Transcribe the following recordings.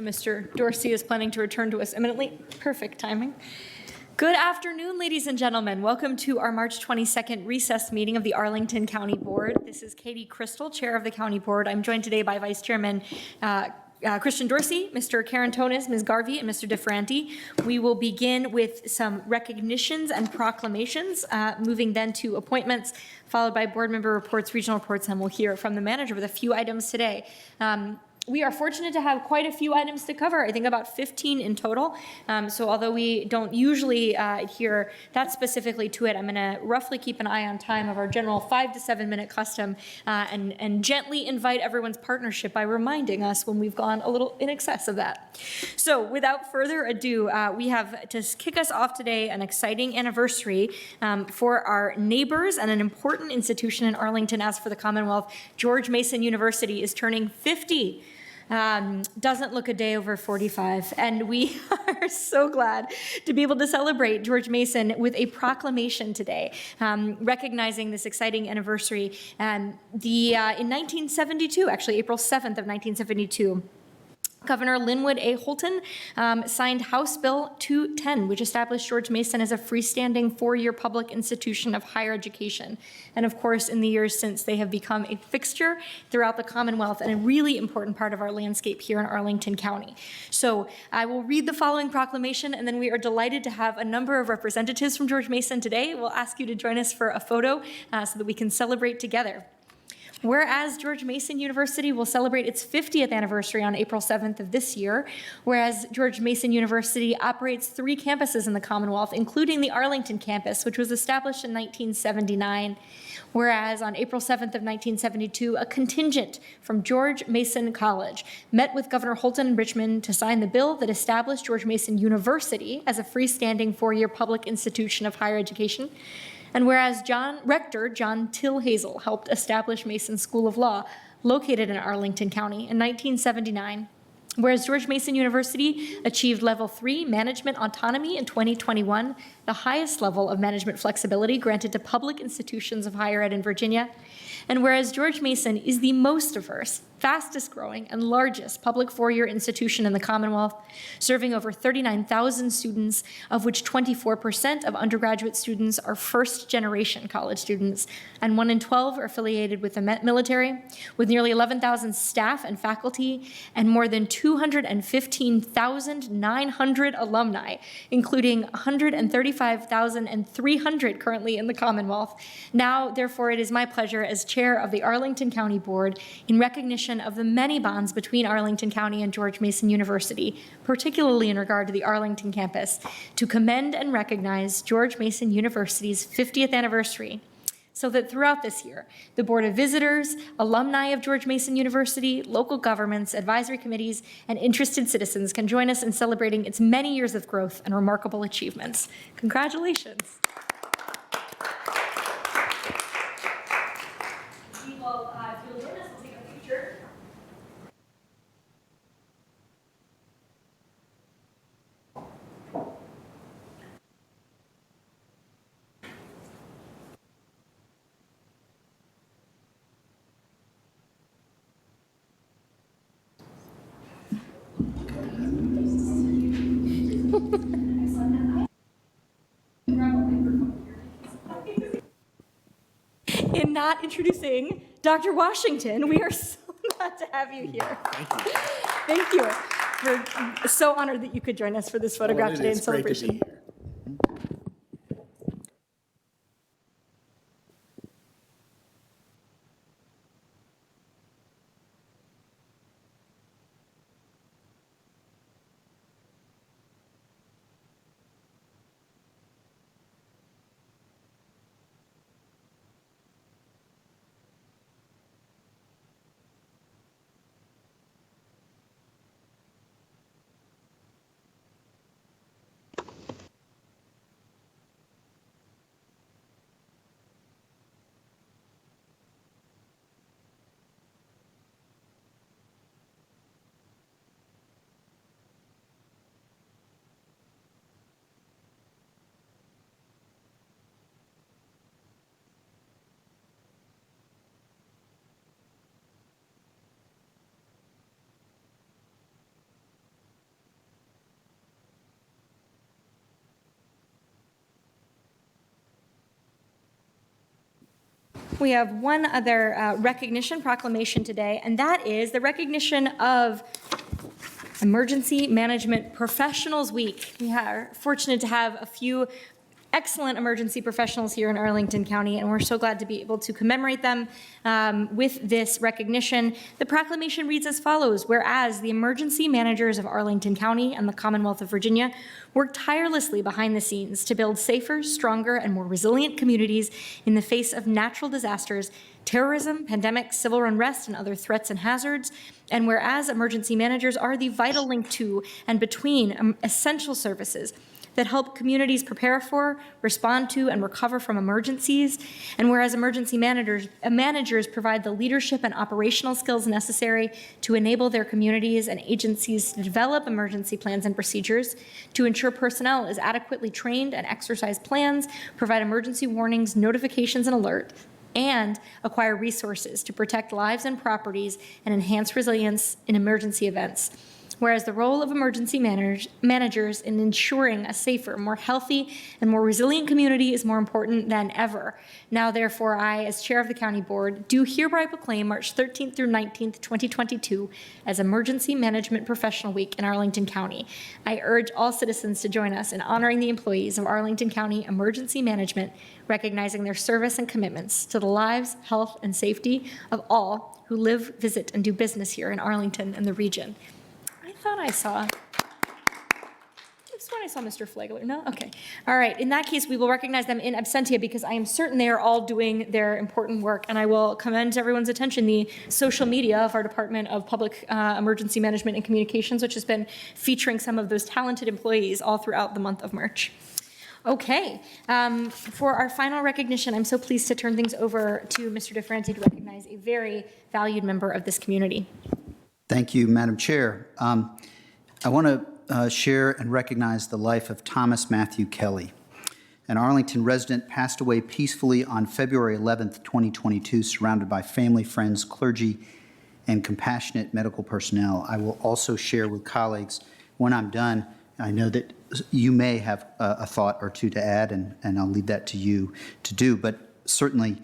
Mr. Dorsey is planning to return to us imminently. Perfect timing. Good afternoon, ladies and gentlemen. Welcome to our March 22nd recess meeting of the Arlington County Board. This is Katie Crystal, Chair of the County Board. I'm joined today by Vice Chairman Christian Dorsey, Mr. Carantonis, Ms. Garvey, and Mr. DeFranti. We will begin with some recognitions and proclamations, moving then to appointments, followed by board member reports, regional reports, and we'll hear from the manager with a few items today. We are fortunate to have quite a few items to cover, I think about 15 in total. So although we don't usually adhere that specifically to it, I'm going to roughly keep an eye on time of our general 5 to 7 minute custom and gently invite everyone's partnership by reminding us when we've gone a little in excess of that. So without further ado, we have to kick us off today an exciting anniversary for our neighbors and an important institution in Arlington as for the Commonwealth. George Mason University is turning 50. Doesn't look a day over 45, and we are so glad to be able to celebrate George Mason with a proclamation today, recognizing this exciting anniversary. In 1972, actually April 7th of 1972, Governor Linwood A. Holton signed House Bill 210, which established George Mason as a freestanding four-year public institution of higher education. And of course, in the years since, they have become a fixture throughout the Commonwealth and a really important part of our landscape here in Arlington County. So I will read the following proclamation, and then we are delighted to have a number of representatives from George Mason today. We'll ask you to join us for a photo so that we can celebrate together. Whereas George Mason University will celebrate its 50th anniversary on April 7th of this year, whereas George Mason University operates 3 campuses in the Commonwealth, including the Arlington campus, which was established in 1979, whereas on April 7th of 1972, a contingent from George Mason College met with Governor Holton in Richmond to sign the bill that established George Mason University as a freestanding four-year public institution of higher education. And whereas Rector John Tilhazel helped establish Mason School of Law, located in Arlington County in 1979, whereas George Mason University achieved Level 3 management autonomy in 2021, the highest level of management flexibility granted to public institutions of higher ed in Virginia, and whereas George Mason is the most diverse, fastest growing, and largest public four-year institution in the Commonwealth, serving over 39,000 students, of which 24% of undergraduate students are first-generation college students, and 1 in 12 are affiliated with the military, with nearly 11,000 staff and faculty, and more than 215,900 alumni, including 135,300 currently in the Commonwealth. Now, therefore, it is my pleasure as chair of the Arlington County Board, in recognition of the many bonds between Arlington County and George Mason University, particularly in regard to the Arlington campus, to commend and recognize George Mason University's 50th anniversary, so that throughout this year, the Board of Visitors, alumni of George Mason University, local governments, advisory committees, and interested citizens can join us in celebrating its many years of growth and remarkable achievements. Congratulations. Well, if you'll join us, we'll take a picture. In not introducing Dr. Washington, we are so glad to have you here. Thank you. Thank you. We're so honored that you could join us for this photograph today in celebration. Great to be here. We have one other recognition proclamation today, and that is the recognition of Emergency Management Professionals Week. We are fortunate to have a few excellent emergency professionals here in Arlington County, and we're so glad to be able to commemorate them with this recognition. The proclamation reads as follows: whereas the emergency managers of Arlington County and the Commonwealth of Virginia work tirelessly behind the scenes to build safer, stronger, and more resilient communities in the face of natural disasters, terrorism, pandemics, civil unrest, and other threats and hazards. And whereas emergency managers are the vital link to and between essential services that help communities prepare for, respond to, and recover from emergencies. And whereas emergency managers provide the leadership and operational skills necessary to enable their communities and agencies to develop emergency plans and procedures, to ensure personnel is adequately trained and exercise plans, provide emergency warnings, notifications, and alerts, and acquire resources to protect lives and properties and enhance resilience in emergency events. Whereas the role of emergency managers in ensuring a safer, more healthy, and more resilient community is more important than ever. Now, therefore, I, as chair of the county board, do hereby proclaim March 13th through 19th, 2022 as Emergency Management Professional Week in Arlington County. I urge all citizens to join us in honoring the employees of Arlington County Emergency Management, recognizing their service and commitments to the lives, health, and safety of all who live, visit, and do business here in Arlington and the region. I thought I saw Mr. Flagler. No? Okay. All right. In that case, we will recognize them in absentia because I am certain they are all doing their important work. And I will commend to everyone's attention the social media of our Department of Public Emergency Management and Communications, which has been featuring some of those talented employees all throughout the month of March. Okay. For our final recognition, I'm so pleased to turn things over to Mr. DeFranti to recognize a very valued member of this community. Thank you, Madam Chair. I want to share and recognize the life of Thomas Matthew Kelly. An Arlington resident passed away peacefully on February 11th, 2022, surrounded by family, friends, clergy, and compassionate medical personnel. I will also share with colleagues when I'm done. I know that you may have a thought or two to add, and I'll leave that to you to do, but certainly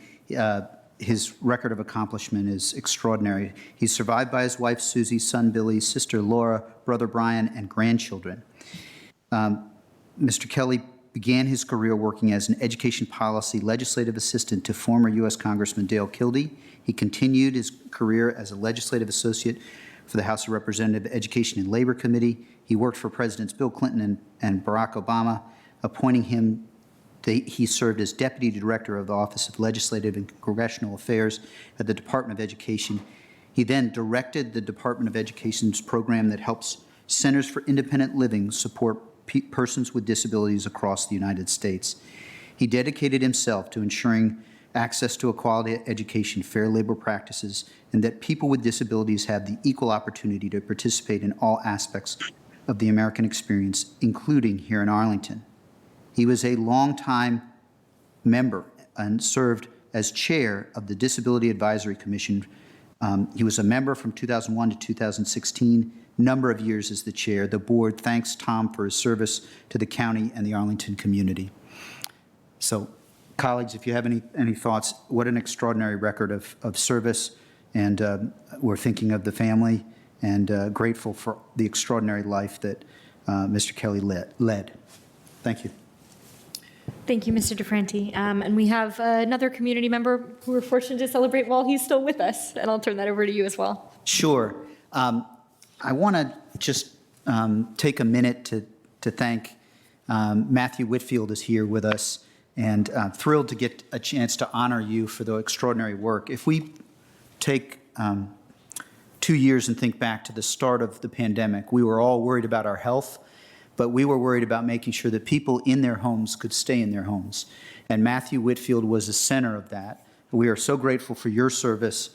his record of accomplishment is extraordinary. He's survived by his wife, Susie, son, Billy, sister, Laura, brother, Brian, and grandchildren. Mr. Kelly began his career working as an education policy legislative assistant to former U.S. Congressman Dale Kildee. He continued his career as a legislative associate for the House of Representatives Education and Labor Committee. He worked for Presidents Bill Clinton and Barack Obama, appointing him. He served as Deputy Director of the Office of Legislative and Congressional Affairs at the Department of Education. He then directed the Department of Education's program that helps Centers for Independent Living support persons with disabilities across the United States. He dedicated himself to ensuring access to a quality education, fair labor practices, and that people with disabilities have the equal opportunity to participate in all aspects of the American experience, including here in Arlington. He was a longtime member and served as chair of the Disability Advisory Commission. He was a member from 2001 to 2016, number of years as the chair. The board thanks Tom for his service to the county and the Arlington community. So, colleagues, if you have any thoughts, what an extraordinary record of service, and we're thinking of the family and grateful for the extraordinary life that Mr. Kelly led. Thank you. Thank you, Mr. DeFranti. And we have another community member who we're fortunate to celebrate while he's still with us, and I'll turn that over to you as well. Sure. I want to just take a minute to thank Matthew Whitfield is here with us, and thrilled to get a chance to honor you for the extraordinary work. If we take 2 years and think back to the start of the pandemic, we were all worried about our health, but we were worried about making sure that people in their homes could stay in their homes. And Matthew Whitfield was the center of that. We are so grateful for your service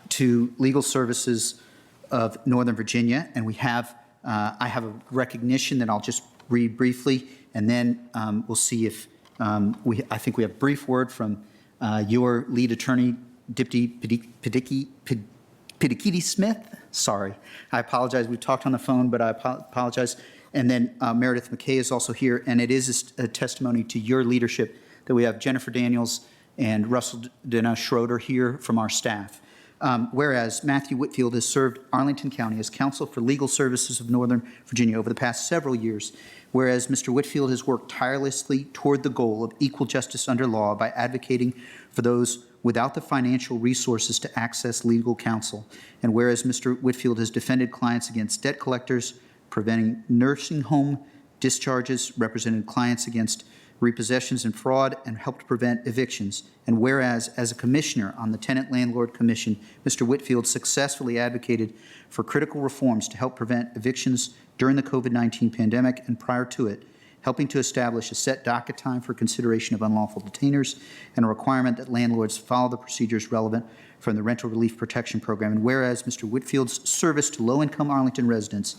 to Legal Services of Northern Virginia. And we have, I have a recognition that I'll just read briefly, and then we'll see if, I think we have a brief word from your lead attorney, Deputy Pidikiti Smith. Sorry, I apologize. We talked on the phone, but I apologize. And then Meredith McKay is also here, and it is a testimony to your leadership that we have Jennifer Daniels and Russell Dena Schroeder here from our staff. Whereas Matthew Whitfield has served Arlington County as counsel for legal services of Northern Virginia over the past several years. Whereas Mr. Whitfield has worked tirelessly toward the goal of equal justice under law by advocating for those without the financial resources to access legal counsel. And whereas Mr. Whitfield has defended clients against debt collectors, preventing nursing home discharges, represented clients against repossessions and fraud, and helped prevent evictions. And whereas, as a commissioner on the Tenant Landlord Commission, Mr. Whitfield successfully advocated for critical reforms to help prevent evictions during the COVID-19 pandemic and prior to it, helping to establish a set docket time for consideration of unlawful detainers and a requirement that landlords follow the procedures relevant from the Rental Relief Protection Program. And whereas Mr. Whitfield's service to low-income Arlington residents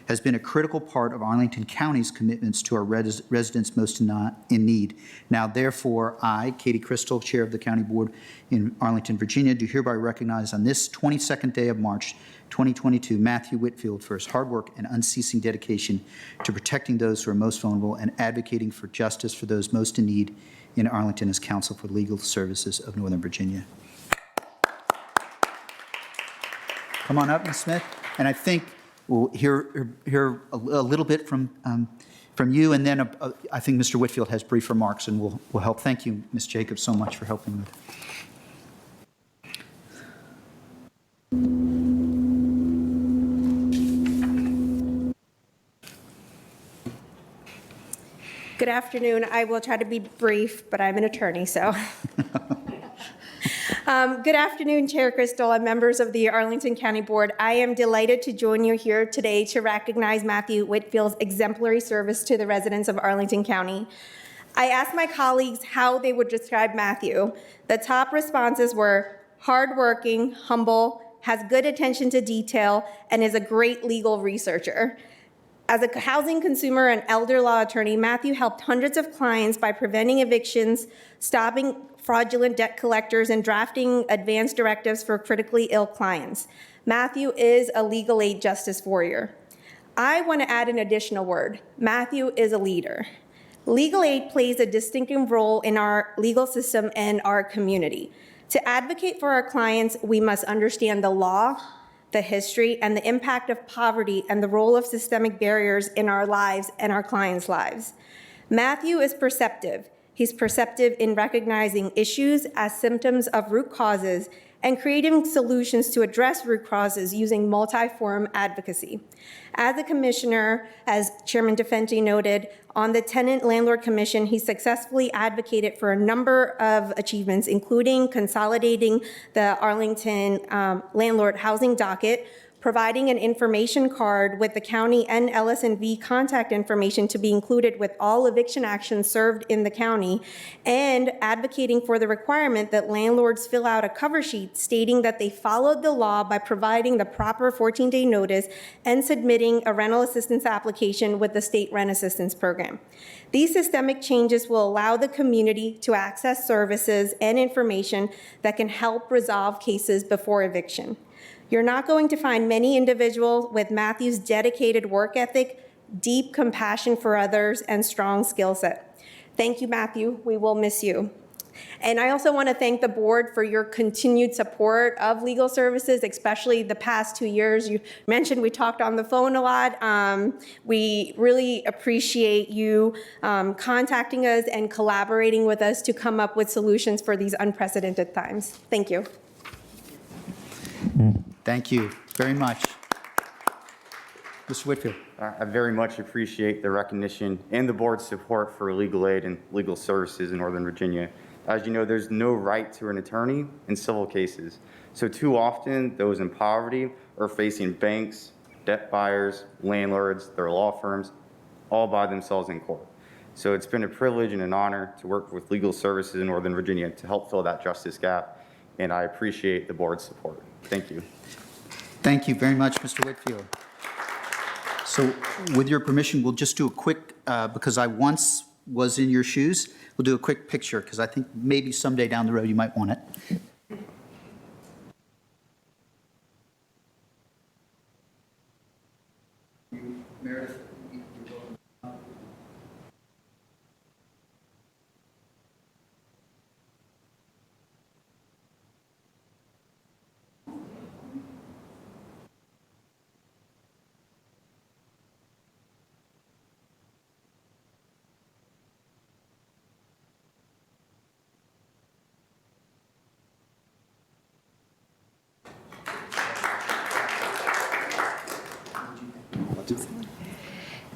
has been a critical part of Arlington County's commitments to our residents most in need. Now, therefore, I, Katie Crystal, Chair of the County Board in Arlington, Virginia, do hereby recognize on this 22nd day of March 2022, Matthew Whitfield for his hard work and unceasing dedication to protecting those who are most vulnerable and advocating for justice for those most in need in Arlington as Counsel for Legal Services of Northern Virginia. Come on up, Ms. Smith. And I think we'll hear a little bit from you, and then I think Mr. Whitfield has brief remarks, and we'll help. Thank you, Ms. Jacobs, so much for helping with it. Good afternoon. I will try to be brief, but I'm an attorney, so. Good afternoon, Chair Crystal and members of the Arlington County Board. I am delighted to join you here today to recognize Matthew Whitfield's exemplary service to the residents of Arlington County. I asked my colleagues how they would describe Matthew. The top responses were hardworking, humble, has good attention to detail, and is a great legal researcher. As a housing consumer and elder law attorney, Matthew helped hundreds of clients by preventing evictions, stopping fraudulent debt collectors, and drafting advance directives for critically ill clients. Matthew is a legal aid justice warrior. I want to add an additional word. Matthew is a leader. Legal aid plays a distinctive role in our legal system and our community. To advocate for our clients, we must understand the law, the history, and the impact of poverty and the role of systemic barriers in our lives and our clients' lives. Matthew is perceptive. He's perceptive in recognizing issues as symptoms of root causes and creating solutions to address root causes using multi-forum advocacy. As a commissioner, as Chairman DeFenti noted, on the Tenant Landlord Commission, he successfully advocated for a number of achievements, including consolidating the Arlington landlord housing docket, providing an information card with the county and LS&V contact information to be included with all eviction actions served in the county, and advocating for the requirement that landlords fill out a cover sheet stating that they followed the law by providing the proper 14-day notice and submitting a rental assistance application with the state rent assistance program. These systemic changes will allow the community to access services and information that can help resolve cases before eviction. You're not going to find many individuals with Matthew's dedicated work ethic, deep compassion for others, and strong skill set. Thank you, Matthew. We will miss you. And I also want to thank the board for your continued support of legal services, especially the past 2 years. You mentioned we talked on the phone a lot. We really appreciate you contacting us and collaborating with us to come up with solutions for these unprecedented times. Thank you. Thank you very much. Mr. Whitfield. I very much appreciate the recognition and the board's support for legal aid and legal services in Northern Virginia. As you know, there's no right to an attorney in civil cases. So too often, those in poverty are facing banks, debt buyers, landlords, their law firms, all by themselves in court. So it's been a privilege and an honor to work with legal services in Northern Virginia to help fill that justice gap, and I appreciate the board's support. Thank you. Thank you very much, Mr. Whitfield. So with your permission, we'll just do a quick, because I once was in your shoes, we'll do a quick picture, because I think maybe someday down the road you might want it. Meredith.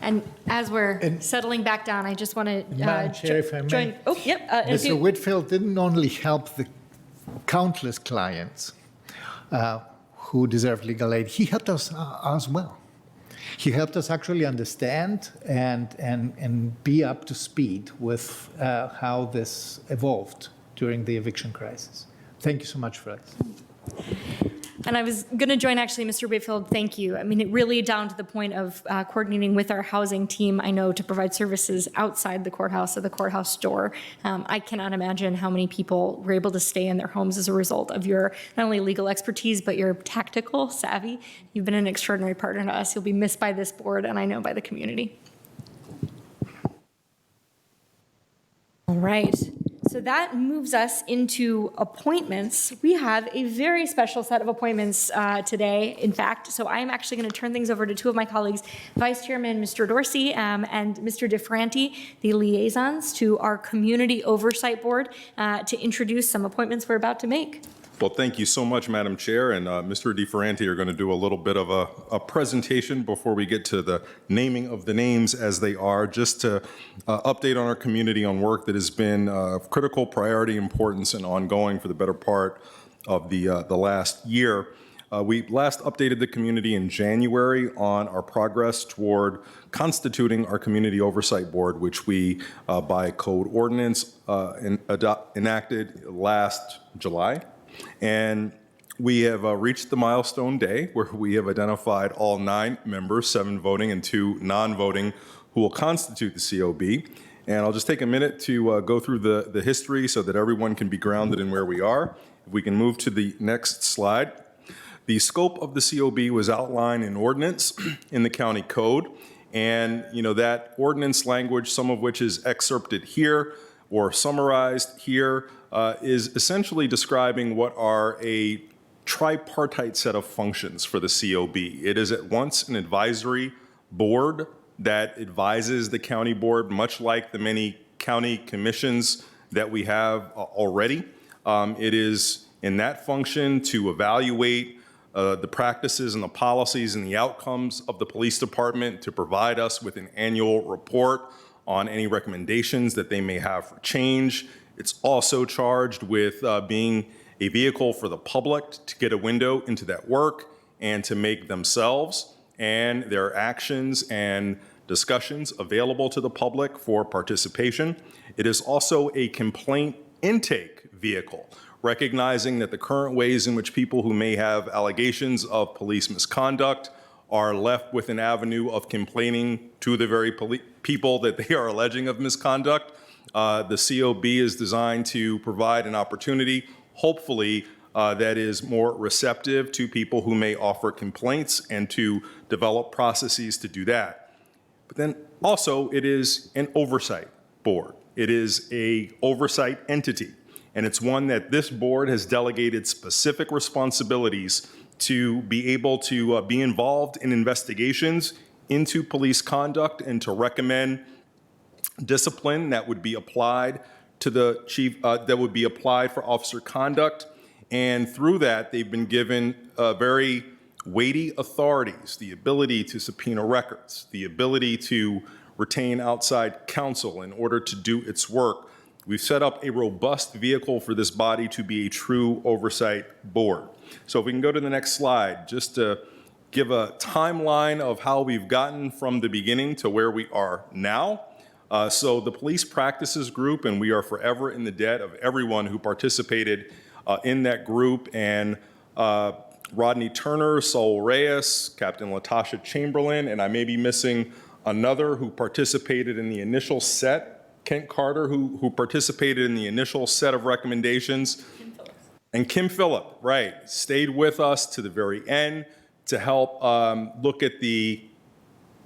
And as we're settling back down, I just want to Madam Chair, if I may. join. Oh, yep. Mr. Whitfield didn't only help the countless clients who deserve legal aid, he helped us as well. He helped us actually understand and be up to speed with how this evolved during the eviction crisis. Thank you so much for this. And I was going to join, actually, Mr. Whitfield, thank you. I mean, it really down to the point of coordinating with our housing team, I know, to provide services outside the courthouse or the courthouse door. I cannot imagine how many people were able to stay in their homes as a result of your not only legal expertise, but your tactical savvy. You've been an extraordinary partner to us. You'll be missed by this board, and I know by the community. All right. So that moves us into appointments. We have a very special set of appointments today, in fact. So I'm actually going to turn things over to two of my colleagues, Vice Chairman Mr. Dorsey and Mr. DeFranti, the liaisons to our Community Oversight Board, to introduce some appointments we're about to make. Well, thank you so much, Madam Chair, and Mr. DeFranti are going to do a little bit of a presentation before we get to the naming of the names as they are, just to update on our community on work that has been of critical priority importance and ongoing for the better part of the last year. We last updated the community in January on our progress toward constituting our Community Oversight Board, which we, by code ordinance, enacted last July. And we have reached the milestone day where we have identified all 9 members, 7 voting and 2 non-voting, who will constitute the COB. And I'll just take a minute to go through the history so that everyone can be grounded in where we are. If we can move to the next slide. The scope of the COB was outlined in ordinance in the county code. And that ordinance language, some of which is excerpted here or summarized here, is essentially describing what are a tripartite set of functions for the COB. It is at once an advisory board that advises the county board, much like the many county commissions that we have already. It is in that function to evaluate the practices and the policies and the outcomes of the police department, to provide us with an annual report on any recommendations that they may have for change. It's also charged with being a vehicle for the public to get a window into that work and to make themselves and their actions and discussions available to the public for participation. It is also a complaint intake vehicle, recognizing that the current ways in which people who may have allegations of police misconduct are left with an avenue of complaining to the very people that they are alleging of misconduct. The COB is designed to provide an opportunity, hopefully, that is more receptive to people who may offer complaints and to develop processes to do that. But then also it is an oversight board. It is an oversight entity, and it's one that this board has delegated specific responsibilities to be able to be involved in investigations into police conduct and to recommend discipline that would be applied to the chief, that would be applied for officer conduct. And through that, they've been given very weighty authorities, the ability to subpoena records, the ability to retain outside counsel in order to do its work. We've set up a robust vehicle for this body to be a true oversight board. So if we can go to the next slide, just to give a timeline of how we've gotten from the beginning to where we are now. So the police practices group, and we are forever in the debt of everyone who participated in that group, and Rodney Turner, Saul Reyes, Captain Latasha Chamberlain, and I may be missing another who participated in the initial set, Kent Carter, who participated in the initial set of recommendations. And Kim Phillip, right, stayed with us to the very end to help look at the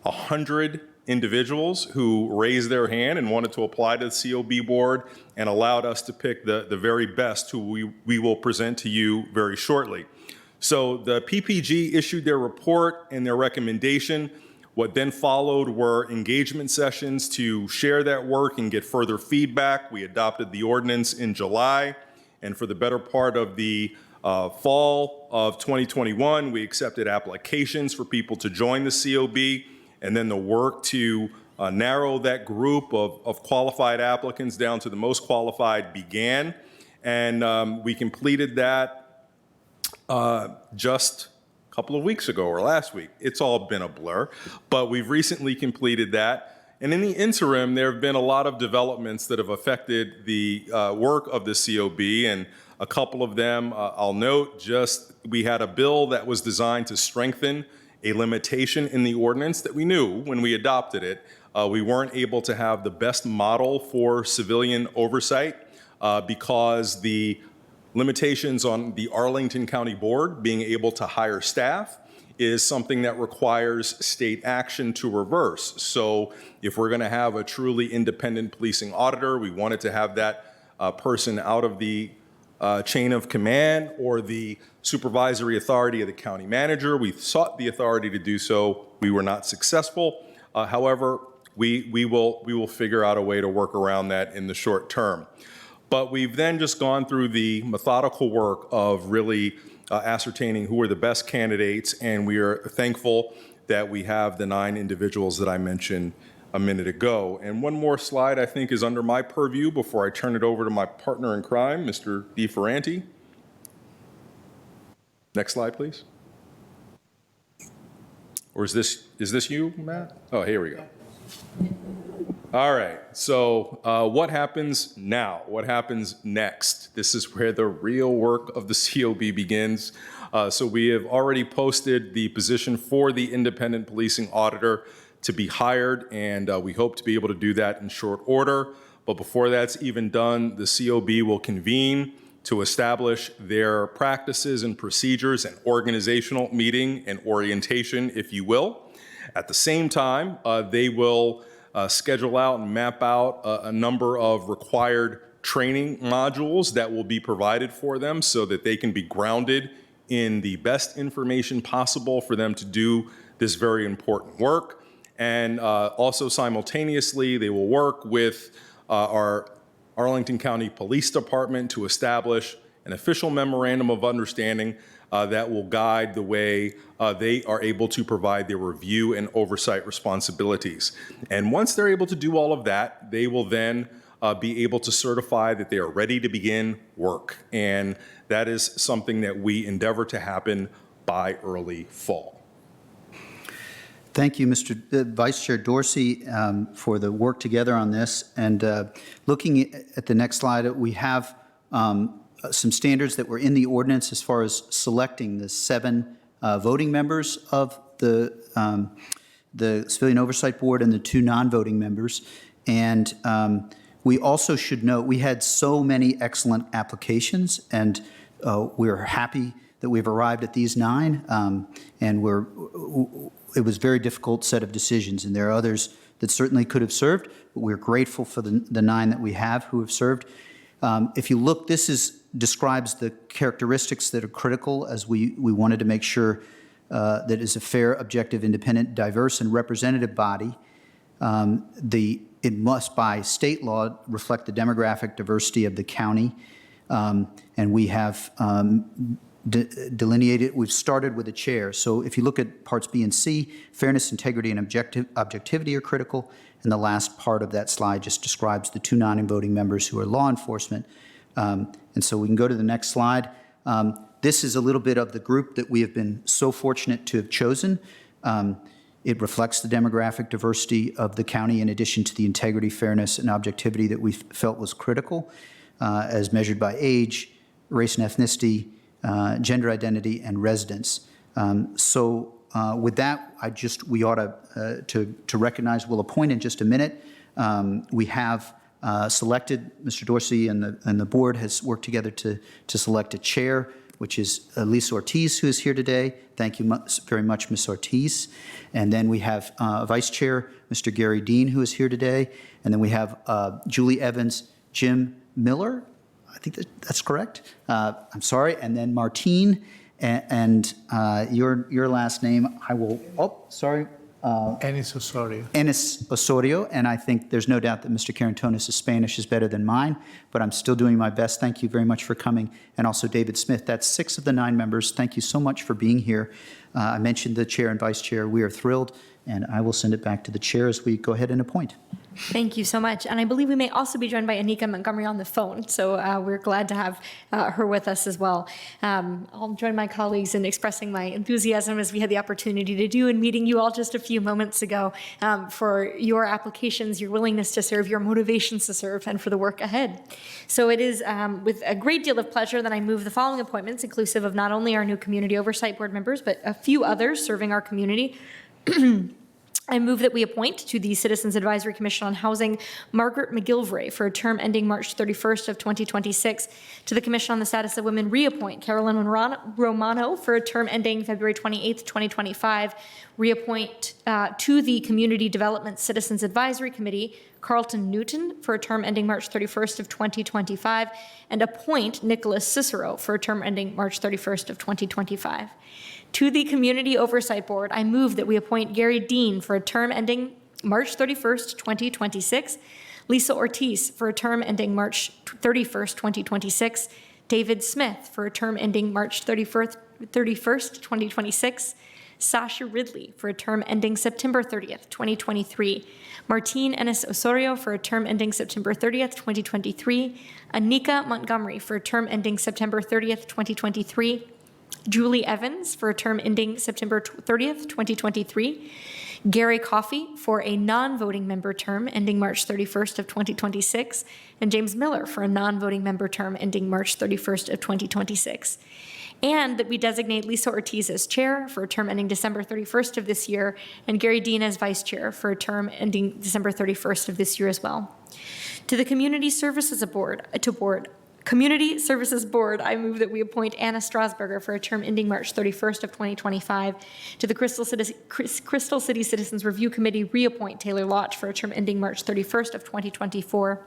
100 individuals who raised their hand and wanted to apply to the COB board, and allowed us to pick the very best, who we will present to you very shortly. So the PPG issued their report and their recommendation. What then followed were engagement sessions to share that work and get further feedback. We adopted the ordinance in July, and for the better part of the fall of 2021, we accepted applications for people to join the COB. and then the work to narrow that group of qualified applicants down to the most qualified began. And we completed that just a couple of weeks ago or last week. It's all been a blur, but we've recently completed that. And in the interim, there have been a lot of developments that have affected the work of the COB, and a couple of them I'll note. Just we had a bill that was designed to strengthen a limitation in the ordinance that we knew when we adopted it. We weren't able to have the best model for civilian oversight because the limitations on the Arlington County Board being able to hire staff is something that requires state action to reverse. So if we're going to have a truly independent policing auditor, we wanted to have that person out of the chain of command or the supervisory authority of the county manager. We sought the authority to do so. We were not successful. However, we will figure out a way to work around that in the short term. But we've then just gone through the methodical work of really ascertaining who are the best candidates, and we are thankful that we have the 9 individuals that I mentioned a minute ago. And one more slide I think is under my purview before I turn it over to my partner in crime, Mr. DeFerranti. Next slide, please. Or is this you, Matt? Oh, here we go. All right, so what happens now? What happens next? This is where the real work of the COB begins. So we have already posted the position for the independent policing auditor to be hired, and we hope to be able to do that in short order. But before that's even done, the COB will convene to establish their practices and procedures, an organizational meeting and orientation, if you will. At the same time, they will schedule out and map out a number of required training modules that will be provided for them so that they can be grounded in the best information possible for them to do this very important work. And also simultaneously, they will work with our Arlington County Police Department to establish an official memorandum of understanding that will guide the way they are able to provide their review and oversight responsibilities. And once they're able to do all of that, they will then be able to certify that they are ready to begin work. And that is something that we endeavor to happen by early fall. Thank you, Mr. Vice Chair Dorsey, for the work together on this. And looking at the next slide, we have some standards that were in the ordinance as far as selecting the 7 voting members of the Civilian Oversight Board and the 2 non-voting members. And we also should note we had so many excellent applications, and we're happy that we've arrived at these 9. And it was a very difficult set of decisions, and there are others that certainly could have served, but we're grateful for the 9 that we have who have served. If you look, this describes the characteristics that are critical as we wanted to make sure that is a fair, objective, independent, diverse, and representative body. It must, by state law, reflect the demographic diversity of the county. And we have delineated, we've started with a chair. So if you look at parts B and C, fairness, integrity, and objectivity are critical. And the last part of that slide just describes the 2 non-voting members who are law enforcement. And so we can go to the next slide. This is a little bit of the group that we have been so fortunate to have chosen. It reflects the demographic diversity of the county in addition to the integrity, fairness, and objectivity that we felt was critical as measured by age, race and ethnicity, gender identity, and residence. With that, we ought to recognize, we'll appoint in just a minute. We have selected, Mr. Dorsey and the board has worked together to select a chair, which is Lisa Ortiz, who is here today. Thank you very much, Ms. Ortiz. And then we have Vice Chair, Mr. Gary Dean, who is here today. And then we have Julie Evans, Jim Miller. I think that's correct. I'm sorry. And then Martine, and your last name, Ennis Osorio. Ennis Osorio, and I think there's no doubt that Mr. Carantonis' Spanish is better than mine, but I'm still doing my best. Thank you very much for coming. And also David Smith. That's 6 of the 9 members. Thank you so much for being here. I mentioned the chair and vice chair. We are thrilled And I will send it back to the chair as we go ahead and appoint. Thank you so much. And I believe we may also be joined by Anika Montgomery on the phone. So we're glad to have her with us as well. I'll join my colleagues in expressing my enthusiasm as we had the opportunity to do in meeting you all just a few moments ago for your applications, your willingness to serve, your motivations to serve, and for the work ahead. So it is with a great deal of pleasure that I move the following appointments, inclusive of not only our new Community Oversight Board members, but a few others serving our community. I move that we appoint to the Citizens Advisory Commission on Housing Margaret McGilvray for a term ending March 31st of 2026. To the Commission on the Status of Women, reappoint Carolyn Romano for a term ending February 28th, 2025. Reappoint to the Community Development Citizens Advisory Committee Carlton Newton for a term ending March 31st of 2025. And appoint Nicholas Cicero for a term ending March 31st of 2025. To the Community Oversight Board, I move that we appoint Gary Dean for a term ending March 31st, 2026, Lisa Ortiz for a term ending March 31st, 2026, David Smith for a term ending March 31st, 2026, Sasha Ridley for a term ending September 30th, 2023, Martine Ennis Osorio for a term ending September 30th, 2023, Anika Montgomery for a term ending September 30th, 2023, Julie Evans for a term ending September 30th, 2023, Gary Coffey for a non-voting member term ending March 31st of 2026, and James Miller for a non-voting member term ending March 31st of 2026. And that we designate Lisa Ortiz as chair for a term ending December 31st of this year, and Gary Dean as vice chair for a term ending December 31st of this year as well. To the Community Services Board, Community Services Board, I move that we appoint Anna Strasburger for a term ending March 31st of 2025. To the Crystal City Citizens Review Committee, reappoint Taylor Lotch for a term ending March 31st of 2024.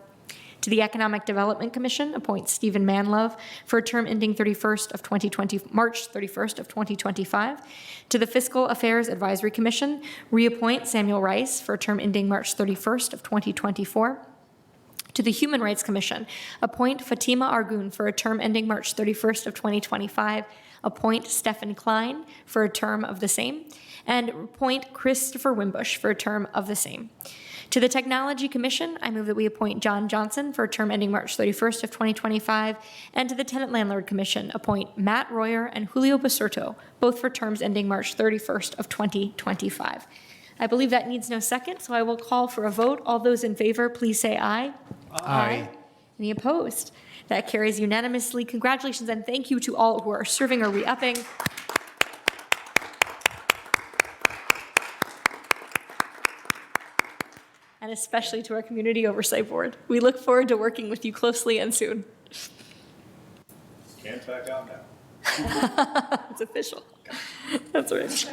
To the Economic Development Commission, appoint Stephen Manlove for a term ending March 31st of 2025. To the Fiscal Affairs Advisory Commission, reappoint Samuel Rice for a term ending March 31st of 2024. To the Human Rights Commission, appoint Fatima Argun for a term ending March 31st of 2025, appoint Stephen Klein for a term of the same, and appoint Christopher Wimbush for a term of the same. To the Technology Commission, I move that we appoint John Johnson for a term ending March 31st of 2025, and to the Tenant Landlord Commission, appoint Matt Royer and Julio Basurto, both for terms ending March 31st of 2025. I believe that needs no second, so I will call for a vote. All those in favor, please say aye. Aye. Any opposed? That carries unanimously. Congratulations and thank you to all who are serving or re-upping. And especially to our Community Oversight Board. We look forward to working with you closely and soon. Can't back out now. It's official. That's right.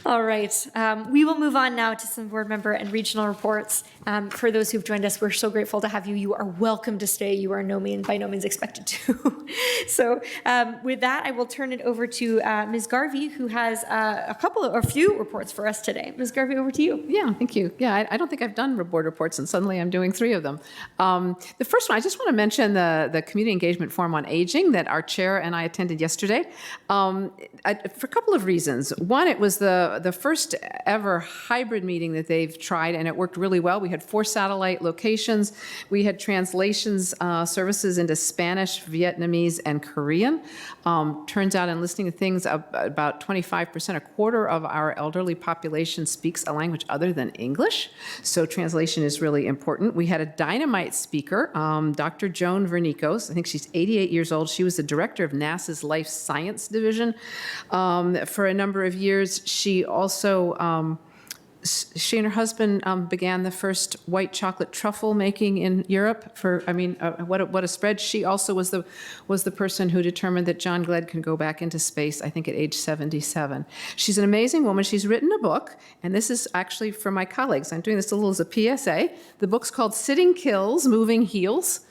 All right. We will move on now to some board member and regional reports. For those who've joined us, we're so grateful to have you. You are welcome to stay. You are by no means expected to. So with that, I will turn it over to Ms. Garvey, who has a few reports for us today. Ms. Garvey, over to you. Yeah, thank you. Yeah, I don't think I've done board reports, and suddenly I'm doing 3 of them. The first one, I just want to mention the Community Engagement Forum on Aging that our chair and I attended yesterday for a couple of reasons. One, it was the first ever hybrid meeting that they've tried, and it worked really well. We had 4 satellite locations. We had translations services into Spanish, Vietnamese, and Korean. Turns out in listening to things, about 25%, a quarter of our elderly population speaks a language other than English. So translation is really important. We had a dynamite speaker, Dr. Joan Vernicos. I think she's 88 years old. She was the director of NASA's Life Science Division for a number of years. She also, she and her husband began the first white chocolate truffle making in Europe. What a spread! She also was the person who determined that John Glenn can go back into space, I think at age 77. She's an amazing woman. She's written a book, and this is actually for my colleagues. I'm doing this a little as a PSA. The book's called Sitting Kills, Moving Heals.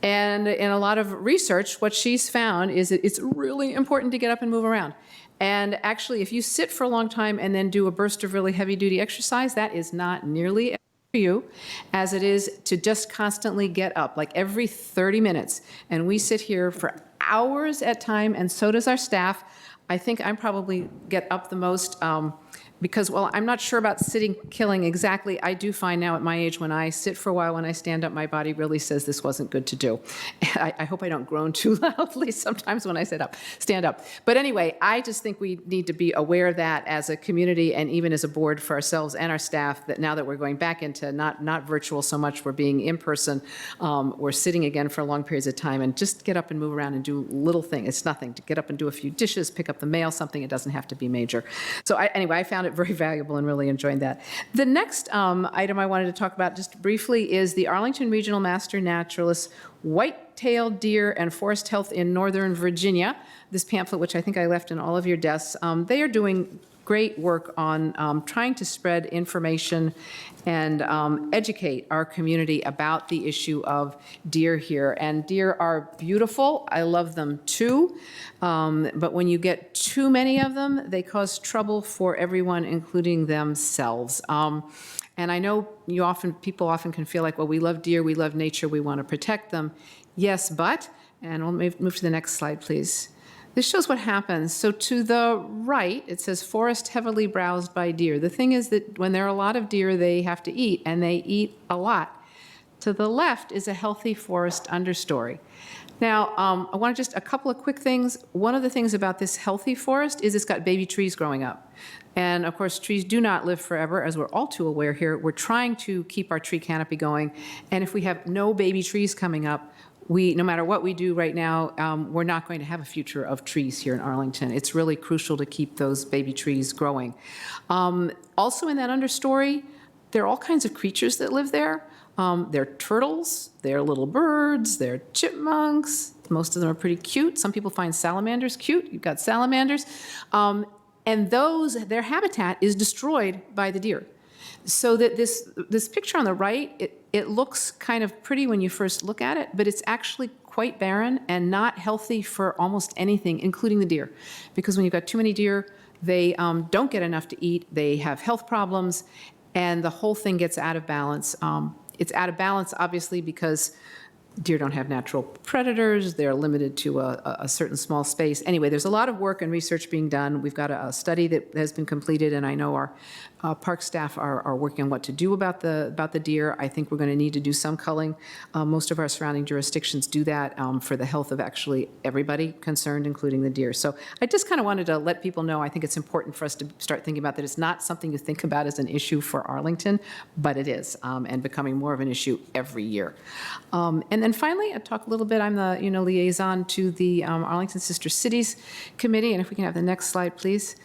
And in a lot of research, what she's found is that it's really important to get up and move around. And actually, if you sit for a long time and then do a burst of really heavy-duty exercise, that is not nearly as good for you as it is to just constantly get up, like every 30 minutes. And we sit here for hours at time, and so does our staff. I think I probably get up the most because while I'm not sure about sitting killing exactly, I do find now at my age, when I sit for a while, when I stand up, my body really says this wasn't good to do. I hope I don't groan too loudly sometimes when I stand up. But anyway, I just think we need to be aware of that as a community and even as a board for ourselves and our staff, that now that we're going back into not virtual so much, we're being in person, we're sitting again for long periods of time, and just get up and move around and do little things. It's nothing to get up and do a few dishes, pick up the mail, something. It doesn't have to be major. So anyway, I found it very valuable and really enjoyed that. The next item I wanted to talk about just briefly is the Arlington Regional Master Naturalist Whitetail Deer and Forest Health in Northern Virginia. This pamphlet, which I think I left in all of your desks, they are doing great work on trying to spread information and educate our community about the issue of deer here. And deer are beautiful. I love them too. But when you get too many of them, they cause trouble for everyone, including themselves. And I know people often can feel like, well, we love deer, we love nature, we want to protect them. Yes, but, and we'll move to the next slide, please. This shows what happens. So to the right, it says forest heavily browsed by deer. The thing is that when there are a lot of deer, they have to eat, and they eat a lot. To the left is a healthy forest understory. Now, I want to just a couple of quick things. One of the things about this healthy forest is it's got baby trees growing up. And of course, trees do not live forever, as we're all too aware here. We're trying to keep our tree canopy going. And if we have no baby trees coming up, no matter what we do right now, we're not going to have a future of trees here in Arlington. It's really crucial to keep those baby trees growing. Also in that understory, there are all kinds of creatures that live there. They're turtles, they're little birds, they're chipmunks. Most of them are pretty cute. Some people find salamanders cute. You've got salamanders. And their habitat is destroyed by the deer. So that this picture on the right, it looks kind of pretty when you first look at it, but it's actually quite barren and not healthy for almost anything, including the deer. Because when you've got too many deer, they don't get enough to eat, they have health problems, and the whole thing gets out of balance. It's out of balance, obviously, because deer don't have natural predators. They're limited to a certain small space. Anyway, there's a lot of work and research being done. We've got a study that has been completed, and I know our park staff are working on what to do about the deer. I think we're going to need to do some culling. Most of our surrounding jurisdictions do that for the health of actually everybody concerned, including the deer. So I just kind of wanted to let people know I think it's important for us to start thinking about that. It's not something you think about as an issue for Arlington, but it is, and becoming more of an issue every year. And then finally, I'll talk a little bit. I'm the liaison to the Arlington Sister Cities Committee, and if we can have the next slide, please.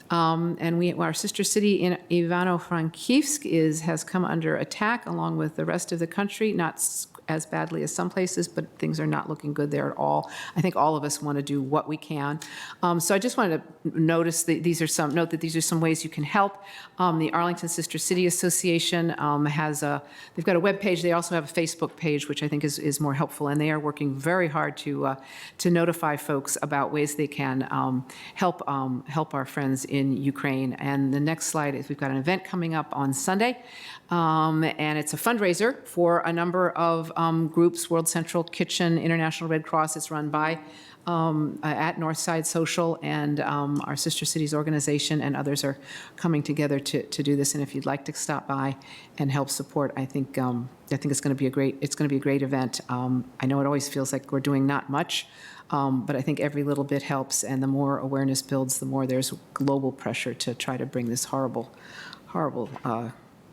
And our sister city in Ivano-Frankivsk has come under attack along with the rest of the country, not as badly as some places, but things are not looking good there at all. I think all of us want to do what we can. So I just wanted to note that these are some ways you can help. The Arlington Sister City Association they've got a web page. They also have a Facebook page, which I think is more helpful, and they are working very hard to notify folks about ways they can help our friends in Ukraine. And the next slide is we've got an event coming up on Sunday, and it's a fundraiser for a number of groups, World Central Kitchen, International Red Cross. It's run by at Northside Social, and our Sister Cities organization and others are coming together to do this. And if you'd like to stop by and help support, I think it's going to be a great event. I know it always feels like we're doing not much, but I think every little bit helps, and the more awareness builds, the more there's global pressure to try to bring this horrible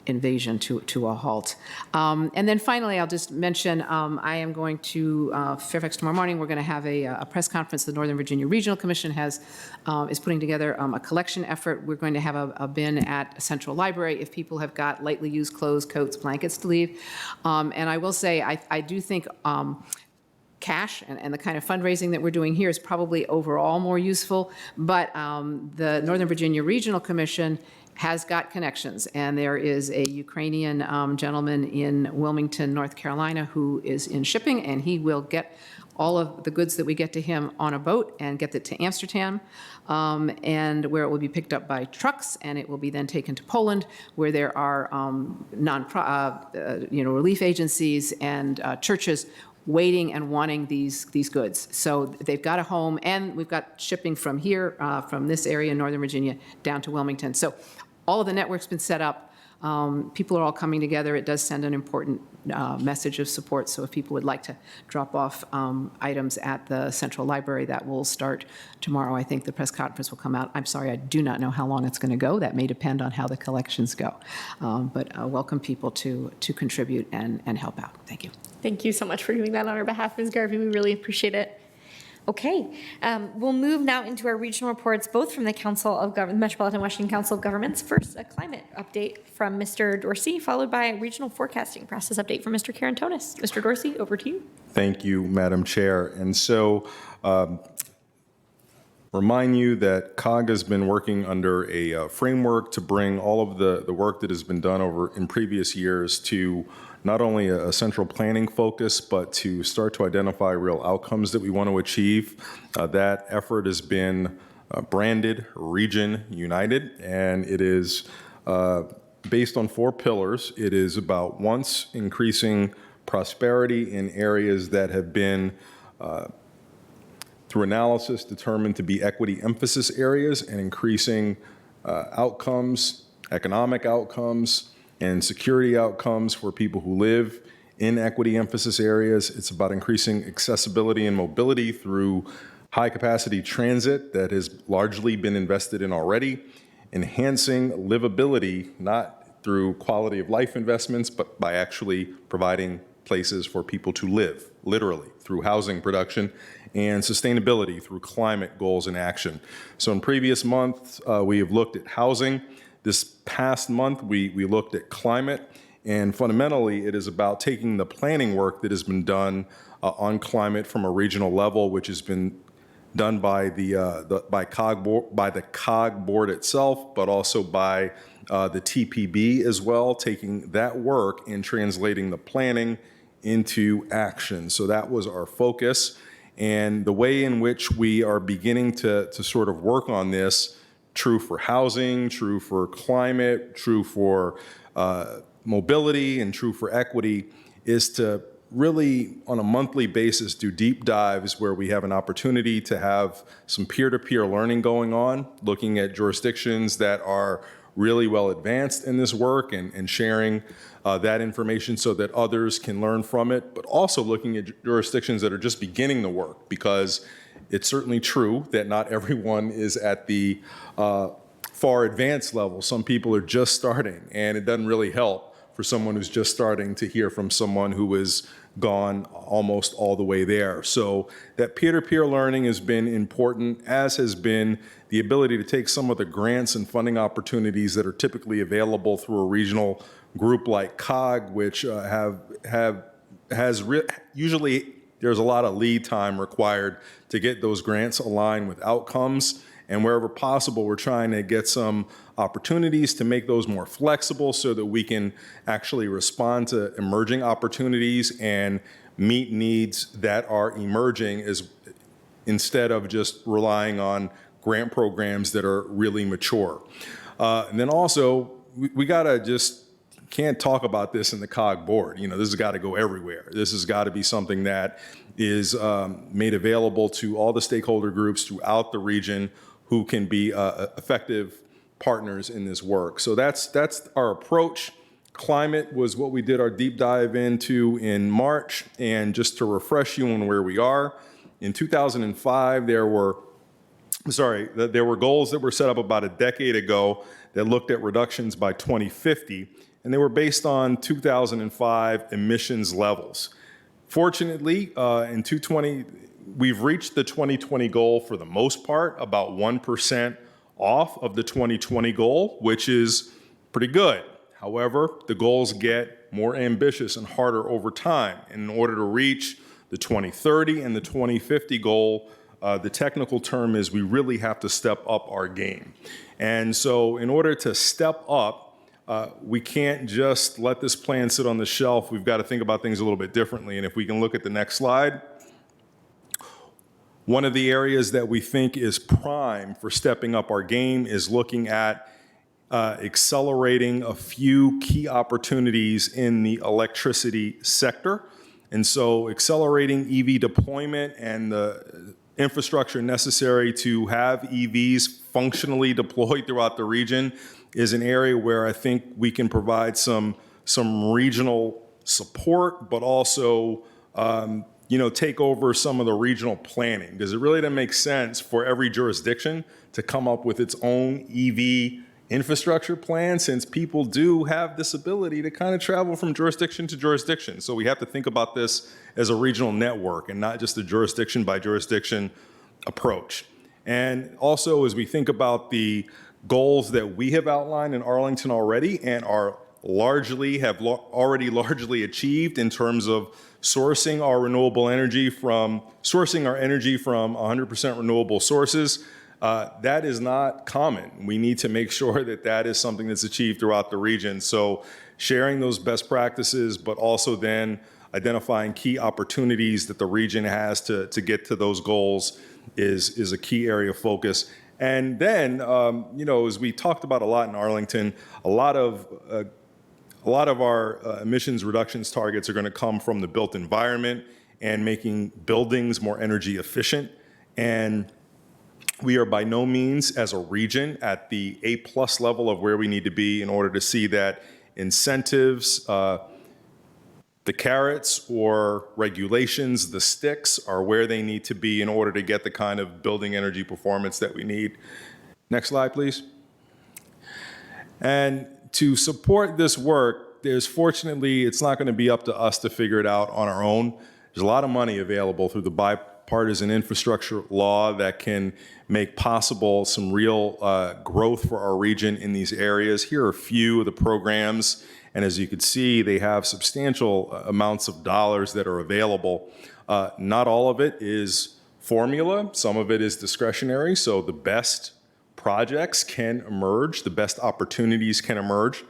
invasion to a halt. And then finally, I'll just mention, I am going to Fairfax tomorrow morning. We're going to have a press conference. The Northern Virginia Regional Commission is putting together a collection effort. We're going to have a bin at Central Library if people have got lightly used clothes, coats, blankets to leave. And I will say, I do think cash and the kind of fundraising that we're doing here is probably overall more useful, but the Northern Virginia Regional Commission has got connections, and there is a Ukrainian gentleman in Wilmington, North Carolina, who is in shipping, and he will get all of the goods that we get to him on a boat and get it to Amsterdam, and where it will be picked up by trucks, and it will be then taken to Poland, where there are relief agencies and churches waiting and wanting these goods. So they've got a home, and we've got shipping from here, from this area in Northern Virginia, down to Wilmington. So all of the network's been set up. People are all coming together. It does send an important message of support. So if people would like to drop off items at the Central Library, that will start tomorrow. I think the press conference will come out. I'm sorry, I do not know how long it's going to go. That may depend on how the collections go. But welcome people to contribute and help out. Thank you. Thank you so much for doing that on our behalf, Ms. Garvey. We really appreciate it. Okay, we'll move now into our regional reports, both from the Metropolitan Washington Council of Governments. First, a climate update from Mr. Dorsey, followed by a regional forecasting process update from Mr. Carantonis. Mr. Dorsey, over to you. Thank you, Madam Chair. And so, remind you that COG has been working under a framework to bring all of the work that has been done over in previous years to not only a central planning focus, but to start to identify real outcomes that we want to achieve. That effort has been branded Region United, and it is based on 4 pillars. It is about, once, increasing prosperity in areas that have been, through analysis, determined to be equity emphasis areas, and increasing outcomes, economic outcomes, and security outcomes for people who live in equity emphasis areas. It's about increasing accessibility and mobility through high capacity transit that has largely been invested in already, enhancing livability, not through quality of life investments, but by actually providing places for people to live, literally, through housing production, and sustainability through climate goals and action. So in previous months, we have looked at housing. This past month, we looked at climate, and fundamentally, it is about taking the planning work that has been done on climate from a regional level, which has been done by the COG board itself, but also by the TPB as well, taking that work and translating the planning into action. So that was our focus, and the way in which we are beginning to sort of work on this. True for housing, true for climate, true for mobility, and true for equity, is to really, on a monthly basis, do deep dives where we have an opportunity to have some peer-to-peer learning going on, looking at jurisdictions that are really well advanced in this work and sharing that information so that others can learn from it, but also looking at jurisdictions that are just beginning the work, because it's certainly true that not everyone is at the far advanced level. Some people are just starting, and it doesn't really help for someone who's just starting to hear from someone who has gone almost all the way there. So that peer-to-peer learning has been important, as has been the ability to take some of the grants and funding opportunities that are typically available through a regional group like COG, which usually there's a lot of lead time required to get those grants aligned with outcomes. And wherever possible, we're trying to get some opportunities to make those more flexible so that we can actually respond to emerging opportunities and meet needs that are emerging, instead of just relying on grant programs that are really mature. And then also, we gotta just can't talk about this in the COG board. This has got to go everywhere. This has got to be something that is made available to all the stakeholder groups throughout the region who can be effective partners in this work. So that's our approach. Climate was what we did our deep dive into in March. And just to refresh you on where we are, in 2005, there were goals that were set up about a decade ago that looked at reductions by 2050. And they were based on 2005 emissions levels. Fortunately, in 2020, we've reached the 2020 goal for the most part, about 1% off of the 2020 goal, which is pretty good. However, the goals get more ambitious and harder over time. And in order to reach the 2030 and the 2050 goal, the technical term is we really have to step up our game. And so in order to step up, we can't just let this plan sit on the shelf. We've got to think about things a little bit differently. And if we can look at the next slide, one of the areas that we think is prime for stepping up our game is looking at accelerating a few key opportunities in the electricity sector. And so accelerating EV deployment and the infrastructure necessary to have EVs functionally deployed throughout the region is an area where I think we can provide some regional support, but also take over some of the regional planning, because it really doesn't make sense for every jurisdiction to come up with its own EV infrastructure plan, since people do have this ability to kind of travel from jurisdiction to jurisdiction. So we have to think about this as a regional network and not just a jurisdiction by jurisdiction approach. And also, as we think about the goals that we have outlined in Arlington already and are already largely achieved in terms of sourcing our energy from 100% renewable sources, that is not common. We need to make sure that that is something that's achieved throughout the region. So sharing those best practices, but also then identifying key opportunities that the region has to get to those goals is a key area of focus. And then, as we talked about a lot in Arlington, a lot of our emissions reductions targets are going to come from the built environment and making buildings more energy efficient. And we are by no means, as a region, at the A+ level of where we need to be in order to see that incentives, the carrots or regulations, the sticks, are where they need to be in order to get the kind of building energy performance that we need. Next slide, please. And to support this work, fortunately, it's not going to be up to us to figure it out on our own. There's a lot of money available through the bipartisan infrastructure law that can make possible some real growth for our region in these areas. Here are a few of the programs, and as you can see, they have substantial amounts of dollars that are available. Not all of it is formula. Some of it is discretionary, so the best projects can emerge, the best opportunities can emerge,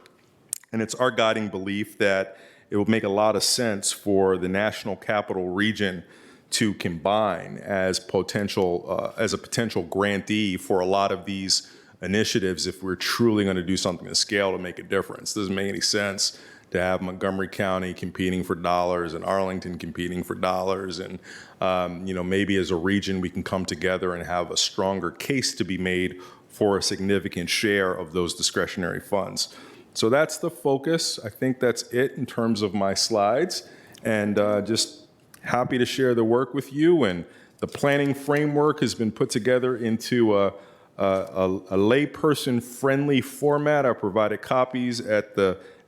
and it's our guiding belief that it will make a lot of sense for the National Capital Region to combine as a potential grantee for a lot of these initiatives if we're truly going to do something to scale to make a difference. It doesn't make any sense to have Montgomery County competing for dollars and Arlington competing for dollars. And maybe as a region we can come together and have a stronger case to be made for a significant share of those discretionary funds. So that's the focus. I think that's it in terms of my slides, and just happy to share the work with you. And the planning framework has been put together into a layperson-friendly format. I provided copies at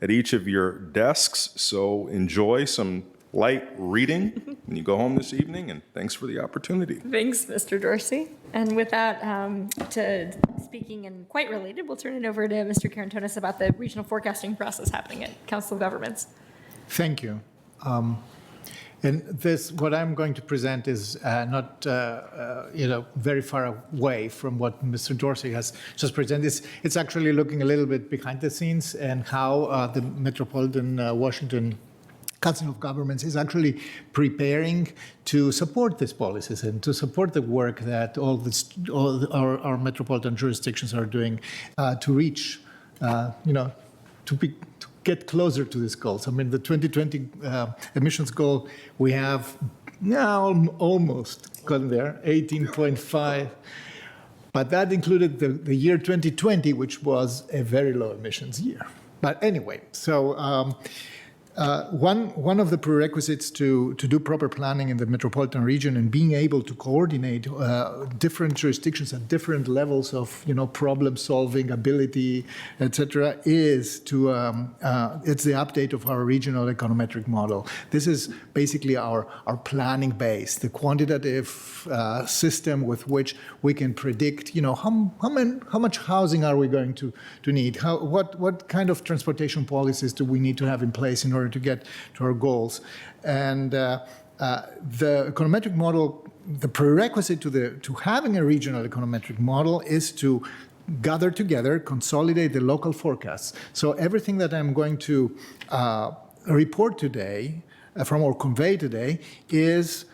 each of your desks, so enjoy some light reading when you go home this evening, and thanks for the opportunity. Thanks, Mr. Dorsey. And with that, speaking and quite related, we'll turn it over to Mr. Karantonis about the regional forecasting process happening at Council of Governments. Thank you. And what I'm going to present is not, very far away from what Mr. Dorsey has just presented. It's actually looking a little bit behind the scenes and how the Metropolitan Washington Council of Governments is actually preparing to support these policies and to support the work that all our metropolitan jurisdictions are doing to reach, to get closer to these goals. I mean, the 2020 emissions goal, we have now almost gotten there, 18.5. But that included the year 2020, which was a very low emissions year. But anyway, so one of the prerequisites to do proper planning in the metropolitan region and being able to coordinate different jurisdictions at different levels of problem solving ability, etc., is to it's the update of our regional econometric model. This is basically our planning base, the quantitative system with which we can predict how much housing are we going to need, what kind of transportation policies do we need to have in place in order to get to our goals. And the econometric model, the prerequisite to having a regional econometric model is to gather together, consolidate the local forecasts. So everything that I'm going to report today, or convey today, is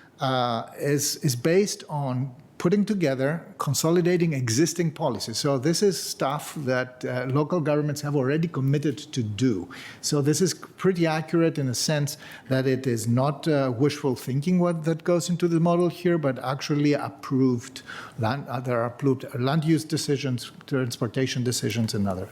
based on putting together, consolidating existing policies. So this is stuff that local governments have already committed to do. So this is pretty accurate in a sense that it is not wishful thinking what that goes into the model here, but actually approved there are approved land use decisions, transportation decisions, and other.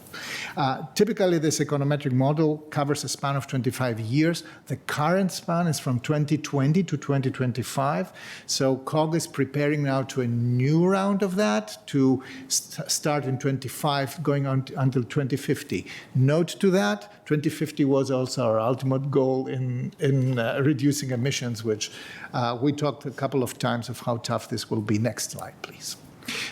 Typically, this econometric model covers a span of 25 years. The current span is from 2020 to 2025. So COG is preparing now to a new round of that to start in 25, going on until 2050. Note to that, 2050 was also our ultimate goal in reducing emissions, which we talked a couple of times of how tough this will be. Next slide, please.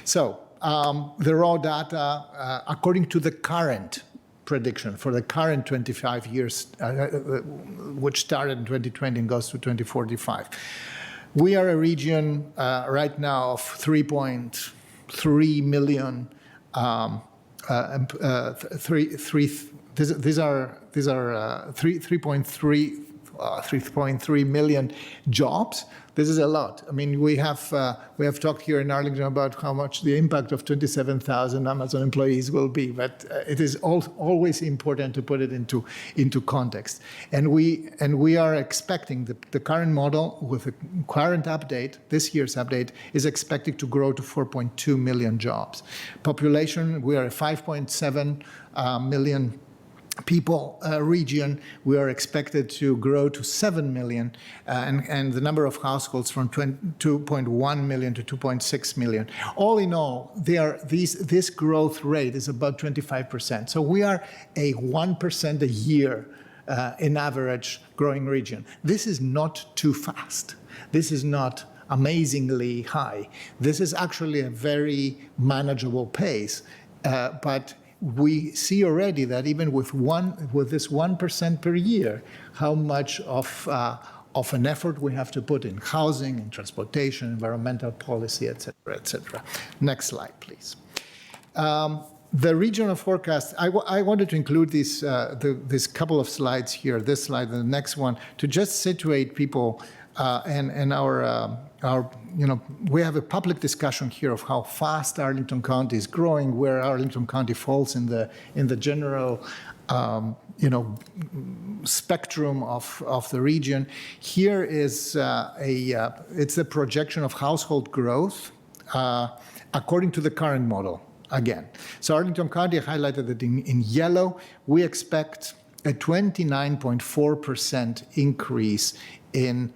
So the raw data, according to the current prediction for the current 25 years, which started in 2020 and goes to 2045. We are a region right now of 3.3 million. These are 3.3 million jobs. This is a lot. I mean, we have talked here in Arlington about how much the impact of 27,000 Amazon employees will be, but it is always important to put it into context. And we are expecting the current model with the current update, this year's update, is expected to grow to 4.2 million jobs. Population, we are at 5.7 million people region. We are expected to grow to 7 million, and the number of households from 2.1 million to 2.6 million. All in all, this growth rate is about 25%. So we are a 1% a year in average growing region. This is not too fast. This is not amazingly high. This is actually a very manageable pace, but we see already that even with this 1% per year, how much of an effort we have to put in housing and transportation, environmental policy, et cetera, et cetera. Next slide, please. The regional forecast, I wanted to include this couple of slides here, this slide and the next one, to just situate people and our we have a public discussion here of how fast Arlington County is growing, where Arlington County falls in the general spectrum of the region. Here is it's a projection of household growth according to the current model again. So Arlington County highlighted that in yellow, we expect a 29.4% increase in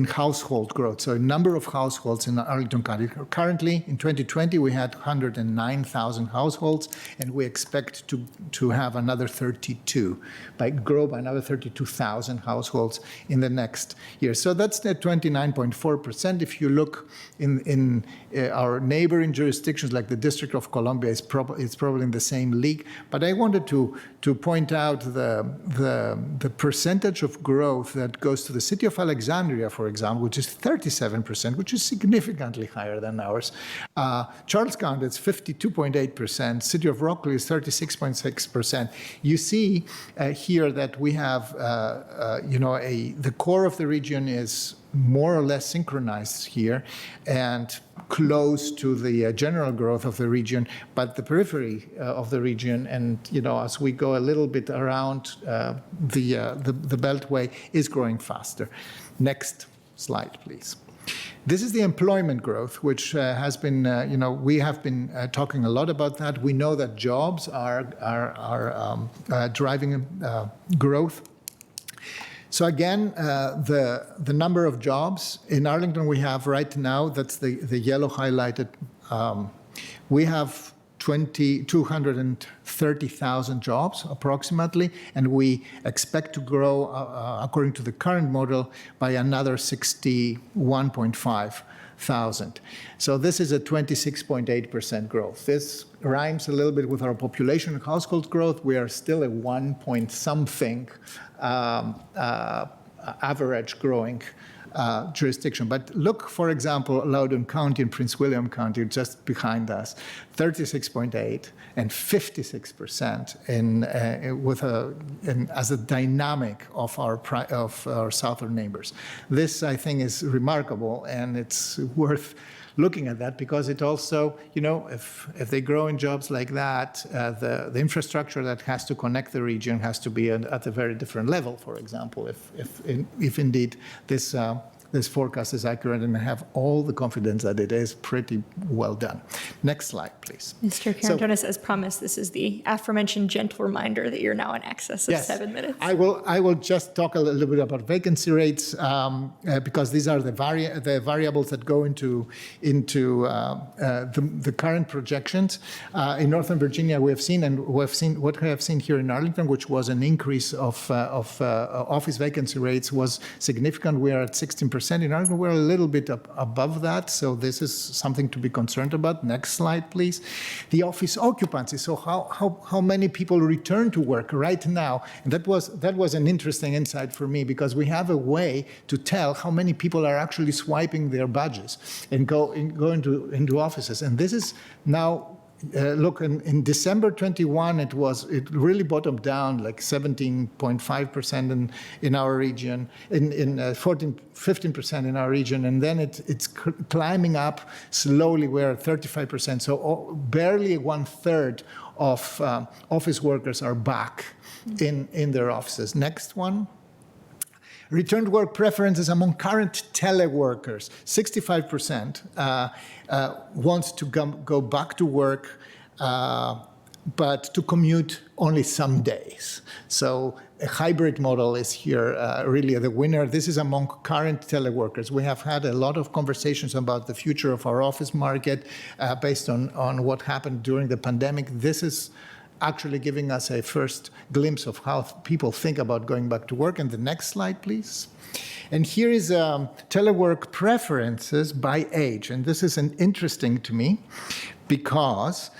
household growth, so a number of households in Arlington County. Currently, in 2020, we had 109,000 households, and we expect to have another 32, grow by another 32,000 households in the next year. So that's the 29.4%. If you look in our neighboring jurisdictions, like the District of Columbia, it's probably in the same league. But I wanted to point out the percentage of growth that goes to the city of Alexandria, for example, which is 37%, which is significantly higher than ours. Charles County, it's 52.8%. City of Rockville is 36.6%. You see here that we have, the core of the region is more or less synchronized here and close to the general growth of the region, but the periphery of the region, and as we go a little bit around the Beltway, is growing faster. Next slide, please. This is the employment growth, which has been, we have been talking a lot about that. We know that jobs are driving growth. So again, the number of jobs in Arlington we have right now, that's the yellow highlighted, we have 230,000 jobs approximately, and we expect to grow, according to the current model, by another 61,500. So this is a 26.8% growth. This rhymes a little bit with our population and household growth. We are still a 1-point-something average growing jurisdiction. But look, for example, Loudoun County and Prince William County just behind us, 36.8 and 56% as a dynamic of our southern neighbors. This, I think, is remarkable, and it's worth looking at that, because it also, if they grow in jobs like that, the infrastructure that has to connect the region has to be at a very different level, for example, if indeed this forecast is accurate, and I have all the confidence that it is pretty well done. Next slide, please. Mr. Karantonis, as promised, this is the aforementioned gentle reminder that you're now in excess of 7 minutes. I will just talk a little bit about vacancy rates, because these are the variables that go into the current projections. In Northern Virginia, we have seen what we have seen here in Arlington, which was an increase of office vacancy rates, was significant. We are at 16%. In Arlington, we're a little bit above that, so this is something to be concerned about. Next slide, please. The office occupancy, so how many people return to work right now? And that was an interesting insight for me, because we have a way to tell how many people are actually swiping their badges and go into offices. And this is now, look, in December 21, it really bottomed down like 17.5% in our region, in 15% in our region, and then it's climbing up slowly. We're at 35%, so barely 1/3 of office workers are back in their offices. Next one. Return to work preferences among current teleworkers. 65% wants to go back to work, but to commute only some days. So a hybrid model is here really the winner. This is among current teleworkers. We have had a lot of conversations about the future of our office market based on what happened during the pandemic. This is actually giving us a first glimpse of how people think about going back to work. And the next slide, please. And here is telework preferences by age. And this is interesting to me, because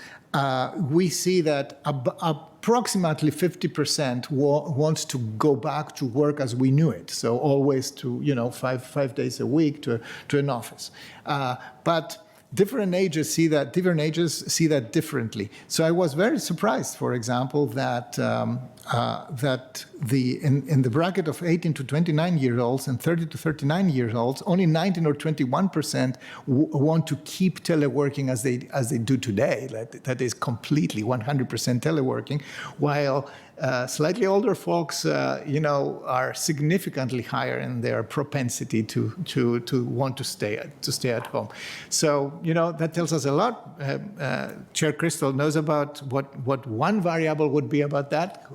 we see that approximately 50% wants to go back to work as we knew it. So always to, 5 days a week to an office. But different ages see that differently. So I was very surprised, for example, that in the bracket of 18 to 29-year-olds and 30 to 39-year-olds, only 19 or 21% want to keep teleworking as they do today. That is completely 100% teleworking, while slightly older folks, are significantly higher in their propensity to want to stay at home. So, that tells us a lot. Chair Crystal knows about what one variable would be about that.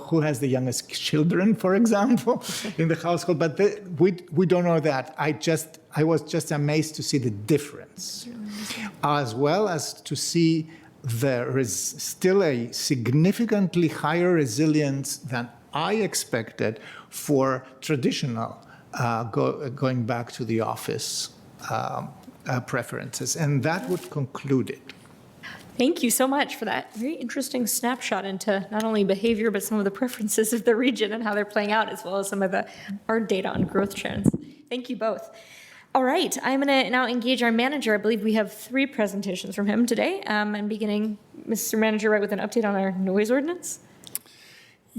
Who has the youngest children, for example, in the household. But we don't know that. I was just amazed to see the difference, as well as to see there is still a significantly higher resilience than I expected for traditional going back to the office preferences. And that would conclude it. Thank you so much for that very interesting snapshot into not only behavior, but some of the preferences of the region and how they're playing out, as well as some of the hard data on growth trends. Thank you both. All right, I'm going to now engage our manager. I believe we have 3 presentations from him today. And beginning, Mr. Manager, right with an update on our noise ordinance.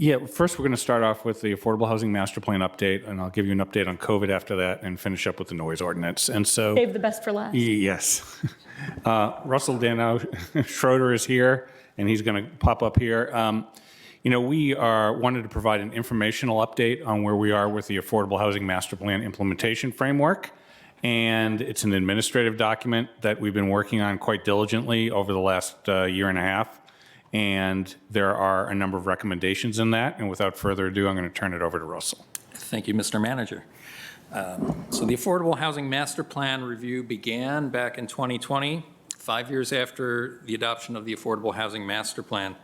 Yeah, first we're going to start off with the Affordable Housing Master Plan update, and I'll give you an update on COVID after that and finish up with the noise ordinance. And so, save the best for last. Yes. Russell Dano Schroeder is here, and he's going to pop up here. We wanted to provide an informational update on where we are with the Affordable Housing Master Plan implementation framework. And it's an administrative document that we've been working on quite diligently over the last year and a half. And there are a number of recommendations in that. And without further ado, I'm going to turn it over to Russell. Thank you, Mr. Manager. So the Affordable Housing Master Plan review began back in 2020, 5 years after the adoption of the Affordable Housing Master Plan.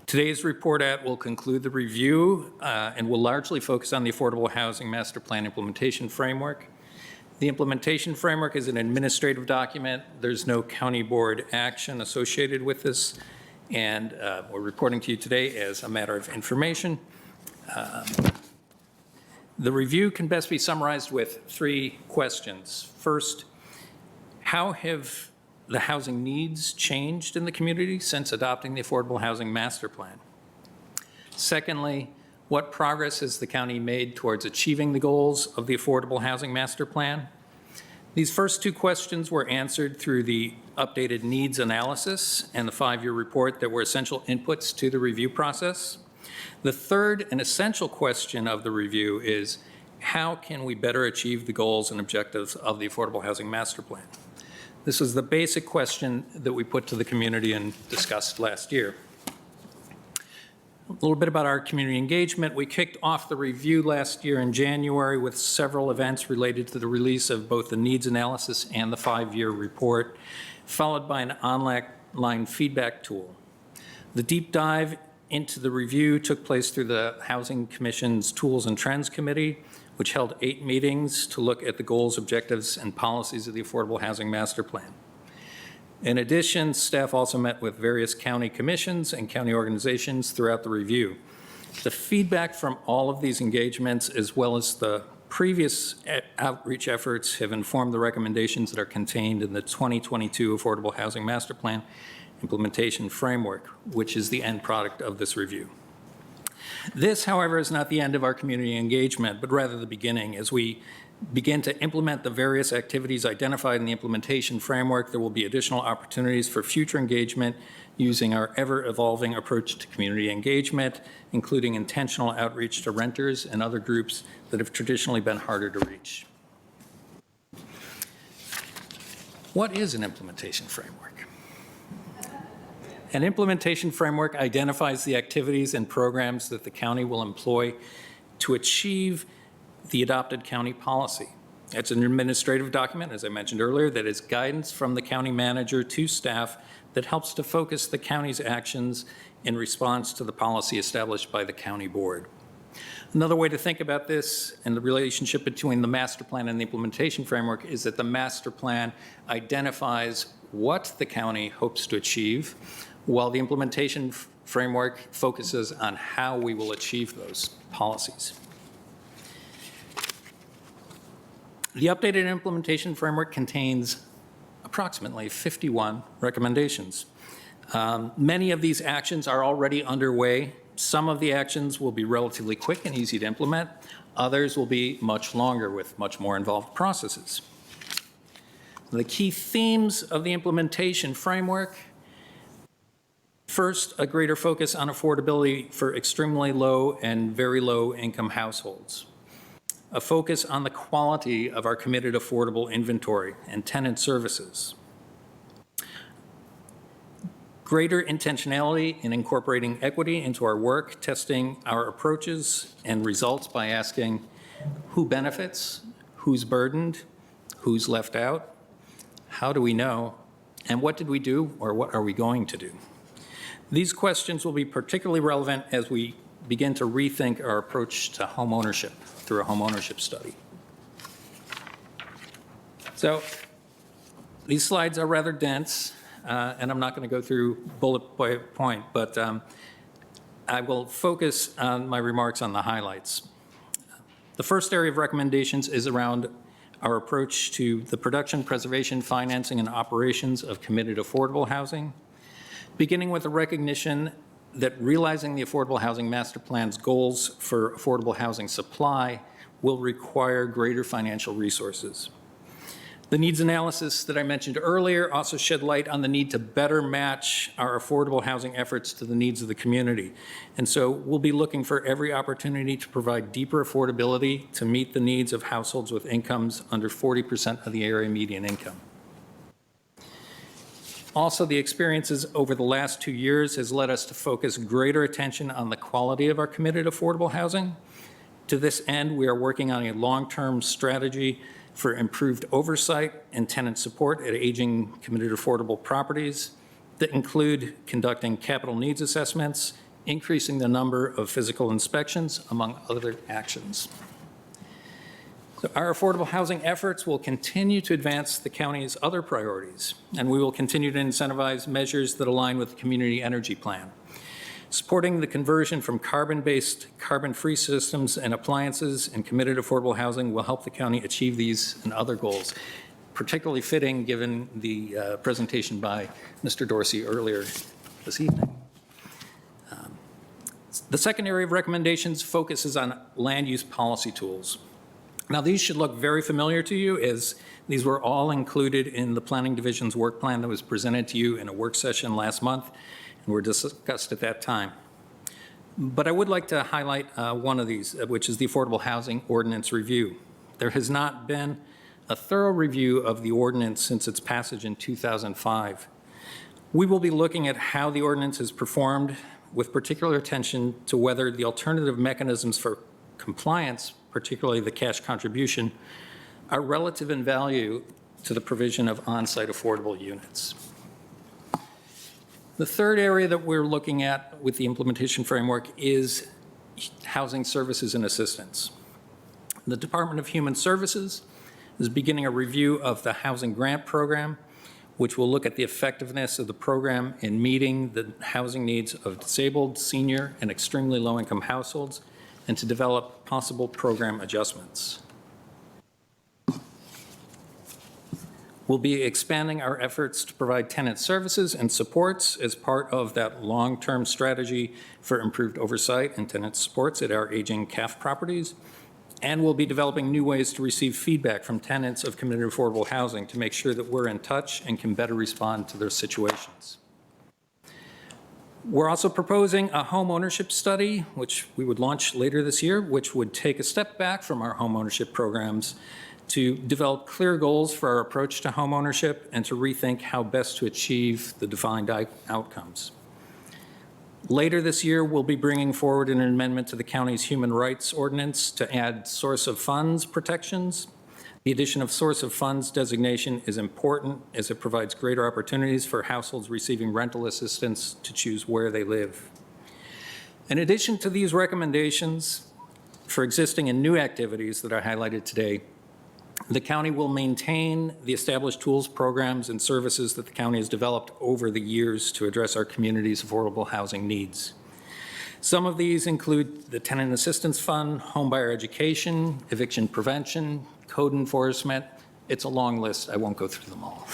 Today's report will conclude the review and will largely focus on the Affordable Housing Master Plan implementation framework. The implementation framework is an administrative document. There's no county board action associated with this. And we're reporting to you today as a matter of information. The review can best be summarized with 3 questions. First, how have the housing needs changed in the community since adopting the Affordable Housing Master Plan? Secondly, what progress has the county made towards achieving the goals of the Affordable Housing Master Plan? These first two questions were answered through the updated needs analysis and the 5-year report that were essential inputs to the review process. The third and essential question of the review is, how can we better achieve the goals and objectives of the Affordable Housing Master Plan? This was the basic question that we put to the community and discussed last year. A little bit about our community engagement. We kicked off the review last year in January with several events related to the release of both the needs analysis and the 5-year report, followed by an online feedback tool. The deep dive into the review took place through the Housing Commission's Tools and Trends Committee, which held 8 meetings to look at the goals, objectives, and policies of the Affordable Housing Master Plan. In addition, staff also met with various county commissions and county organizations throughout the review. The feedback from all of these engagements, as well as the previous outreach efforts, have informed the recommendations that are contained in the 2022 Affordable Housing Master Plan Implementation Framework, which is the end product of this review. This, however, is not the end of our community engagement, but rather the beginning. As we begin to implement the various activities identified in the implementation framework, there will be additional opportunities for future engagement using our ever-evolving approach to community engagement, including intentional outreach to renters and other groups that have traditionally been harder to reach. What is an implementation framework? An implementation framework identifies the activities and programs that the county will employ to achieve the adopted county policy. It's an administrative document, as I mentioned earlier, that is guidance from the county manager to staff that helps to focus the county's actions in response to the policy established by the county board. Another way to think about this and the relationship between the master plan and the implementation framework is that the master plan identifies what the county hopes to achieve, while the implementation framework focuses on how we will achieve those policies. The updated implementation framework contains approximately 51 recommendations. Many of these actions are already underway. Some of the actions will be relatively quick and easy to implement. Others will be much longer with much more involved processes. The key themes of the implementation framework: first, a greater focus on affordability for extremely low and very low income households. A focus on the quality of our committed affordable inventory and tenant services. Greater intentionality in incorporating equity into our work, testing our approaches and results by asking who benefits, who's burdened, who's left out, how do we know, and what did we do or what are we going to do? These questions will be particularly relevant as we begin to rethink our approach to home ownership through a home ownership study. So these slides are rather dense, and I'm not going to go through bullet by point, but I will focus on my remarks on the highlights. The first area of recommendations is around our approach to the production, preservation, financing, and operations of committed affordable housing, beginning with a recognition that realizing the Affordable Housing Master Plan's goals for affordable housing supply will require greater financial resources. The needs analysis that I mentioned earlier also shed light on the need to better match our affordable housing efforts to the needs of the community. And so we'll be looking for every opportunity to provide deeper affordability to meet the needs of households with incomes under 40% of the area median income. Also, the experiences over the last 2 years has led us to focus greater attention on the quality of our committed affordable housing. To this end, we are working on a long-term strategy for improved oversight and tenant support at aging committed affordable properties that include conducting capital needs assessments, increasing the number of physical inspections, among other actions. So our affordable housing efforts will continue to advance the county's other priorities, and we will continue to incentivize measures that align with the community energy plan. Supporting the conversion from carbon-based, carbon-free systems and appliances and committed affordable housing will help the county achieve these and other goals, particularly fitting given the presentation by Mr. Dorsey earlier this evening. The second area of recommendations focuses on land use policy tools. Now, these should look very familiar to you, as these were all included in the Planning Division's work plan that was presented to you in a work session last month and were discussed at that time. But I would like to highlight one of these, which is the Affordable Housing Ordinance Review. There has not been a thorough review of the ordinance since its passage in 2005. We will be looking at how the ordinance is performed, with particular attention to whether the alternative mechanisms for compliance, particularly the cash contribution, are relative in value to the provision of on-site affordable units. The third area that we're looking at with the implementation framework is housing services and assistance. The Department of Human Services is beginning a review of the housing grant program, which will look at the effectiveness of the program in meeting the housing needs of disabled, senior, and extremely low-income households, and to develop possible program adjustments. We'll be expanding our efforts to provide tenant services and supports as part of that long-term strategy for improved oversight and tenant supports at our aging CAF properties. And we'll be developing new ways to receive feedback from tenants of committed affordable housing to make sure that we're in touch and can better respond to their situations. We're also proposing a home ownership study, which we would launch later this year, which would take a step back from our home ownership programs to develop clear goals for our approach to home ownership and to rethink how best to achieve the defined outcomes. Later this year, we'll be bringing forward an amendment to the county's human rights ordinance to add source of funds protections. The addition of source of funds designation is important as it provides greater opportunities for households receiving rental assistance to choose where they live. In addition to these recommendations for existing and new activities that I highlighted today, the county will maintain the established tools, programs, and services that the county has developed over the years to address our community's affordable housing needs. Some of these include the Tenant Assistance Fund, homebuyer education, eviction prevention, code enforcement. It's a long list. I won't go through them all.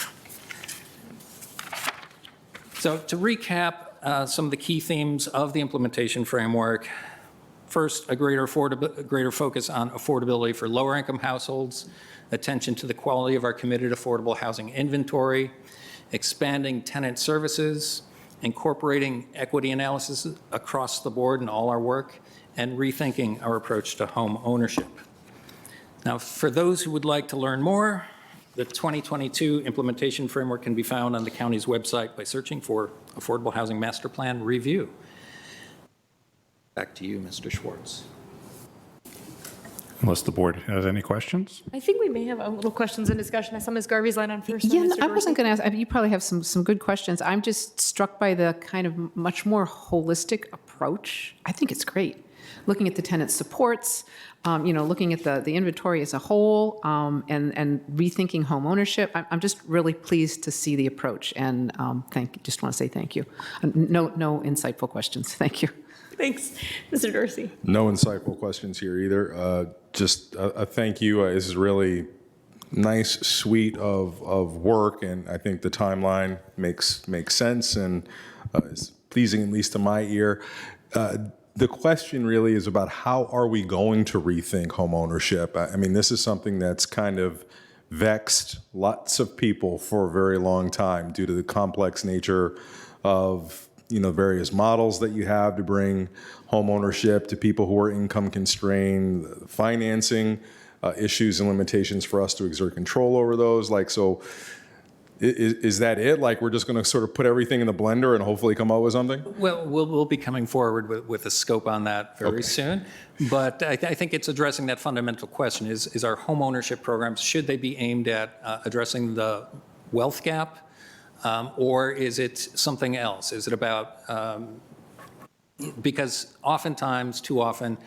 So to recap some of the key themes of the implementation framework, first, a greater focus on affordability for lower income households, attention to the quality of our committed affordable housing inventory, expanding tenant services, incorporating equity analysis across the board in all our work, and rethinking our approach to home ownership. Now, for those who would like to learn more, the 2022 implementation framework can be found on the county's website by searching for Affordable Housing Master Plan Review. Back to you, Mr. Schwartz. Unless the board has any questions? I think we may have a little questions and discussion. I saw Ms. Garvey's line on first. Yeah, I wasn't going to ask. You probably have some good questions. I'm just struck by the kind of much more holistic approach. I think it's great. Looking at the tenant supports, looking at the inventory as a whole, and rethinking home ownership. I'm just really pleased to see the approach, and just want to say thank you. No insightful questions. Thank you. Thanks, Mr. Dorsey. No insightful questions here either. Just a thank you. This is really nice suite of work, and I think the timeline makes sense and is pleasing, at least to my ear. The question really is about how are we going to rethink home ownership? I mean, this is something that's kind of vexed lots of people for a very long time due to the complex nature of various models that you have to bring home ownership to people who are income constrained, financing issues and limitations for us to exert control over those. Is that it? Like, we're just going to sort of put everything in the blender and hopefully come up with something? Well, we'll be coming forward with a scope on that very soon. But I think it's addressing that fundamental question, is our home ownership programs, should they be aimed at addressing the wealth gap? Or is it something else? Is it about, because oftentimes, too often,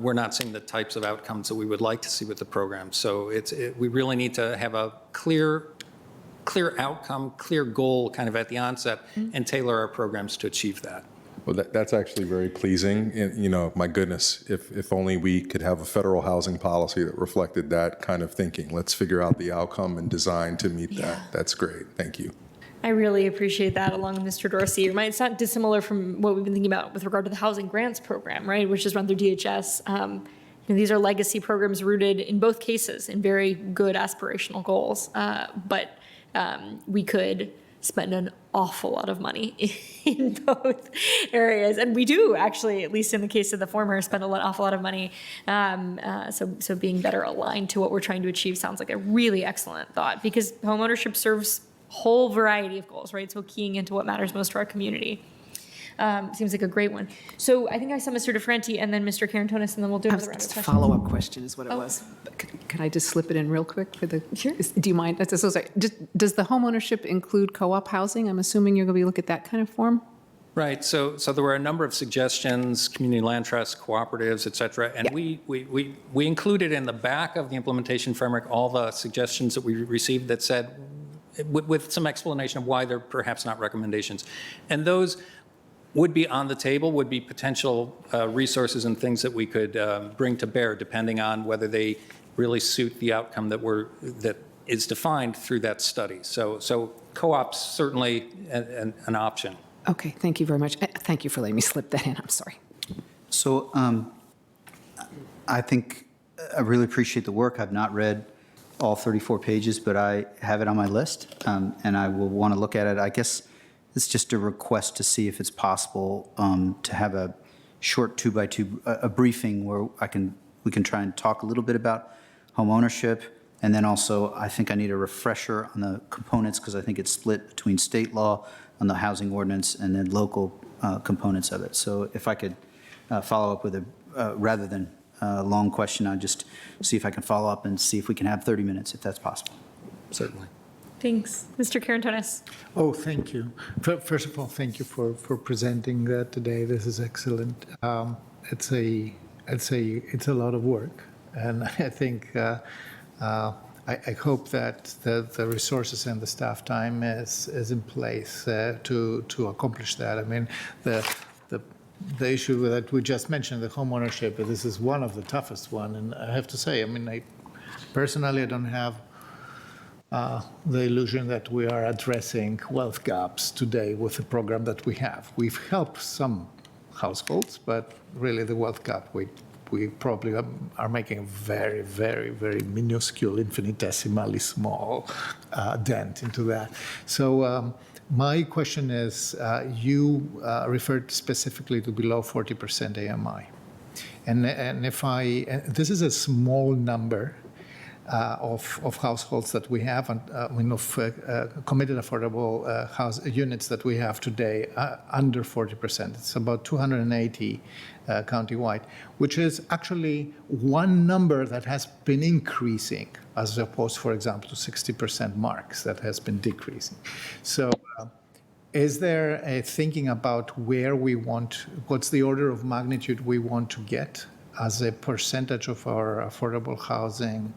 we're not seeing the types of outcomes that we would like to see with the program. So we really need to have a clear outcome, clear goal kind of at the onset, and tailor our programs to achieve that. Well, that's actually very pleasing. And, my goodness, if only we could have a federal housing policy that reflected that kind of thinking. Let's figure out the outcome and design to meet that. That's great. Thank you. I really appreciate that, along with Mr. Dorsey. It's not dissimilar from what we've been thinking about with regard to the housing grants program, right, which is run through DHS. these are legacy programs rooted in both cases in very good aspirational goals, but we could spend an awful lot of money in both areas. And we do actually, at least in the case of the former, spend an awful lot of money. So being better aligned to what we're trying to achieve sounds like a really excellent thought, because homeownership serves a whole variety of goals, right? So keying into what matters most to our community. Seems like a great one. So I think I saw Mr. DeFranti and then Mr. Carantonis, and then we'll do another round of It's a questions. follow-up question is what it was. Can I just slip it in real quick for the? Sure. Do you mind? That's so sorry. Does the homeownership include co-op housing? I'm assuming you're going to be looking at that kind of form? Right, so there were a number of suggestions, community land trusts, cooperatives, et cetera, and we included in the back of the implementation framework all the suggestions that we received that said, with some explanation of why they're perhaps not recommendations. And those would be on the table, would be potential resources and things that we could bring to bear, depending on whether they really suit the outcome that is defined through that study. So co-op's certainly an option. Okay, thank you very much. Thank you for letting me slip that in. I'm sorry. So I think I really appreciate the work. I've not read all 34 pages, but I have it on my list, and I will want to look at it. I guess it's just a request to see if it's possible to have a short 2x2 a briefing where we can try and talk a little bit about home ownership, and then also I think I need a refresher on the components, because I think it's split between state law on the housing ordinance and then local components of it. So if I could follow up with a rather than a long question, I'll just see if I can follow up and see if we can have 30 minutes, if that's possible. Certainly. Thanks. Mr. Carantonis. Oh, thank you. First of all, thank you for presenting that today. This is excellent. It's a lot of work, and I think I hope that the resources and the staff time is in place to accomplish that. I mean, the issue that we just mentioned, the home ownership, this is one of the toughest one, and I have to say, I mean, personally, I don't have the illusion that we are addressing wealth gaps today with the program that we have. We've helped some households, but really the wealth gap, we probably are making a very, very, very minuscule, infinitesimally small dent into that. So my question is, you referred specifically to below 40% AMI. And this is a small number of households that we have, and committed affordable units that we have today, under 40%. It's about 280 countywide, which is actually one number that has been increasing, as opposed, for example, to 60% marks that has been decreasing. So is there a thinking about where we want, what's the order of magnitude we want to get as a percentage of our affordable housing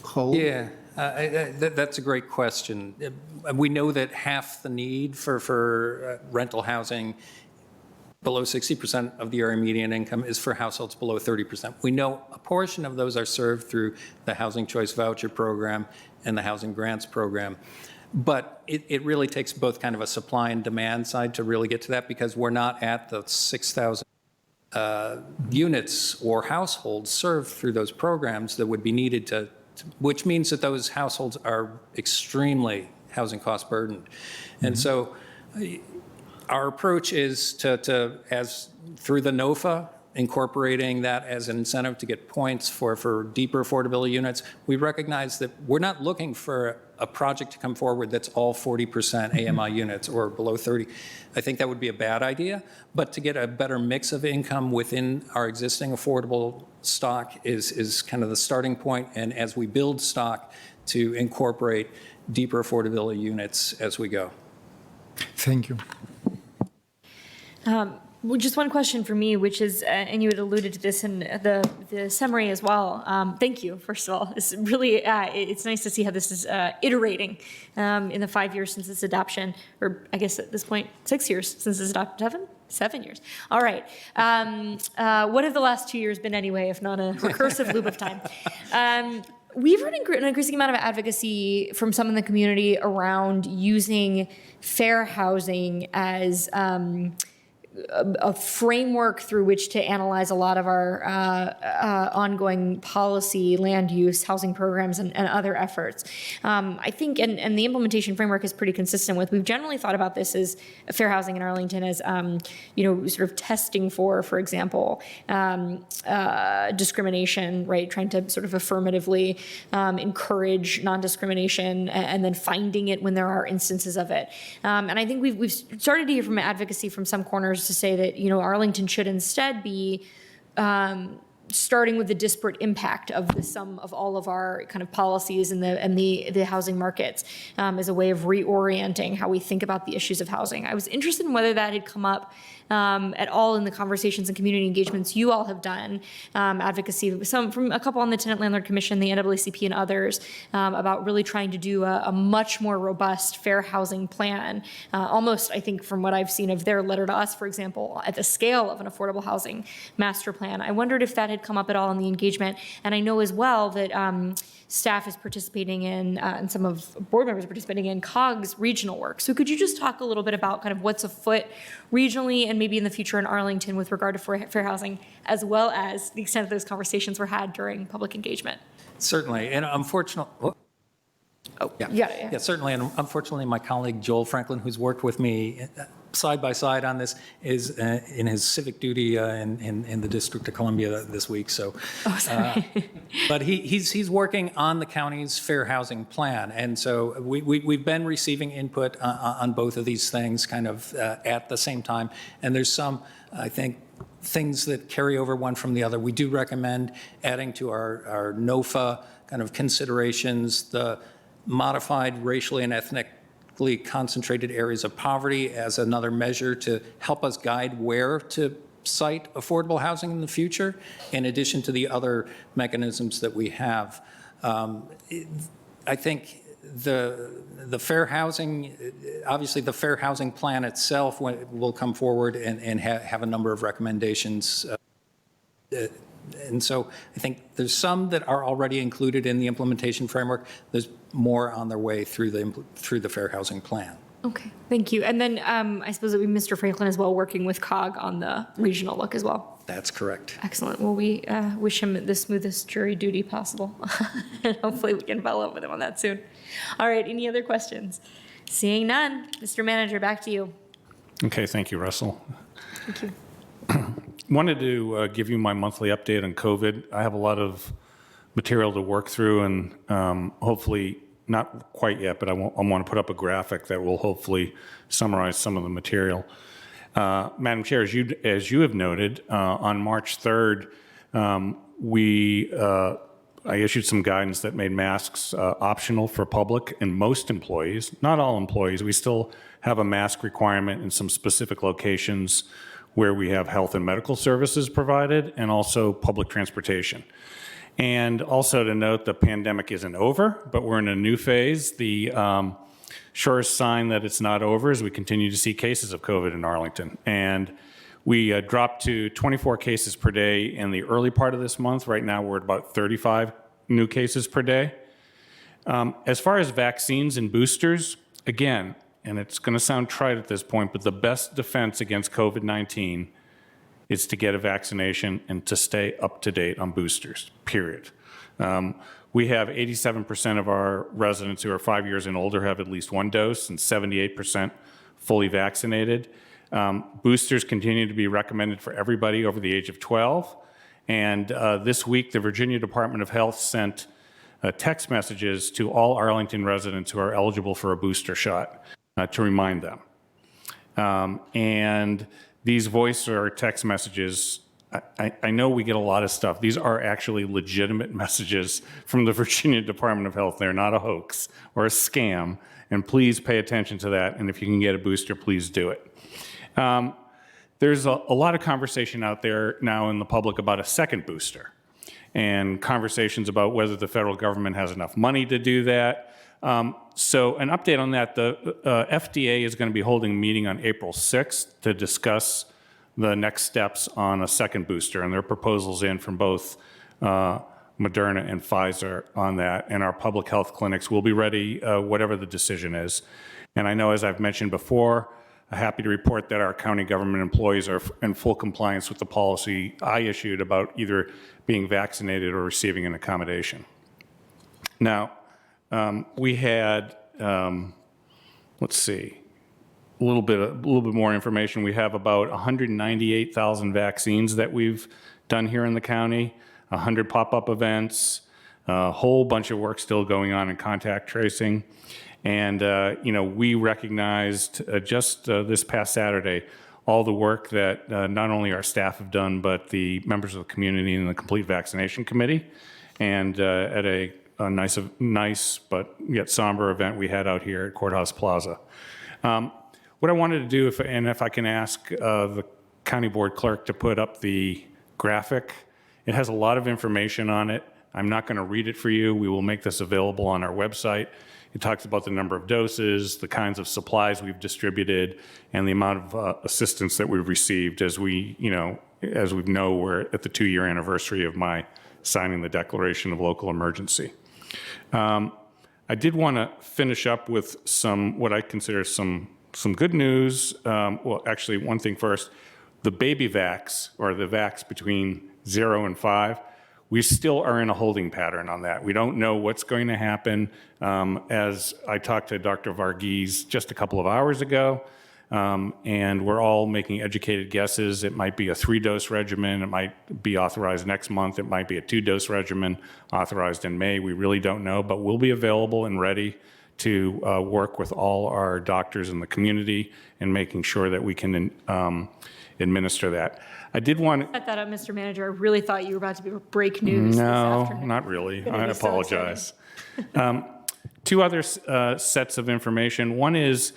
whole? Yeah, that's a great question. We know that half the need for rental housing below 60% of the area median income is for households below 30%. We know a portion of those are served through the Housing Choice Voucher Program and the Housing Grants Program. But it really takes both kind of a supply and demand side to really get to that, because we're not at the 6,000 units or households served through those programs that would be needed to, which means that those households are extremely housing cost burdened. And so our approach is to as through the NOFA, incorporating that as an incentive to get points for deeper affordability units. We recognize that we're not looking for a project to come forward that's all 40% AMI units or below 30. I think that would be a bad idea, but to get a better mix of income within our existing affordable stock is kind of the starting point, and as we build stock, to incorporate deeper affordability units as we go. Thank you. Well, just one question for me, which is, and you had alluded to this in the summary as well. Thank you, first of all. It's really, it's nice to see how this is iterating in the 5 years since its adoption, or I guess at this point, 6 years since its adoption. 7 years. All right. What have the last 2 years been anyway, if not a recursive loop of time? We've heard an increasing amount of advocacy from some in the community around using fair housing as a framework through which to analyze a lot of our ongoing policy, land use, housing programs, and other efforts. I think, and the implementation framework is pretty consistent with, we've generally thought about this as fair housing in Arlington as, sort of testing for example, discrimination, right? Trying to sort of affirmatively encourage non-discrimination and then finding it when there are instances of it. And I think we've started to hear from advocacy from some corners to say that, Arlington should instead be starting with the disparate impact of the sum of all of our kind of policies and the housing markets as a way of reorienting how we think about the issues of housing. I was interested in whether that had come up at all in the conversations and community engagements you all have done, advocacy, some from a couple on the Tenant Landlord Commission, the NAACP, and others, about really trying to do a much more robust fair housing plan, almost, I think, from what I've seen of their letter to us, for example, at the scale of an affordable housing master plan. I wondered if that had come up at all in the engagement, and I know as well that staff is participating in, and some of board members are participating in COG's regional work. So could you just talk a little bit about kind of what's afoot regionally and maybe in the future in Arlington with regard to fair housing, as well as the extent of those conversations were had during public engagement? Certainly, and unfortunately, yeah, certainly, and unfortunately, my colleague Joel Franklin, who's worked with me side by side on this, is in his civic duty in the District of Columbia this week. So, but he's working on the county's fair housing plan, and so we've been receiving input on both of these things, kind of at the same time. And there's some, I think, things that carry over one from the other. We do recommend adding to our NOFA kind of considerations the modified racially and ethnically concentrated areas of poverty as another measure to help us guide where to site affordable housing in the future, in addition to the other mechanisms that we have. I think the fair housing, obviously the fair housing plan itself will come forward and have a number of recommendations. And so I think there's some that are already included in the implementation framework. There's more on their way through the fair housing plan. Okay, thank you. And then I suppose it would be Mr. Franklin as well, working with COG on the regional look as well. That's correct. Excellent. Well, we wish him the smoothest jury duty possible. And hopefully we can follow up with him on that soon. All right, any other questions? Seeing none, Mr. Manager, back to you. Okay, thank you, Russell. Thank you. Wanted to give you my monthly update on COVID. I have a lot of material to work through, and hopefully, not quite yet, but I want to put up a graphic that will hopefully summarize some of the material. Madam Chair, as you have noted, on March 3rd, I issued some guidance that made masks optional for public and most employees, not all employees. We still have a mask requirement in some specific locations where we have health and medical services provided, and also public transportation. And also to note, the pandemic isn't over, but we're in a new phase. The surest sign that it's not over is we continue to see cases of COVID in Arlington. And we dropped to 24 cases per day in the early part of this month. Right now, we're at about 35 new cases per day. As far as vaccines and boosters, again, and it's going to sound trite at this point, but the best defense against COVID-19 is to get a vaccination and to stay up to date on boosters, period. We have 87% of our residents who are 5 years and older have at least one dose, and 78% fully vaccinated. Boosters continue to be recommended for everybody over the age of 12. And this week, the Virginia Department of Health sent text messages to all Arlington residents who are eligible for a booster shot to remind them. And these voice or text messages, I know we get a lot of stuff. These are actually legitimate messages from the Virginia Department of Health. They're not a hoax or a scam. And please pay attention to that. And if you can get a booster, please do it. There's a lot of conversation out there now in the public about a second booster, and conversations about whether the federal government has enough money to do that. So an update on that, the FDA is going to be holding a meeting on April 6th to discuss the next steps on a second booster, and there are proposals in from both Moderna and Pfizer on that, and our public health clinics will be ready whatever the decision is. And I know, as I've mentioned before, happy to report that our county government employees are in full compliance with the policy I issued about either being vaccinated or receiving an accommodation. Now, we had, let's see, a little bit more information. We have about 198,000 vaccines that we've done here in the county, 100 pop-up events, a whole bunch of work still going on in contact tracing. And, we recognized just this past Saturday all the work that not only our staff have done, but the members of the community and the Complete Vaccination Committee. And at a nice but yet somber event we had out here at Courthouse Plaza. What I wanted to do, if I can ask the county board clerk to put up the graphic, it has a lot of information on it. I'm not going to read it for you. We will make this available on our website. It talks about the number of doses, the kinds of supplies we've distributed, and the amount of assistance that we've received as we know we're at the 2-year anniversary of my signing the declaration of local emergency. I did want to finish up with what I consider some good news. Well, actually, one thing first. The baby vax, or the vax between 0 and 5, we still are in a holding pattern on that. We don't know what's going to happen. As I talked to Dr. Varghese just a couple of hours ago, and we're all making educated guesses. It might be a 3-dose regimen. It might be authorized next month. It might be a 2-dose regimen authorized in May. We really don't know, but we'll be available and ready to work with all our doctors in the community and making sure that we can administer that. I did want to... Set that up, Mr. Manager. I really thought you were about to be break news this afternoon. No, not really. Gonna I be so apologize. 2 other sets of information. One is,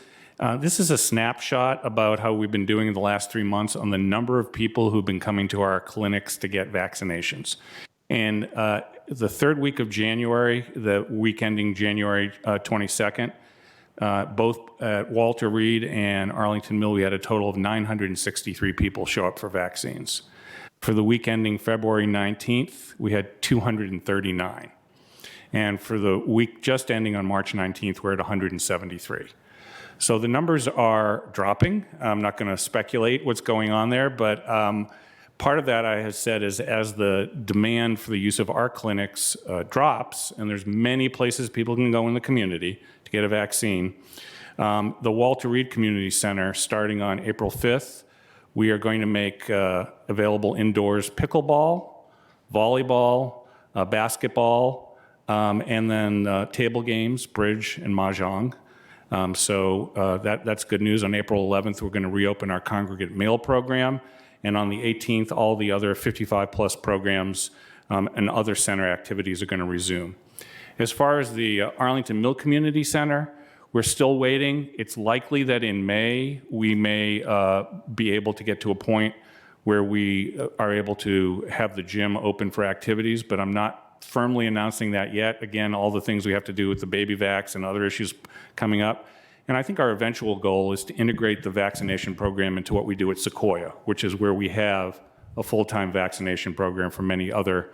this is a snapshot about how we've been doing in the last 3 months on the number of people who've been coming to our clinics to get vaccinations. And the 3rd week of January, the week ending January 22nd, both at Walter Reed and Arlington Mill, we had a total of 963 people show up for vaccines. For the week ending February 19th, we had 239. And for the week just ending on March 19th, we're at 173. So the numbers are dropping. I'm not going to speculate what's going on there, but part of that I have said is as the demand for the use of our clinics drops, and there's many places people can go in the community to get a vaccine, the Walter Reed Community Center, starting on April 5th, we are going to make available indoors pickleball, volleyball, basketball, and then table games, bridge and mahjong. So that's good news. On April 11th, we're going to reopen our congregate meal program. And on the 18th, all the other 55-plus programs and other center activities are going to resume. As far as the Arlington Mill Community Center, we're still waiting. It's likely that in May, we may be able to get to a point where we are able to have the gym open for activities, but I'm not firmly announcing that yet. Again, all the things we have to do with the baby vax and other issues coming up. And I think our eventual goal is to integrate the vaccination program into what we do at Sequoia, which is where we have a full-time vaccination program for many other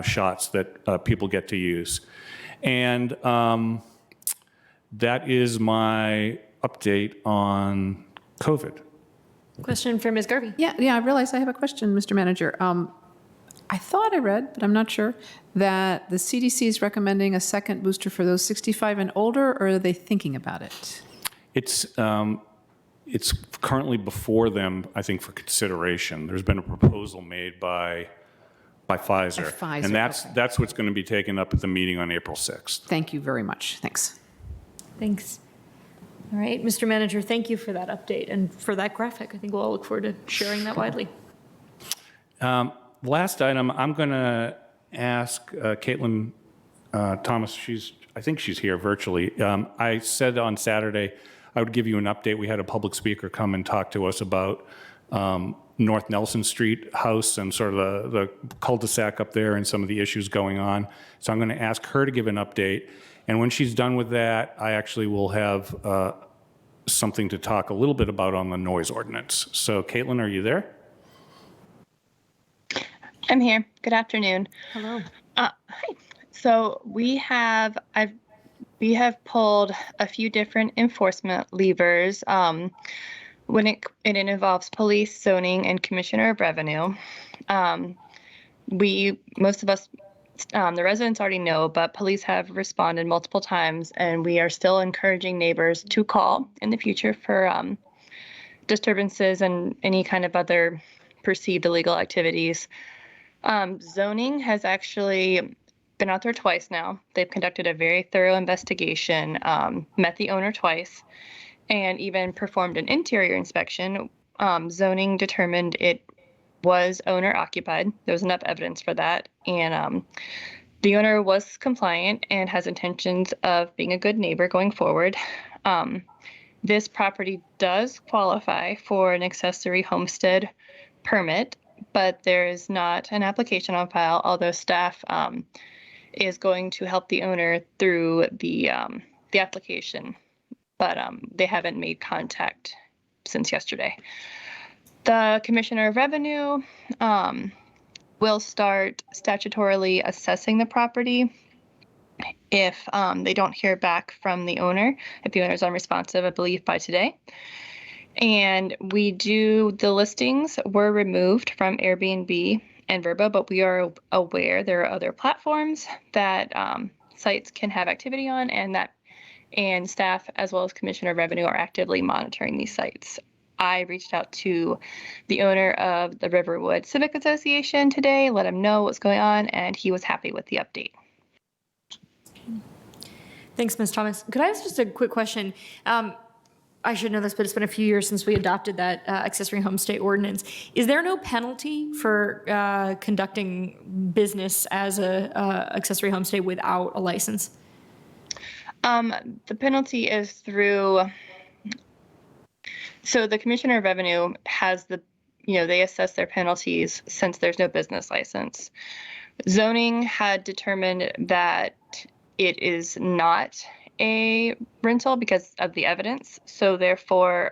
shots that people get to use. And that is my update on COVID. Question for Ms. Garvey. Yeah, I realize I have a question, Mr. Manager. I thought I read, but I'm not sure, that the CDC is recommending a second booster for those 65 and older, or are they thinking about it? It's currently before them, I think, for consideration. There's been a proposal made by Pfizer. Pfizer, and that's okay. that's what's going to be taken up at the meeting on April 6th. Thank you very much. Thanks. Thanks. All right, Mr. Manager, thank you for that update and for that graphic. I think we'll all look forward to sharing that widely. Last item, I'm going to ask Caitlin Thomas. I think she's here virtually. I said on Saturday I would give you an update. We had a public speaker come and talk to us about North Nelson Street House and sort of the cul-de-sac up there and some of the issues going on. So I'm going to ask her to give an update. And when she's done with that, I actually will have something to talk a little bit about on the noise ordinance. So Caitlin, are you there? I'm here. Good afternoon. Hello. Hi. So we have pulled a few different enforcement levers. when it involves police, zoning, and commissioner of revenue. Most of us, the residents already know, but police have responded multiple times, and we are still encouraging neighbors to call in the future for disturbances and any kind of other perceived illegal activities. Zoning has actually been out there twice now. They've conducted a very thorough investigation, met the owner twice, and even performed an interior inspection. Zoning determined it was owner occupied. There was enough evidence for that. And the owner was compliant and has intentions of being a good neighbor going forward. This property does qualify for an accessory homestead permit, but there is not an application on file, although staff is going to help the owner through the application, but they haven't made contact since yesterday. The Commissioner of Revenue will start statutorily assessing the property if they don't hear back from the owner, if the owner is unresponsive, I believe by today. And the listings were removed from Airbnb and Vrbo, but we are aware there are other platforms that sites can have activity on, and staff as well as Commissioner of Revenue are actively monitoring these sites. I reached out to the owner of the Riverwood Civic Association today, let him know what's going on, and he was happy with the update. Thanks, Ms. Thomas. Could I ask just a quick question? I should know this, but it's been a few years since we adopted that accessory homestay ordinance. Is there no penalty for conducting business as a accessory homestay without a license? The penalty is through, so the Commissioner of Revenue has they assess their penalties since there's no business license. Zoning had determined that it is not a rental because of the evidence, so therefore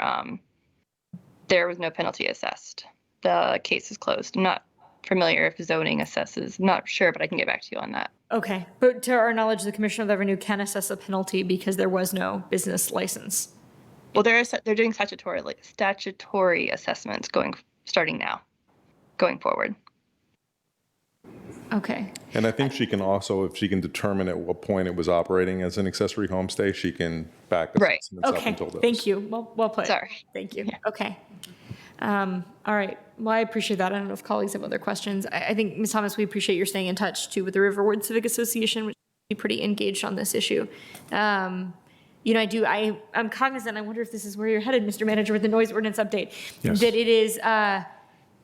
there was no penalty assessed. The case is closed. I'm not familiar if zoning assesses. I'm not sure, but I can get back to you on that. Okay, but to our knowledge, the Commissioner of Revenue can assess a penalty because there was no business license. Well, they're doing statutory assessments starting now, going forward. Okay. And I think she can also, if she can determine at what point it was operating as an accessory homestay, she can back the Right. assessments up Okay, until those. thank you. Well put. Sorry. Thank you. Yeah. Okay. All right. Well, I appreciate that. I don't know if colleagues have other questions. I think, Ms. Thomas, we appreciate your staying in touch, too, with the Riverwood Civic Association, which is pretty engaged on this issue. I'm cognizant, I wonder if this is where you're headed, Mr. Manager, with the noise ordinance update, Yes. that it is,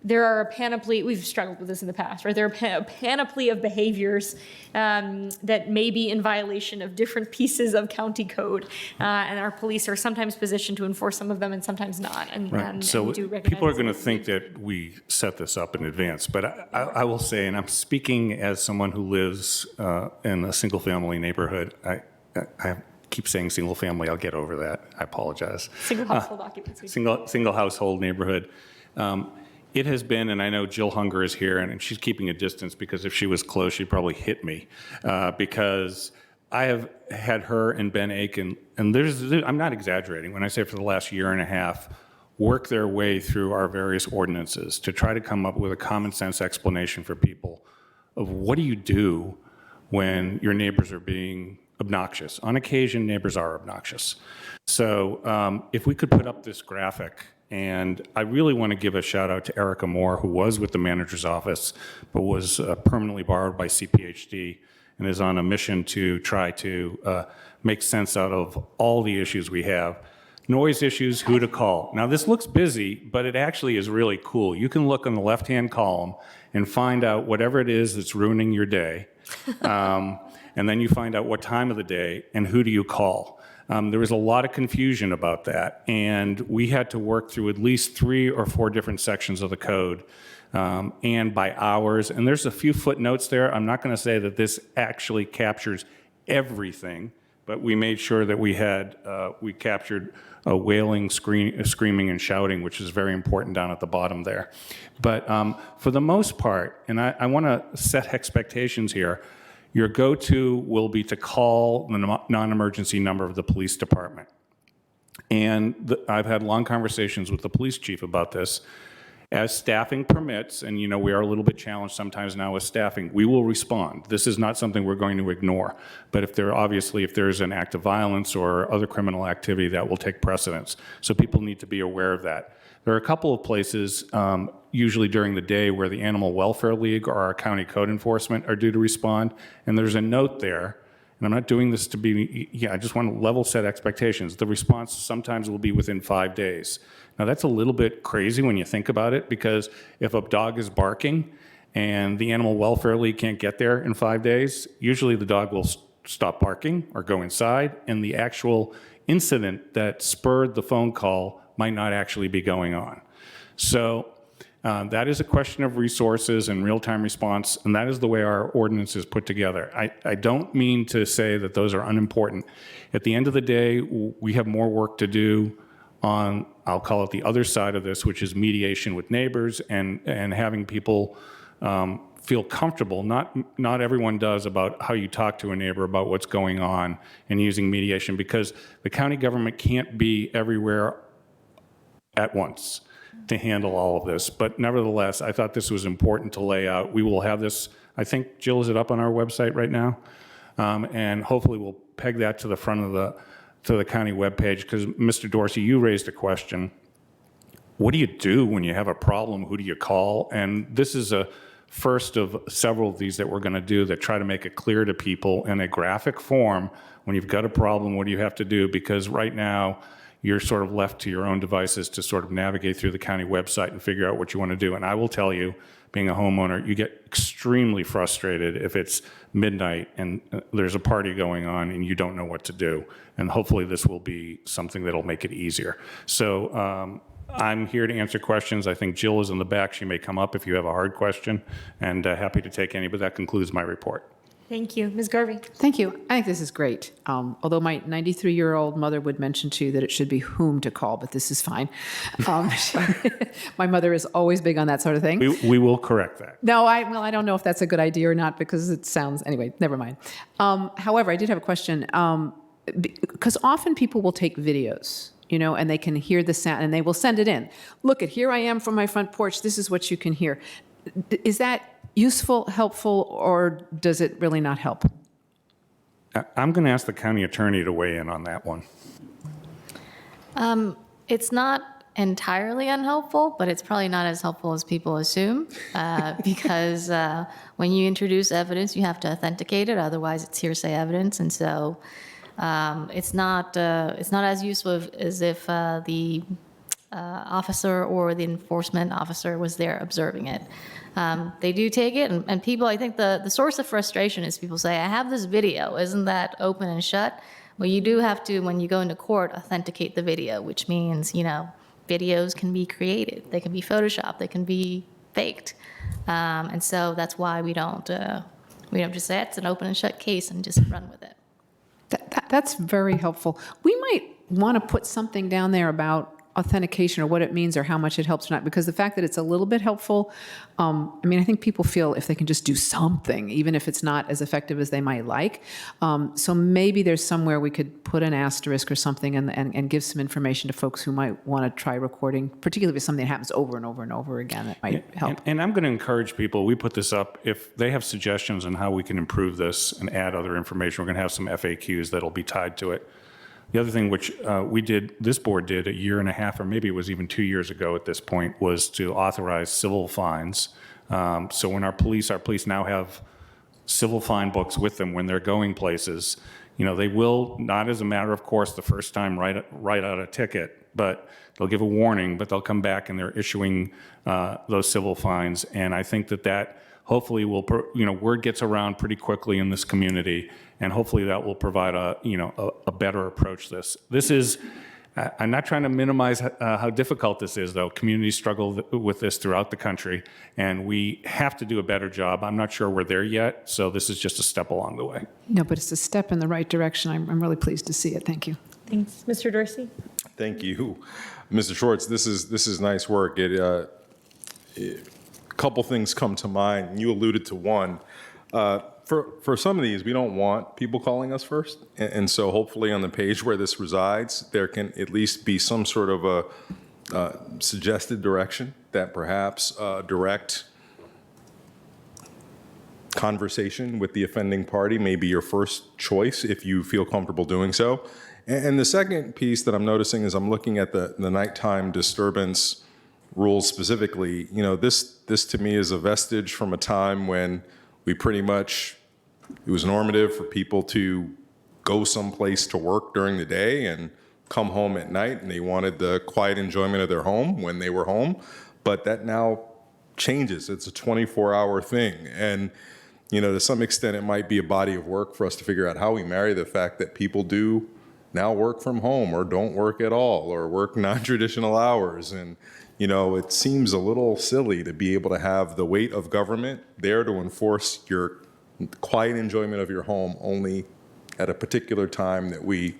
there are a panoply, we've struggled with this in the past, right? There are a panoply of behaviors that may be in violation of different pieces of county code. And our police are sometimes positioned to enforce some of them and sometimes not. And So we do recognize people are going to think that we set this up in advance, but I will say, and I'm speaking as someone who lives in a single-family neighborhood, I keep saying single family, I'll get over that, I apologize. Single household occupancy. Single household neighborhood. It has been, and I know Jill Hunger is here, and she's keeping a distance because if she was close, she'd probably hit me. Because I have had her and Ben Aiken, and I'm not exaggerating when I say for the last year and a half, work their way through our various ordinances to try to come up with a common sense explanation for people of what do you do when your neighbors are being obnoxious. On occasion, neighbors are obnoxious. So if we could put up this graphic, and I really want to give a shout out to Erica Moore, who was with the manager's office, but was permanently borrowed by CPHD and is on a mission to try to make sense out of all the issues we have. Noise issues, who to call. Now this looks busy, but it actually is really cool. You can look on the left-hand column and find out whatever it is that's ruining your day. And then you find out what time of the day and who do you call. There was a lot of confusion about that, and we had to work through at least 3 or 4 different sections of the code, and by hours. And there's a few footnotes there. I'm not going to say that this actually captures everything, but we made sure that we captured wailing, screaming, and shouting, which is very important down at the bottom there. But for the most part, and I want to set expectations here, your go-to will be to call the non-emergency number of the police department. And I've had long conversations with the police chief about this. As staffing permits, and we are a little bit challenged sometimes now with staffing, we will respond. This is not something we're going to ignore. But if there's an act of violence or other criminal activity, that will take precedence. So people need to be aware of that. There are a couple of places, usually during the day, where the Animal Welfare League or our county code enforcement are due to respond. And there's a note there, and I'm not doing this to be, I just want to level set expectations. The response sometimes will be within 5 days. Now, that's a little bit crazy when you think about it, because if a dog is barking and the Animal Welfare League can't get there in 5 days, usually the dog will stop barking or go inside, and the actual incident that spurred the phone call might not actually be going on. So that is a question of resources and real-time response, and that is the way our ordinance is put together. I don't mean to say that those are unimportant. At the end of the day, we have more work to do on, I'll call it the other side of this, which is mediation with neighbors and having people feel comfortable. Not everyone does, about how you talk to a neighbor about what's going on, and using mediation, because the county government can't be everywhere at once to handle all of this. But nevertheless, I thought this was important to lay out. We will have this, I think, Jill, is it up on our website right now? And hopefully we'll peg that to the front of the county webpage, because Mr. Dorsey, you raised a question. What do you do when you have a problem? Who do you call? And this is a first of several of these that we're going to do that try to make it clear to people in a graphic form. When you've got a problem, what do you have to do? Because right now, you're sort of left to your own devices to sort of navigate through the county website and figure out what you want to do. And I will tell you, being a homeowner, you get extremely frustrated if it's midnight and there's a party going on and you don't know what to do. And hopefully this will be something that'll make it easier. So I'm here to answer questions. I think Jill is in the back. She may come up if you have a hard question, and happy to take any, but that concludes my report. Thank you. Ms. Garvey. Thank you. I think this is great. Although my 93-year-old mother would mention to you that it should be whom to call, but this is fine. My mother is always big on that sort of thing. We will correct that. No, I don't know if that's a good idea or not, because it sounds, anyway, never mind. However, I did have a question, because often people will take videos, and they can hear the sound, and they will send it in. Look, here I am from my front porch. This is what you can hear. Is that useful, helpful, or does it really not help? I'm going to ask the county attorney to weigh in on that one. It's not entirely unhelpful, but it's probably not as helpful as people assume, because when you introduce evidence, you have to authenticate it. Otherwise, it's hearsay evidence, and so it's not as useful as if the officer or the enforcement officer was there observing it. They do take it, and people, I think the source of frustration is people say, I have this video, isn't that open and shut? Well, you do have to, when you go into court, authenticate the video, which means, videos can be created. They can be photoshopped. They can be faked. And so that's why we don't just say it's an open and shut case and just run with it. That's very helpful. We might want to put something down there about authentication, or what it means, or how much it helps or not, because the fact that it's a little bit helpful, I think people feel if they can just do something, even if it's not as effective as they might like. So maybe there's somewhere we could put an asterisk or something and give some information to folks who might want to try recording, particularly if it's something that happens over and over and over again, that might help. And I'm going to encourage people, we put this up, if they have suggestions on how we can improve this and add other information, we're going to have some FAQs that'll be tied to it. The other thing which this board did a year and a half, or maybe it was even 2 years ago at this point, was to authorize civil fines. So when our police now have civil fine books with them when they're going places. They will, not as a matter of course, the first time write out a ticket, but they'll give a warning, but they'll come back and they're issuing those civil fines. And I think that hopefully will, word gets around pretty quickly in this community, and hopefully that will provide a better approach to this. This is, I'm not trying to minimize how difficult this is, though. Communities struggle with this throughout the country, and we have to do a better job. I'm not sure we're there yet, so this is just a step along the way. No, but it's a step in the right direction. I'm really pleased to see it. Thank you. Thanks. Mr. Dorsey? Thank you. Mr. Schwartz, this is nice work. A couple things come to mind. You alluded to one. For some of these, we don't want people calling us first. And so hopefully on the page where this resides, there can at least be some sort of a suggested direction that perhaps direct conversation with the offending party may be your first choice if you feel comfortable doing so. And the second piece that I'm noticing is I'm looking at the nighttime disturbance rules specifically. You know, this to me is a vestige from a time when we pretty much, it was normative for people to go someplace to work during the day and come home at night, and they wanted the quiet enjoyment of their home when they were home. But that now changes. It's a 24-hour thing. And, you know, to some extent, it might be a body of work for us to figure out how we marry the fact that people do now work from home or don't work at all or work non-traditional hours. And, you know, it seems a little silly to be able to have the weight of government there to enforce your quiet enjoyment of your home only at a particular time that we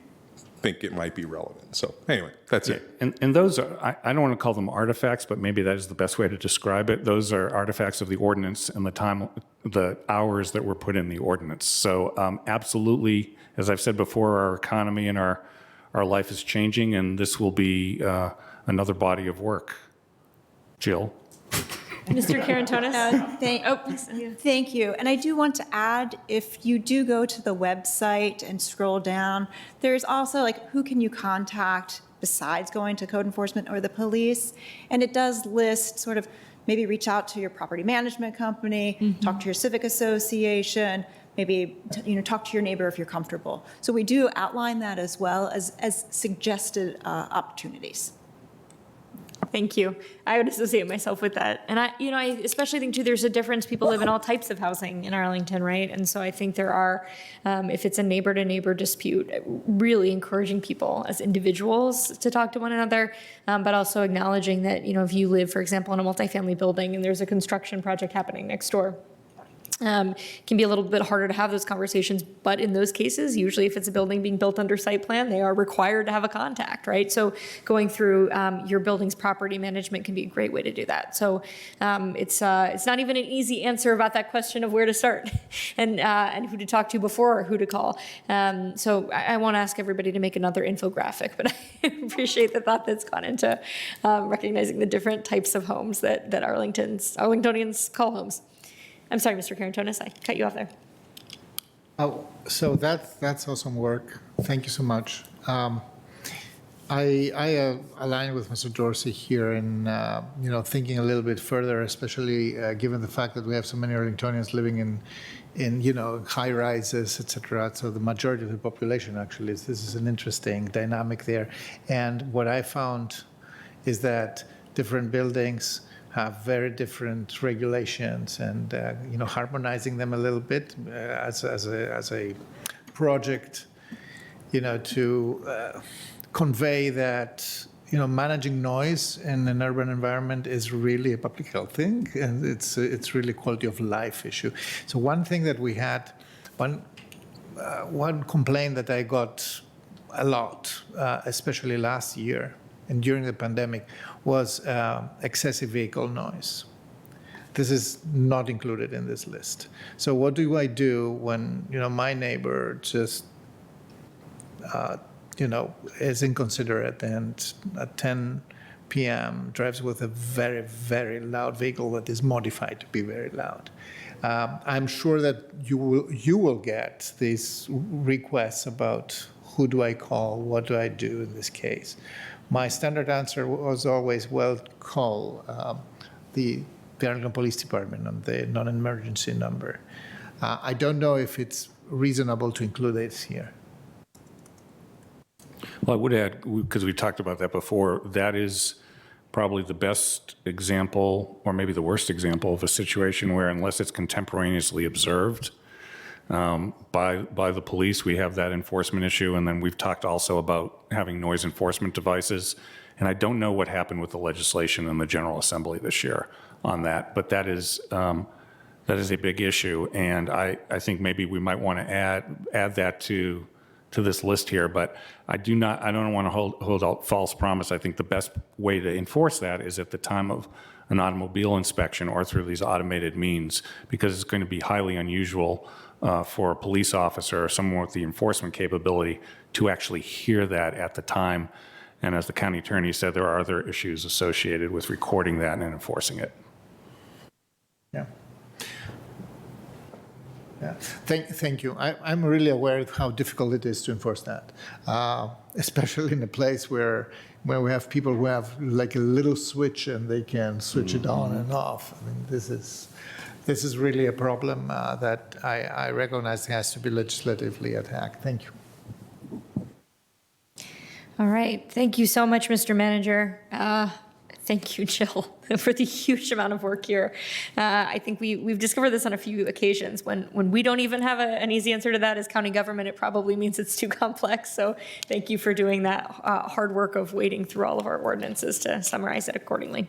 think it might be relevant. So anyway, that's it. And those are, I don't want to call them artifacts, but maybe that is the best way to describe it. Those are artifacts of the ordinance and the hours that were put in the ordinance. So absolutely, as I've said before, our economy and our life is changing, and this will be another body of work. Jill? Mr. Karantonis? Thank you. And I do want to add, if you do go to the website and scroll down, there's also like, who can you contact besides going to code enforcement or the police? And it does list sort of, maybe reach out to your property management company, talk to your civic association, maybe talk to your neighbor if you're comfortable. So we do outline that as well as suggested opportunities. Thank you. I would associate myself with that. And I especially think too, there's a difference. People live in all types of housing in Arlington, right? And so I think there are, if it's a neighbor to neighbor dispute, really encouraging people as individuals to talk to one another, but also acknowledging that, if you live, for example, in a multifamily building and there's a construction project happening next door, can be a little bit harder to have those conversations, but in those cases, usually if it's a building being built under site plan, they are required to have a contact, right? So going through your building's property management can be a great way to do that. So it's not even an easy answer about that question of where to start and who to talk to before or who to call. So I won't ask everybody to make another infographic, but I appreciate the thought that's gone into recognizing the different types of homes that Arlingtonians call homes. I'm sorry, Mr. Karantonis, I cut you off there. Oh, so that's awesome work. Thank you so much. I align with Mr. Dorsey here in thinking a little bit further, especially given the fact that we have so many Arlingtonians living in high rises, etc. So the majority of the population actually this is an interesting dynamic there. And what I found is that different buildings have very different regulations, and harmonizing them a little bit as a project, to convey that managing noise in an urban environment is really a public health thing, and it's really a quality of life issue. So one thing that we had, one complaint that I got a lot, especially last year and during the pandemic, was excessive vehicle noise. This is not included in this list. So what do I do when my neighbor just is inconsiderate and at 10 p.m. drives with a very, very loud vehicle that is modified to be very loud? I'm sure that you will get these requests about who do I call, what do I do in this case. My standard answer was always, well, call the Arlington Police Department on the non-emergency number. I don't know if it's reasonable to include this here. Well, I would add, because we talked about that before, that is probably the best example, or maybe the worst example, of a situation where, unless it's contemporaneously observed by the police, we have that enforcement issue. And then we've talked also about having noise enforcement devices. And I don't know what happened with the legislation in the General Assembly this year on that, but that is a big issue. And I think maybe we might want to add that to to this list here, but I don't want to hold out false promise. I think the best way to enforce that is at the time of an automobile inspection or through these automated means, because it's going to be highly unusual for a police officer or someone with the enforcement capability to actually hear that at the time. And as the county attorney said, there are other issues associated with recording that and enforcing it. Yeah. Yeah. Thank you. I'm really aware of how difficult it is to enforce that, especially in a place where we have people who have like a little switch and they can switch it on and off. I mean, this is really a problem that I recognize has to be legislatively attacked. Thank you. All right. Thank you so much, Mr. Manager. Thank you, Jill, for the huge amount of work here. I think we've discovered this on a few occasions. When we don't even have an easy answer to that as county government, it probably means it's too complex. So thank you for doing that hard work of wading through all of our ordinances to summarize it accordingly.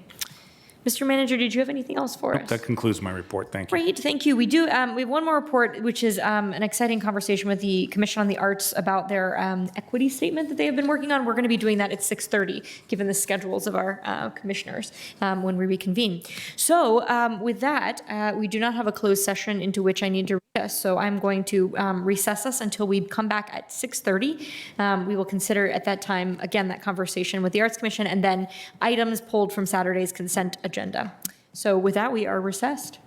Mr. Manager, did you have anything else for us? That concludes my report. Thank you. Great, thank you. We have one more report, which is an exciting conversation with the Commission on the Arts about their equity statement that they have been working on. We're going to be doing that at 6:30, given the schedules of our commissioners when we reconvene. So with that, we do not have a closed session into which I need to read us. So I'm going to recess us until we come back at 6:30. We will consider at that time, again, that conversation with the Arts Commission and then items pulled from Saturday's consent agenda. So with that, we are recessed.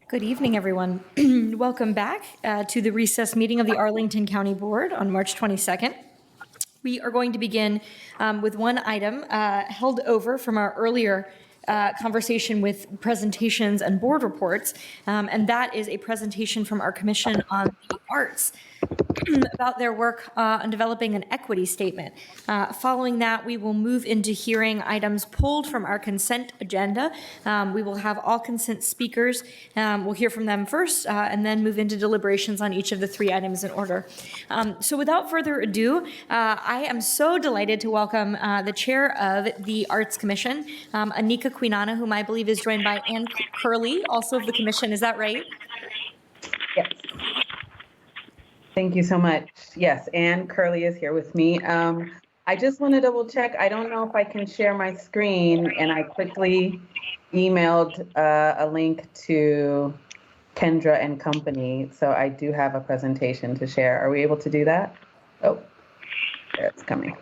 Good evening, everyone. Welcome back to the recess meeting of the Arlington County Board on March 22nd. We are going to begin with one item held over from our earlier conversation with presentations and board reports, and that is a presentation from our Commission on the Arts about their work on developing an equity statement. Following that, we will move into hearing items pulled from our consent agenda. We will have all consent speakers. We'll hear from them first and then move into deliberations on each of the three items in order. So without further ado, I am so delighted to welcome the chair of the Arts Commission, Anika Quinana, whom I believe is joined by Ann Curley, also of the commission. Is that right? Yes. Thank you so much. Yes, Ann Curley is here with me. I just want to double check. I don't know if I can share my screen, and I quickly emailed a link to Kendra and company. So I do have a presentation to share. Are we able to do that? Oh, there it's coming.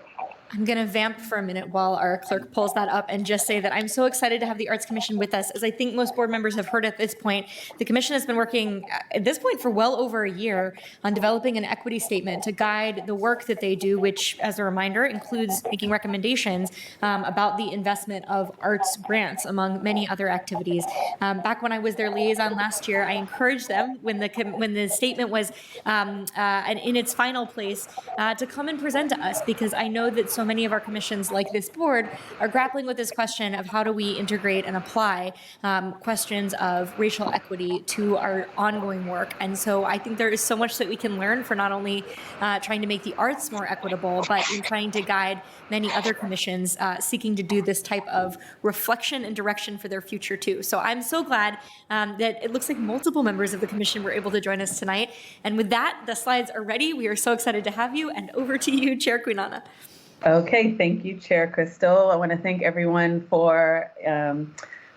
I'm going to vamp for a minute while our clerk pulls that up and just say that I'm so excited to have the Arts Commission with us. As I think most board members have heard at this point, the Commission has been working at this point for well over a year on developing an equity statement to guide the work that they do, which, as a reminder, includes making recommendations about the investment of arts grants, among many other activities. Back when I was their liaison last year, I encouraged them when the statement was in its final place to come and present to us, because I know that so many of our commissions, like this board, are grappling with this question of how do we integrate and apply questions of racial equity to our ongoing work. And so I think there is so much that we can learn for not only trying to make the arts more equitable, but in trying to guide many other commissions seeking to do this type of reflection and direction for their future too. So I'm so glad that it looks like multiple members of the commission were able to join us tonight. And with that, the slides are ready. We are so excited to have you, and over to you, Chair Quinana. Okay, thank you, Chair Crystal. I want to thank everyone for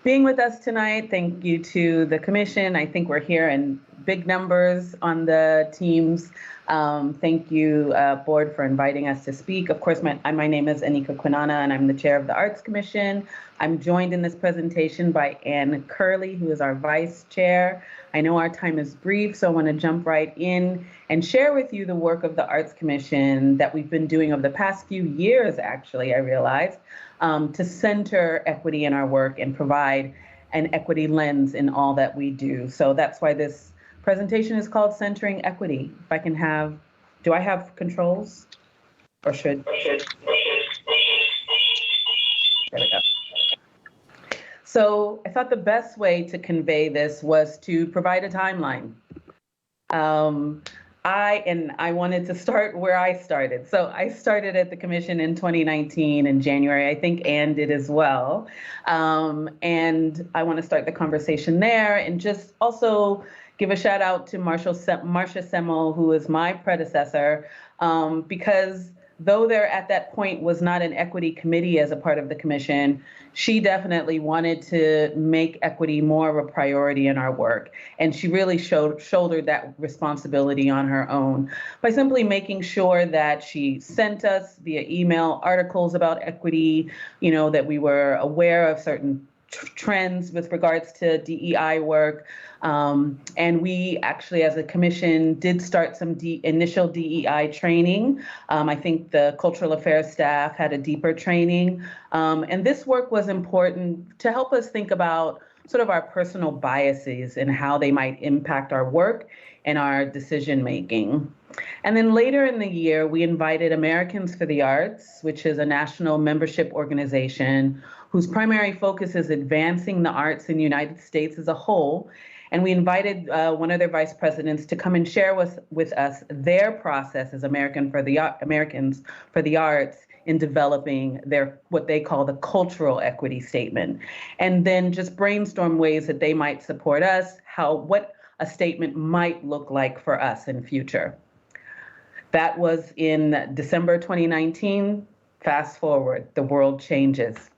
being with us tonight. Thank you to the commission. I think we're here in big numbers on the teams. Thank you, board, for inviting us to speak. Of course, my name is Anika Quinana, and I'm the chair of the Arts Commission. I'm joined in this presentation by Ann Curley, who is our vice chair. I know our time is brief, so I want to jump right in and share with you the work of the Arts Commission that we've been doing over the past few years, actually, I realized, to center equity in our work and provide an equity lens in all that we do. So that's why this presentation is called Centering Equity. If I can have, do I have controls? Or should? There we go. So I thought the best way to convey this was to provide a timeline. I wanted to start where I started. So I started at the commission in 2019 in January. I think Ann did as well. And I want to start the conversation there and just also give a shout out to Marcia Semmel, who is my predecessor, because though there at that point was not an equity committee as a part of the commission, she definitely wanted to make equity more of a priority in our work. And she really shouldered that responsibility on her own by simply making sure that she sent us via email articles about equity, that we were aware of certain trends with regards to DEI work. And we actually, as a commission, did start some initial DEI training. I think the cultural affairs staff had a deeper training. And this work was important to help us think about sort of our personal biases and how they might impact our work and our decision making. And then later in the year, we invited Americans for the Arts, which is a national membership organization whose primary focus is advancing the arts in the United States as a whole. And we invited one of their vice presidents to come and share with us their process as Americans for the Arts in developing their what they call the cultural equity statement, and then just brainstorm ways that they might support us, what a statement might look like for us in future. That was in December 2019. Fast forward, the world changes.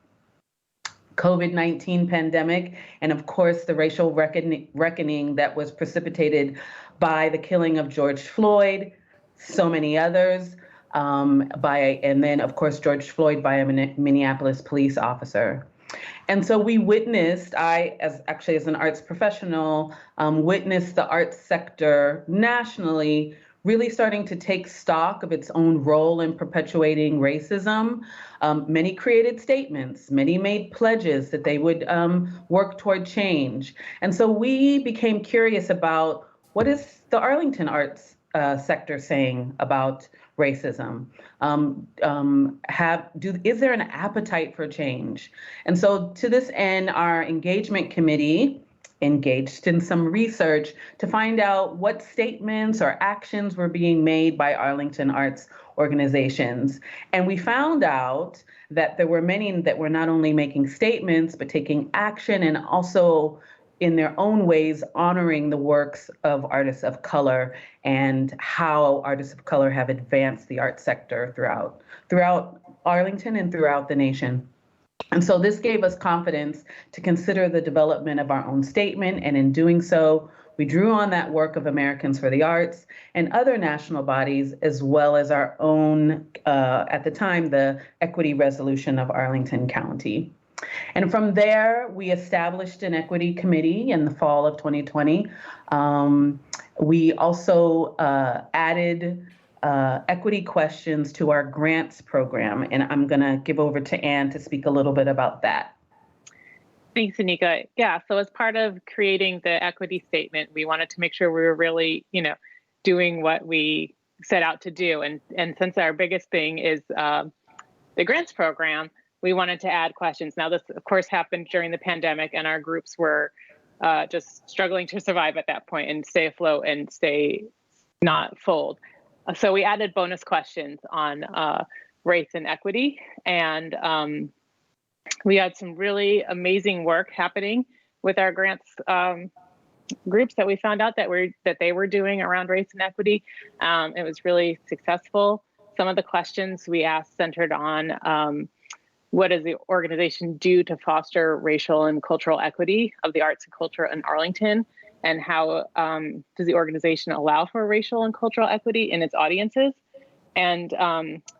COVID-19 pandemic, and of course, the racial reckoning that was precipitated by the killing of George Floyd, so many others, and then, of course, George Floyd by a Minneapolis police officer. And so we witnessed, as an arts professional, witnessed the arts sector nationally really starting to take stock of its own role in perpetuating racism. Many created statements, many made pledges that they would work toward change. And so we became curious about what is the Arlington arts sector saying about racism? Is there an appetite for change? And so to this end, our engagement committee engaged in some research to find out what statements or actions were being made by Arlington arts organizations. And we found out that there were many that were not only making statements, but taking action and also in their own ways honoring the works of artists of color and how artists of color have advanced the art sector throughout Arlington and throughout the nation. And so this gave us confidence to consider the development of our own statement. And in doing so, we drew on that work of Americans for the Arts and other national bodies, as well as our own, at the time, the Equity Resolution of Arlington County. And from there, we established an equity committee in the fall of 2020. We also added equity questions to our grants program, and I'm going to give over to Anne to speak a little bit about that. Thanks, Anika. Yeah, so as part of creating the equity statement, we wanted to make sure we were really, doing what we set out to do. And since our biggest thing is the grants program, we wanted to add questions. Now, this, of course, happened during the pandemic, and our groups were just struggling to survive at that point and stay afloat and stay not fold. So we added bonus questions on race and equity, and we had some really amazing work happening with our grants groups that we found out that they were doing around race and equity. It was really successful. Some of the questions we asked centered on what does the organization do to foster racial and cultural equity of the arts and culture in Arlington? And how does the organization allow for racial and cultural equity in its audiences? And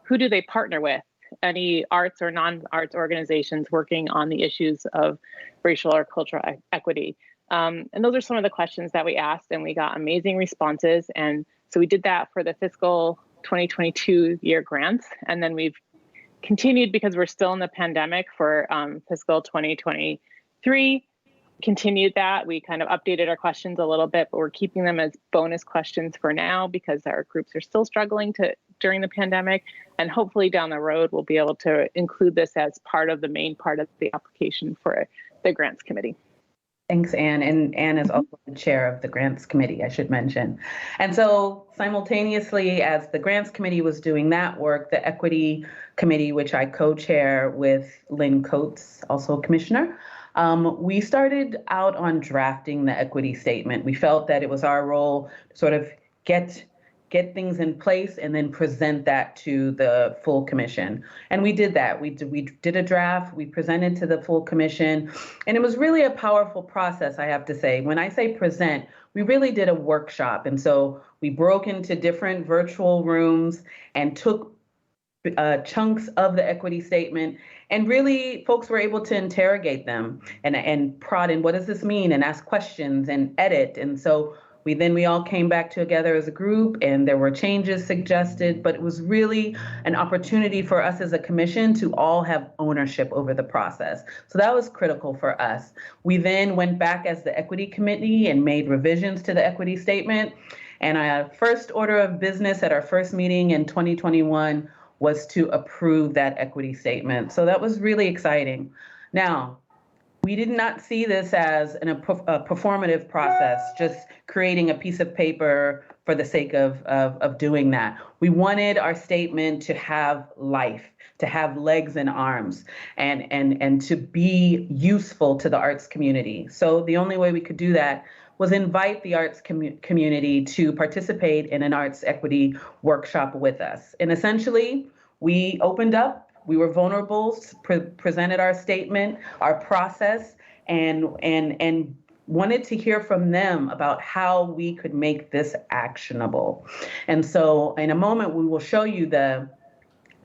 who do they partner with? Any arts or non-arts organizations working on the issues of racial or cultural equity? And those are some of the questions that we asked, and we got amazing responses. And so we did that for the fiscal 2022 year grants. And then we've continued, because we're still in the pandemic, for fiscal 2023. Continued that. We kind of updated our questions a little bit, but we're keeping them as bonus questions for now because our groups are still struggling during the pandemic. And hopefully down the road, we'll be able to include this as part of the main part of the application for the grants committee. Thanks, Anne. And Anne is also the chair of the grants committee, I should mention. And so simultaneously, as the grants committee was doing that work, the equity committee, which I co-chair with Lynn Coates, also a commissioner, we started out on drafting the equity statement. We felt that it was our role to sort of get things in place and then present that to the full commission. And we did that. We did a draft, we presented to the full commission, and it was really a powerful process, I have to say. When I say present, we really did a workshop. And so we broke into different virtual rooms and took chunks of the equity statement, and really folks were able to interrogate them and prod in, what does this mean, and ask questions and edit. And so we all came back together as a group, and there were changes suggested, but it was really an opportunity for us as a commission to all have ownership over the process. So that was critical for us. We then went back as the equity committee and made revisions to the equity statement. And our first order of business at our first meeting in 2021 was to approve that equity statement. So that was really exciting. Now, we did not see this as a performative process, just creating a piece of paper for the sake of doing that. We wanted our statement to have life, to have legs and arms, and to be useful to the arts community. So the only way we could do that was invite the arts community to participate in an arts equity workshop with us. And essentially, we opened up, we were vulnerable, presented our statement, our process, and wanted to hear from them about how we could make this actionable. And so in a moment, we will show you the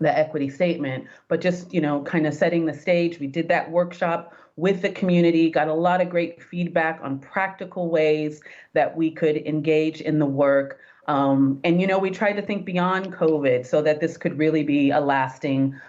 the equity statement, but just, kind of setting the stage. We did that workshop with the community, got a lot of great feedback on practical ways that we could engage in the work. We tried to think beyond COVID so that this could really be a lasting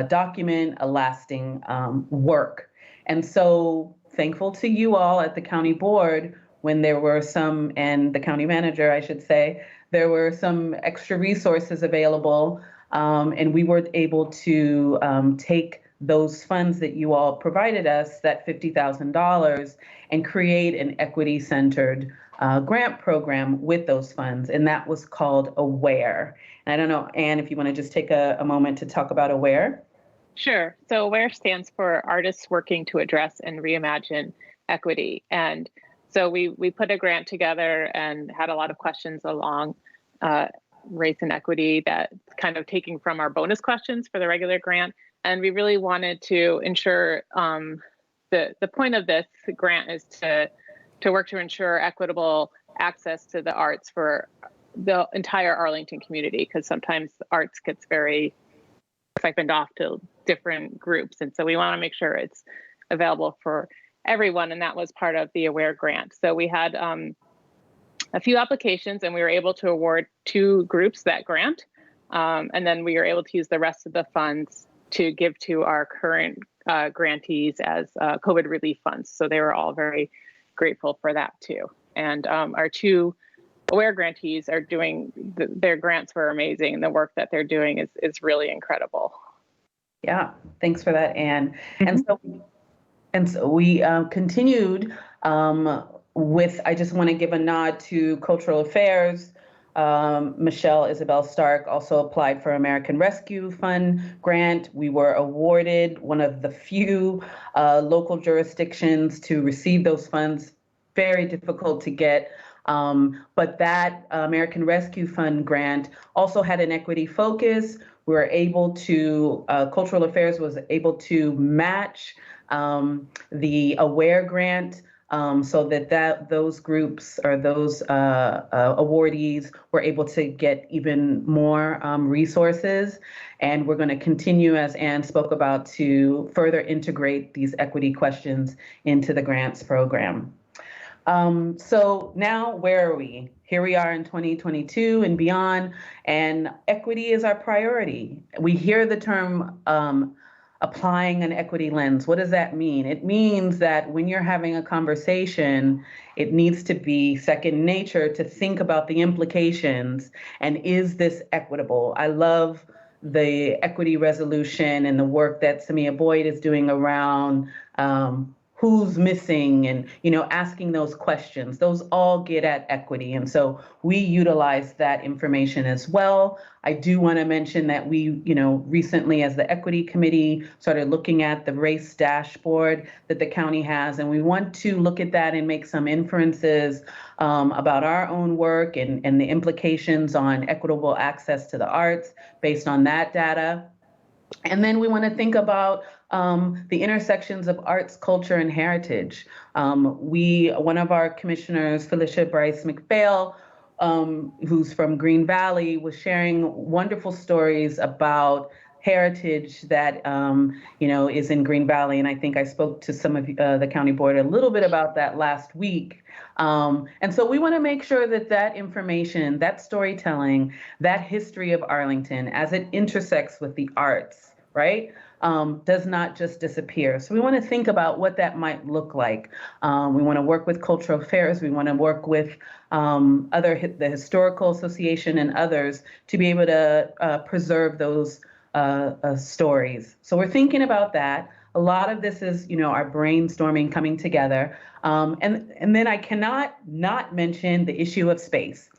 document, a lasting work. And so thankful to you all at the county board when there were some, and the county manager, I should say, there were some extra resources available. And we were able to take those funds that you all provided us, that $50,000, and create an equity-centered grant program with those funds. And that was called AWARE. And I don't know, Anne, if you want to just take a moment to talk about AWARE. Sure. So AWARE stands for Artists Working to Address and Reimagine Equity. And so we put a grant together and had a lot of questions along race and equity that kind of taking from our bonus questions for the regular grant. And we really wanted to ensure the point of this grant is to work to ensure equitable access to the arts for the entire Arlington community, because sometimes the arts gets very siphoned off to different groups. And so we want to make sure it's available for everyone. And that was part of the AWARE grant. So we had a few applications and we were able to award 2 groups that grant. And then we were able to use the rest of the funds to give to our current grantees as COVID relief funds. So they were all very grateful for that too. And our 2 AWARE grantees are doing, their grants were amazing. And the work that they're doing is really incredible. Yeah, thanks for that, Anne. Mm-hmm. And so we continued with, I just want to give a nod to Cultural Affairs. Michelle Isabel Stark also applied for American Rescue Fund grant. We were awarded one of the few local jurisdictions to receive those funds. Very difficult to get. But that American Rescue Fund grant also had an equity focus. We were able to, Cultural Affairs was able to match the AWARE grant so that those groups or those awardees were able to get even more resources. And we're going to continue, as Anne spoke about, to further integrate these equity questions into the grants program. So now where are we? Here we are in 2022 and beyond, and equity is our priority. We hear the term applying an equity lens. What does that mean? It means that when you're having a conversation, it needs to be second nature to think about the implications and is this equitable? I love the equity resolution and the work that Samia Boyd is doing around who's missing and, asking those questions. Those all get at equity. And so we utilize that information as well. I do want to mention that we, recently as the equity committee started looking at the race dashboard that the county has. And we want to look at that and make some inferences about our own work and the implications on equitable access to the arts based on that data. And then we want to think about the intersections of arts, culture, and heritage. One of our commissioners, Felicia Bryce McPhail, who's from Green Valley, was sharing wonderful stories about heritage that, is in Green Valley. And I think I spoke to some of the county board a little bit about that last week. And so we want to make sure that information, that storytelling, that history of Arlington as it intersects with the arts, right, does not just disappear. So we want to think about what that might look like. We want to work with Cultural Affairs. We want to work with the Historical Association and others to be able to preserve those stories. So we're thinking about that. A lot of this is, our brainstorming coming together. And then I cannot not mention the issue of space.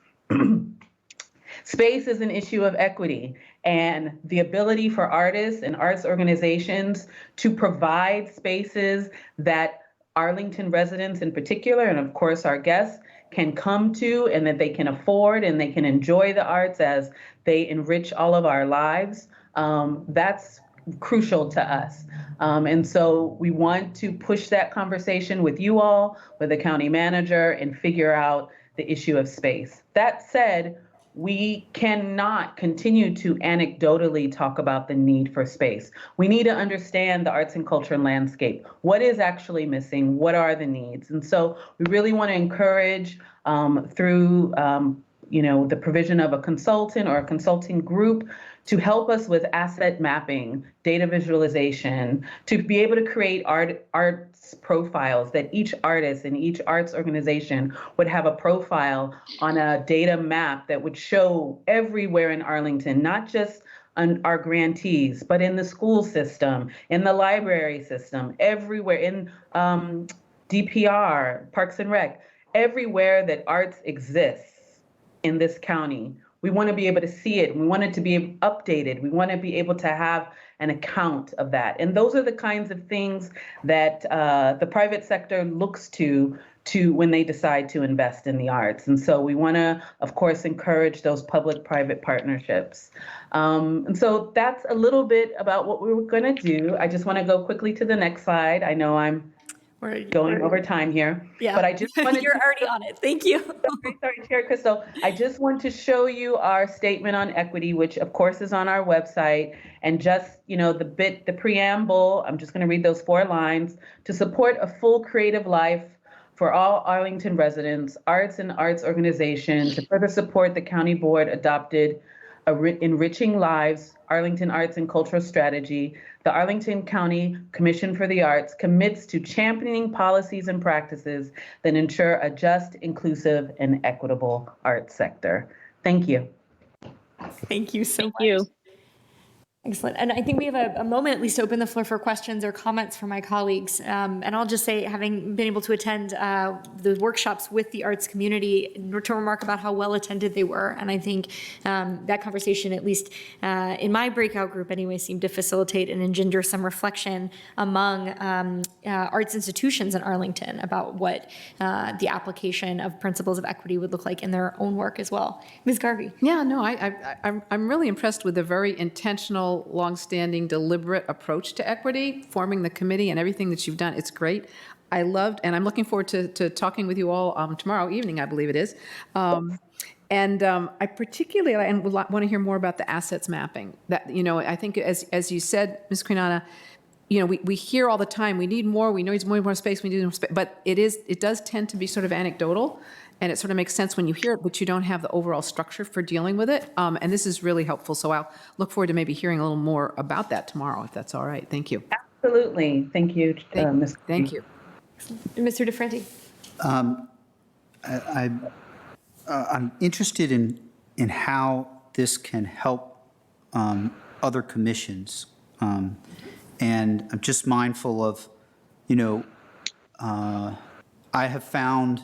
Space is an issue of equity, and the ability for artists and arts organizations to provide spaces that Arlington residents in particular, and of course our guests, can come to and that they can afford and they can enjoy the arts as they enrich all of our lives. That's crucial to us. And so we want to push that conversation with you all, with the county manager, and figure out the issue of space. That said, we cannot continue to anecdotally talk about the need for space. We need to understand the arts and culture landscape. What is actually missing? What are the needs? And so we really want to encourage through the provision of a consultant or a consulting group to help us with asset mapping, data visualization, to be able to create arts profiles that each artist and each arts organization would have a profile on a data map that would show everywhere in Arlington, not just on our grantees, but in the school system, in the library system, everywhere, in DPR, Parks and Rec, everywhere that arts exists in this county. We want to be able to see it. We want it to be updated. We want to be able to have an account of that. And those are the kinds of things that the private sector looks to when they decide to invest in the arts. And so we want to, of course, encourage those public-private partnerships. And so that's a little bit about what we were going to do. I just want to go quickly to the next slide. I know I'm going over time here. Yeah, but I just wanted you're already on it. Thank you. Sorry, Chair Crystal. I just want to show you our statement on equity, which of course is on our website. And just, the preamble, I'm just going to read those 4 lines. To support a full creative life for all Arlington residents, arts and arts organizations, to further support the county board adopted Enriching Lives, Arlington Arts and Cultural Strategy, the Arlington County Commission for the Arts commits to championing policies and practices that ensure a just, inclusive, and equitable arts sector. Thank you. Thank you so much. Excellent. And I think we have a moment at least to open the floor for questions or comments from my colleagues. And I'll just say, having been able to attend the workshops with the arts community, to remark about how well attended they were. And I think that conversation, at least in my breakout group anyway, seemed to facilitate and engender some reflection among arts institutions in Arlington about what the application of principles of equity would look like in their own work as well. Ms. Garvey. Yeah, no, I'm really impressed with the very intentional, longstanding, deliberate approach to equity, forming the committee and everything that you've done. It's great. I loved, and I'm looking forward to talking with you all tomorrow evening, I believe it is. I particularly want to hear more about the assets mapping. That, I think as you said, Ms. Quinana, we hear all the time, we need more, we need more space, we need more space, but it does tend to be sort of anecdotal. And it sort of makes sense when you hear it, but you don't have the overall structure for dealing with it. And this is really helpful. So I'll look forward to maybe hearing a little more about that tomorrow, if that's all right. Thank you. Absolutely. Thank you, Ms. Thank you. Mr. DeFranti. I'm interested in how this can help other commissions. And I'm just mindful of, I have found,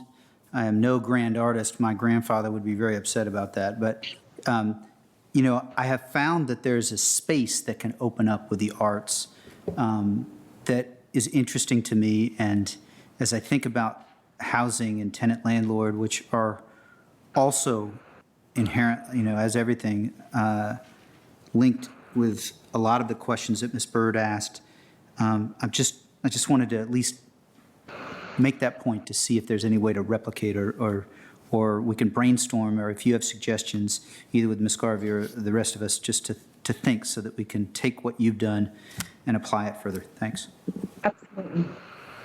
I am no grand artist. My grandfather would be very upset about that. But, I have found that there's a space that can open up with the arts that is interesting to me. And as I think about housing and tenant landlord, which are also inherent, as everything, linked with a lot of the questions that Ms. Byrd asked, I just wanted to at least make that point to see if there's any way to replicate or we can brainstorm, or if you have suggestions, either with Ms. Garvey or the rest of us, just to think so that we can take what you've done and apply it further. Thanks. Absolutely.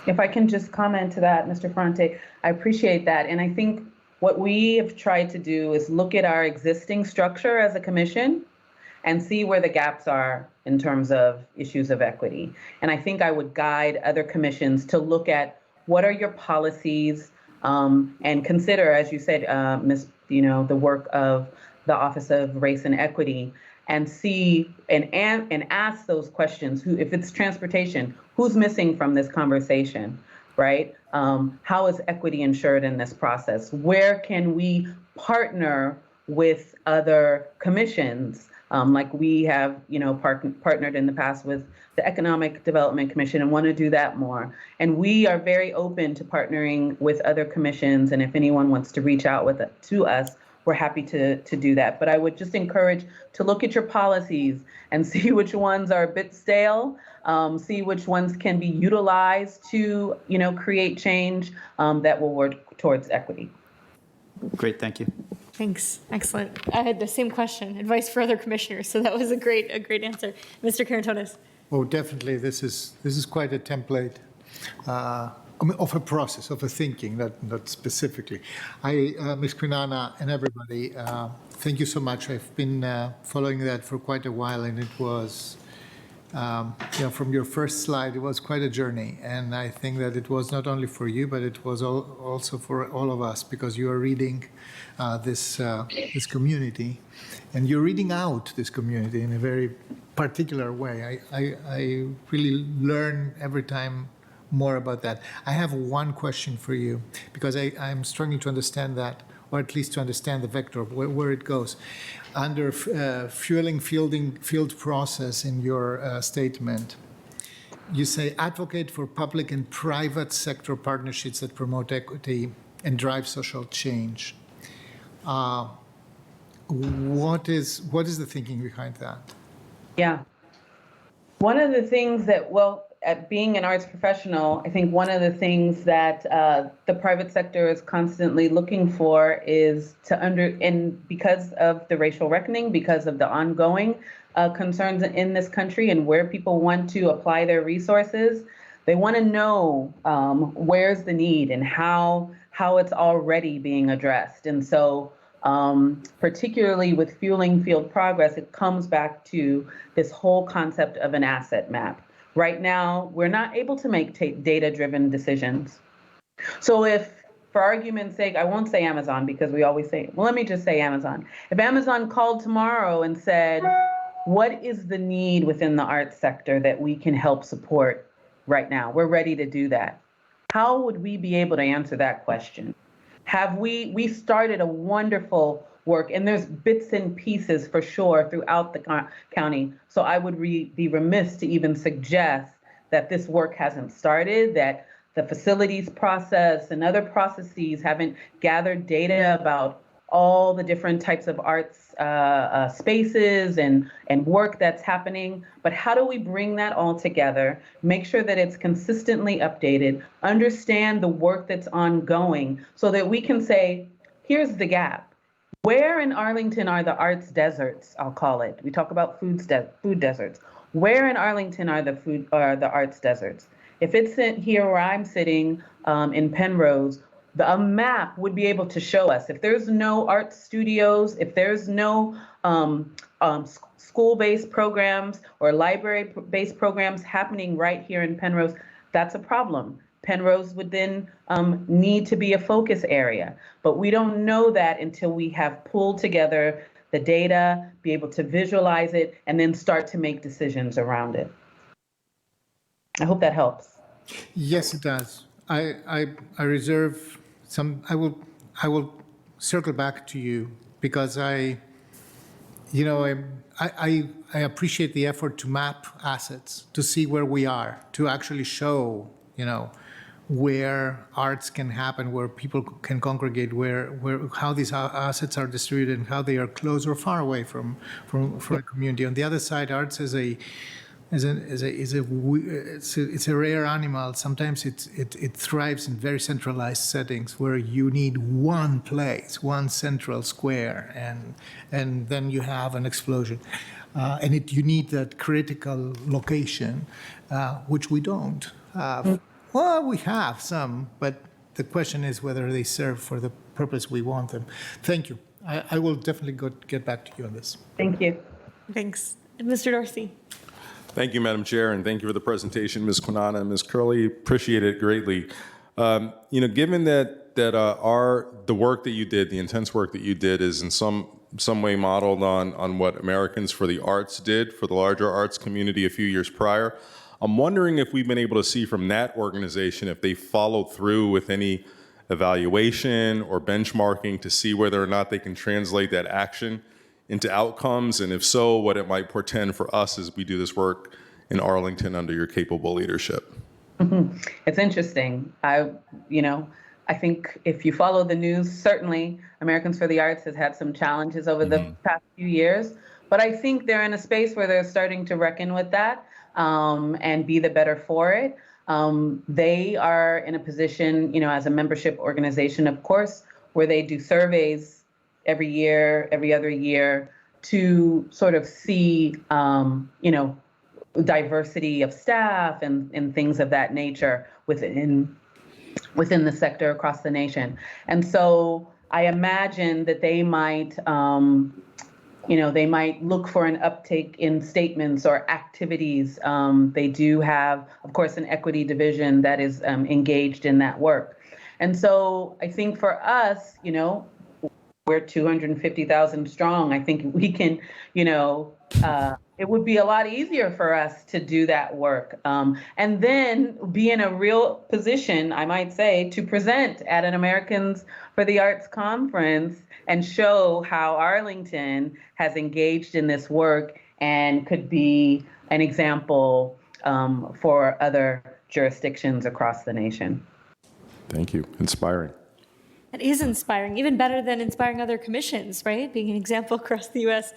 If I can just comment to that, Mr. Ferrante, I appreciate that. And I think what we have tried to do is look at our existing structure as a commission and see where the gaps are in terms of issues of equity. And I think I would guide other commissions to look at what are your policies, and consider, as you said, the work of the Office of Race and Equity, and see and ask those questions. If it's transportation, who's missing from this conversation, right? How is equity ensured in this process? Where can we partner with other commissions? Like we have, partnered in the past with the Economic Development Commission and want to do that more. And we are very open to partnering with other commissions. And if anyone wants to reach out to us, we're happy to do that. But I would just encourage to look at your policies and see which ones are a bit stale, see which ones can be utilized to, create change that will work towards equity. Great, thank you. Thanks. Excellent. I had the same question, advice for other commissioners, so that was a great answer. Mr. Karantonis. Oh, definitely. This is quite a template of a process, of a thinking, not specifically. Ms. Quinana and everybody, thank you so much. I've been following that for quite a while, and it was, from your first slide, it was quite a journey. And I think that it was not only for you, but it was also for all of us, because you are reading this community, and you're reading out this community in a very particular way. I really learn every time more about that. I have one question for you, because I'm struggling to understand that, or at least to understand the vector of where it goes. Under fueling field process in your statement, you say advocate for public and private sector partnerships that promote equity and drive social change. What is the thinking behind that? Yeah. One of the things that, at being an arts professional, I think one of the things that the private sector is constantly looking for is and because of the racial reckoning, because of the ongoing concerns in this country and where people want to apply their resources, they want to know where's the need and how it's already being addressed. And so particularly with fueling field progress, it comes back to this whole concept of an asset map. Right now, we're not able to make data-driven decisions. So if, for argument's sake, I won't say Amazon because we always say, well, let me just say Amazon. If Amazon called tomorrow and said, what is the need within the arts sector that we can help support right now? We're ready to do that. How would we be able to answer that question? We started a wonderful work, and there's bits and pieces for sure throughout the county. So I would be remiss to even suggest that this work hasn't started, that the facilities process and other processes haven't gathered data about all the different types of arts spaces and work that's happening. But how do we bring that all together, make sure that it's consistently updated, understand the work that's ongoing so that we can say, here's the gap. Where in Arlington are the arts deserts, I'll call it? We talk about food deserts. Where in Arlington are the arts deserts? If it's here where I'm sitting in Penrose, a map would be able to show us if there's no art studios, if there's no school-based programs or library-based programs happening right here in Penrose, that's a problem. Penrose would then need to be a focus area. But we don't know that until we have pulled together the data, be able to visualize it, and then start to make decisions around it. I hope that helps. Yes, it does. I reserve some. I will circle back to you because I appreciate the effort to map assets, to see where we are, to actually show, where arts can happen, where people can congregate, how these assets are distributed and how they are close or far away from a community. On the other side, arts is a rare animal. Sometimes it thrives in very centralized settings where you need one place, one central square, and then you have an explosion. And you need that critical location, which we don't have. Well, we have some, but the question is whether they serve for the purpose we want them. Thank you. I will definitely get back to you on this. Thank you. Thanks. Mr. Dorsey. Thank you, Madam Chair, and thank you for the presentation, Ms. Quinana and Ms. Curley. Appreciate it greatly. Given that the work that you did, the intense work that you did, is in some way modeled on what Americans for the Arts did for the larger arts community a few years prior, I'm wondering if we've been able to see from that organization if they followed through with any evaluation or benchmarking to see whether or not they can translate that action into outcomes, and if so, what it might portend for us as we do this work in Arlington under your capable leadership. Mm-hmm. It's interesting. I think if you follow the news, certainly Americans for the Arts has had some challenges over the past few years, but I think they're in a space where they're starting to reckon with that and be the better for it. They are in a position, as a membership organization, of course, where they do surveys every year, every other year, to sort of see, diversity of staff and things of that nature within the sector across the nation. And so I imagine that they might, they might look for an uptake in statements or activities. They do have, of course, an equity division that is engaged in that work. And so I think for us, we're 250,000 strong. I think we can, it would be a lot easier for us to do that work. And then be in a real position, I might say, to present at an Americans for the Arts conference and show how Arlington has engaged in this work and could be an example for other jurisdictions across the nation. Thank you. Inspiring. It is inspiring, even better than inspiring other commissions, right? Being an example across the U.S.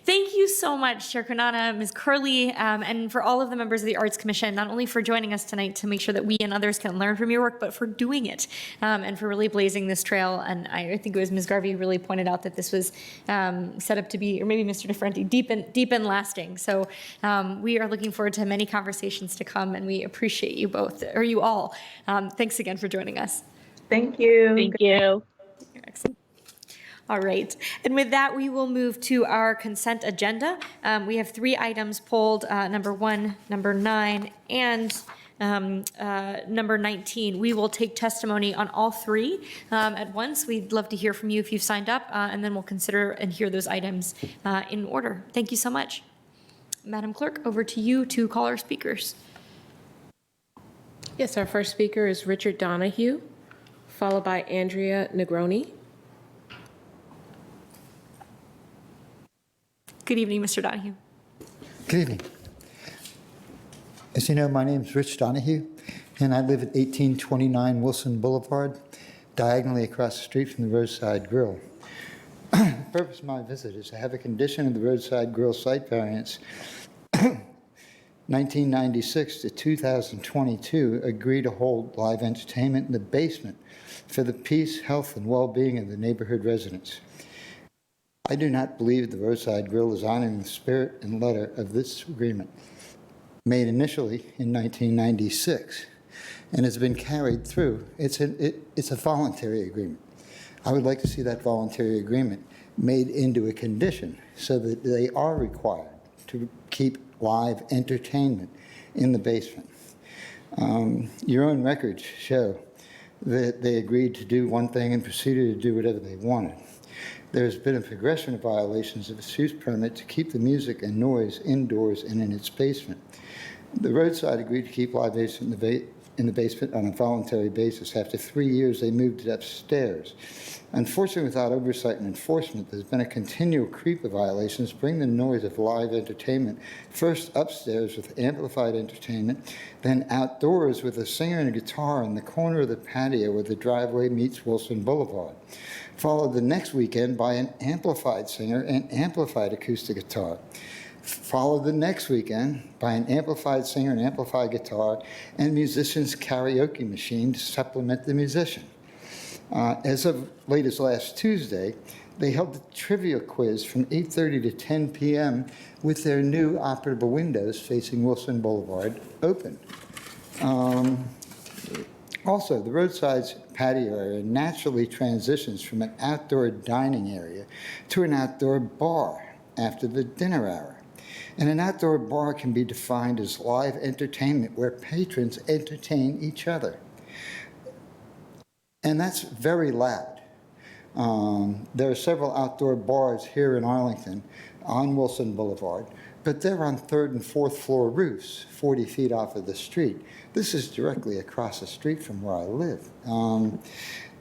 Thank you so much, Chair Kanana, Ms. Curley, and for all of the members of the Arts Commission, not only for joining us tonight to make sure that we and others can learn from your work, but for doing it and for really blazing this trail. And I think it was Ms. Garvey who really pointed out that this was set up to be, or maybe Mr. DeFerenti, deep and lasting. So we are looking forward to many conversations to come, and we appreciate you both, or you all. Thanks again for joining us. Thank you. Thank you. Excellent. All right. And with that, we will move to our consent agenda. We have 3 items pulled, number 1, number 9, and number 19. We will take testimony on all 3 at once. We'd love to hear from you if you've signed up, and then we'll consider and hear those items in order. Thank you so much. Madam Clerk, over to you to call our speakers. Yes, our first speaker is Richard Donahue, followed by Andrea Negroni. Good evening, Mr. Donahue. Good evening. As you know, my name is Rich Donahue, and I live at 1829 Wilson Boulevard, diagonally across the street from the Roadside Grill. The purpose of my visit is to have a condition of the Roadside Grill site variance 1996 to 2022 agree to hold live entertainment in the basement for the peace, health, and well-being of the neighborhood residents. I do not believe the Roadside Grill is honoring the spirit and letter of this agreement, made initially in 1996, and has been carried through. It's a voluntary agreement. I would like to see that voluntary agreement made into a condition so that they are required to keep live entertainment in the basement. Your own records show that they agreed to do one thing and proceeded to do whatever they wanted. There's been a progression of violations of its use permit to keep the music and noise indoors and in its basement. The Roadside agreed to keep live music in the basement on a voluntary basis. After 3 years, they moved it upstairs. Unfortunately, without oversight and enforcement, there's been a continual creep of violations, bring the noise of live entertainment, first upstairs with amplified entertainment, then outdoors with a singer and a guitar in the corner of the patio where the driveway meets Wilson Boulevard, followed the next weekend by an amplified singer and amplified acoustic guitar, followed the next weekend by an amplified singer and amplified guitar and musician's karaoke machine to supplement the musician. As of late as last Tuesday, they held the trivia quiz from 8:30 to 10 p.m. with their new operable windows facing Wilson Boulevard open. Also, the Roadside's patio area naturally transitions from an outdoor dining area to an outdoor bar after the dinner hour. And an outdoor bar can be defined as live entertainment where patrons entertain each other. And that's very loud. There are several outdoor bars here in Arlington on Wilson Boulevard, but they're on 3rd and 4th floor roofs, 40 feet off of the street. This is directly across the street from where I live.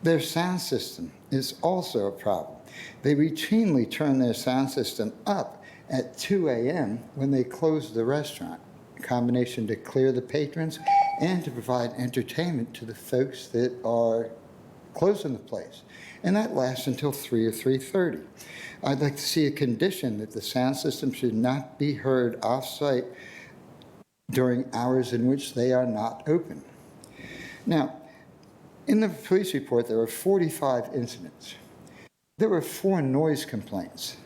Their sound system is also a problem. They routinely turn their sound system up at 2 a.m. when they close the restaurant, a combination to clear the patrons and to provide entertainment to the folks that are closing the place. And that lasts until 3 or 3:30. I'd like to see a condition that the sound system should not be heard off-site during hours in which they are not open. Now, in the police report, there were 45 incidents. there were 4 noise complaints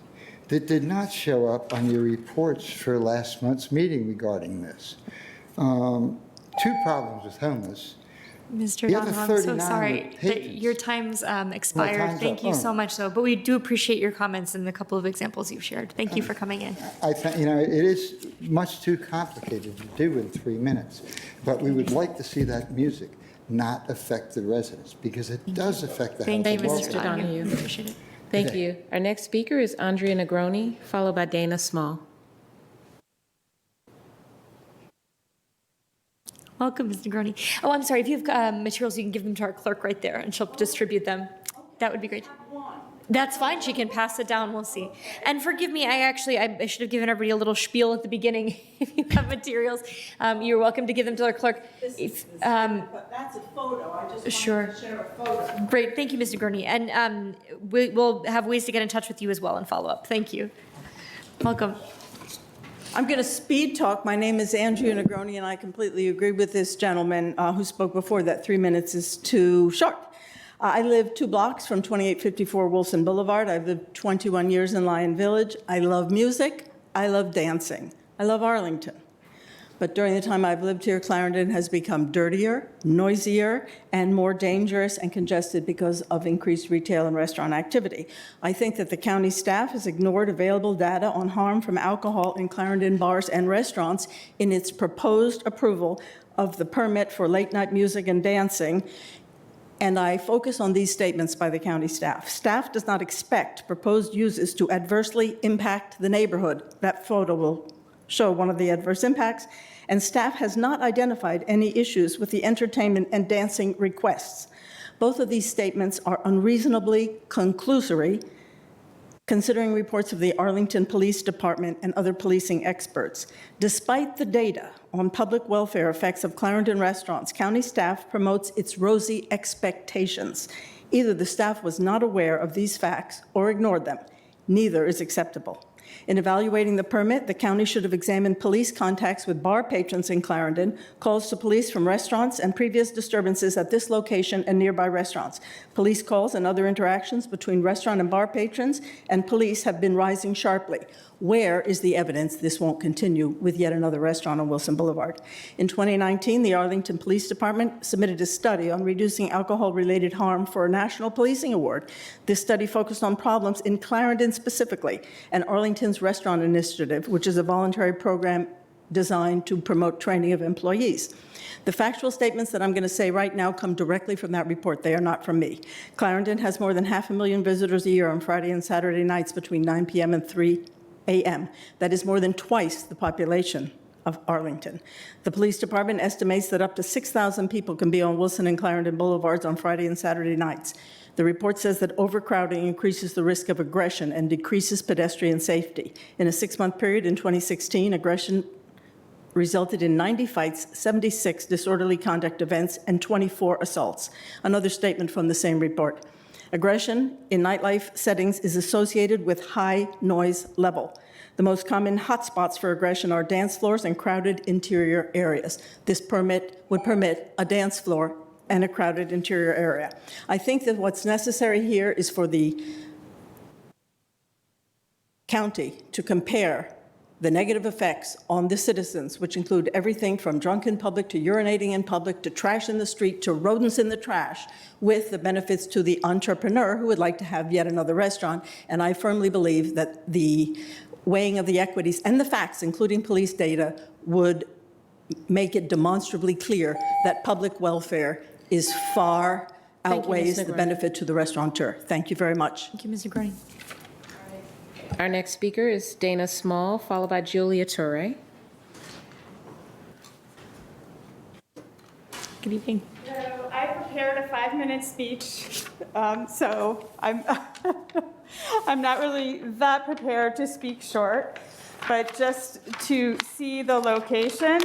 that did not show up on your reports for last month's meeting regarding this. 2 problems with homeless. Mr. The other Donahoe, I'm so 39 sorry were that patrons. your time's expired. time's Thank up. you Oh. so much, though. But we do appreciate your comments and the couple of examples you've shared. Thank you for coming in. I think, it is much too complicated to do in 3 minutes, but we would like to see that music not affect the residents, because it does affect the health Thank and you, welfare. Mr. Donohue. Appreciate it. Thank you. Our next speaker is Andrea Negroni, followed by Dana Small. Welcome, Ms. Negroni. Oh, I'm sorry. If you have materials, you can give them to our clerk right there, and she'll distribute them. That would be great. That's fine. She can pass it down. We'll see. And forgive me, I should have given everybody a little spiel at the beginning. If you have materials, you're welcome to give them to our clerk. But that's a photo. I just wanted to share a photo. Great. Thank you, Mr. Gurney. And we'll have ways to get in touch with you as well and follow up. Thank you. Welcome. I'm going to speed talk. My name is Andrea Negroni, and I completely agree with this gentleman who spoke before that 3 minutes is too short. I live 2 blocks from 2854 Wilson Boulevard. I've lived 21 years in Lyon Village. I love music. I love dancing. I love Arlington. But during the time I've lived here, Clarendon has become dirtier, noisier, and more dangerous and congested because of increased retail and restaurant activity. I think that the county staff has ignored available data on harm from alcohol in Clarendon bars and restaurants in its proposed approval of the permit for late-night music and dancing. And I focus on these statements by the county staff. Staff does not expect proposed uses to adversely impact the neighborhood. That photo will show one of the adverse impacts, and staff has not identified any issues with the entertainment and dancing requests. Both of these statements are unreasonably conclusory, considering reports of the Arlington Police Department and other policing experts. Despite the data on public welfare effects of Clarendon restaurants, county staff promotes its rosy expectations. Either the staff was not aware of these facts or ignored them. Neither is acceptable. In evaluating the permit, the county should have examined police contacts with bar patrons in Clarendon, calls to police from restaurants, and previous disturbances at this location and nearby restaurants. Police calls and other interactions between restaurant and bar patrons and police have been rising sharply. Where is the evidence this won't continue with yet another restaurant on Wilson Boulevard? In 2019, the Arlington Police Department submitted a study on reducing alcohol-related harm for a national policing award. This study focused on problems in Clarendon specifically, and Arlington's Restaurant Initiative, which is a voluntary program designed to promote training of employees. The factual statements that I'm going to say right now come directly from that report. They are not from me. Clarendon has more than 500,000 visitors a year on Friday and Saturday nights between 9 p.m. and 3 a.m. That is more than twice the population of Arlington. The police department estimates that up to 6,000 people can be on Wilson and Clarendon Boulevards on Friday and Saturday nights. The report says that overcrowding increases the risk of aggression and decreases pedestrian safety. In a 6-month period in 2016, aggression resulted in 90 fights, 76 disorderly conduct events, and 24 assaults. Another statement from the same report. Aggression in nightlife settings is associated with high noise level. The most common hotspots for aggression are dance floors and crowded interior areas. This permit would permit a dance floor and a crowded interior area. I think that what's necessary here is for the county to compare the negative effects on the citizens, which include everything from drunk in public to urinating in public to trash in the street to rodents in the trash, with the benefits to the entrepreneur who would like to have yet another restaurant. And I firmly believe that the weighing of the equities and the facts, including police data, would make it demonstrably clear that public welfare is far outweighs the benefit to the restaurateur. Thank you very much. Thank you, Mr. Green. Our next speaker is Dana Small, followed by Julia Toure. Good evening. So I prepared a 5-minute speech, so I'm I'm not really that prepared to speak short, but just to see the location,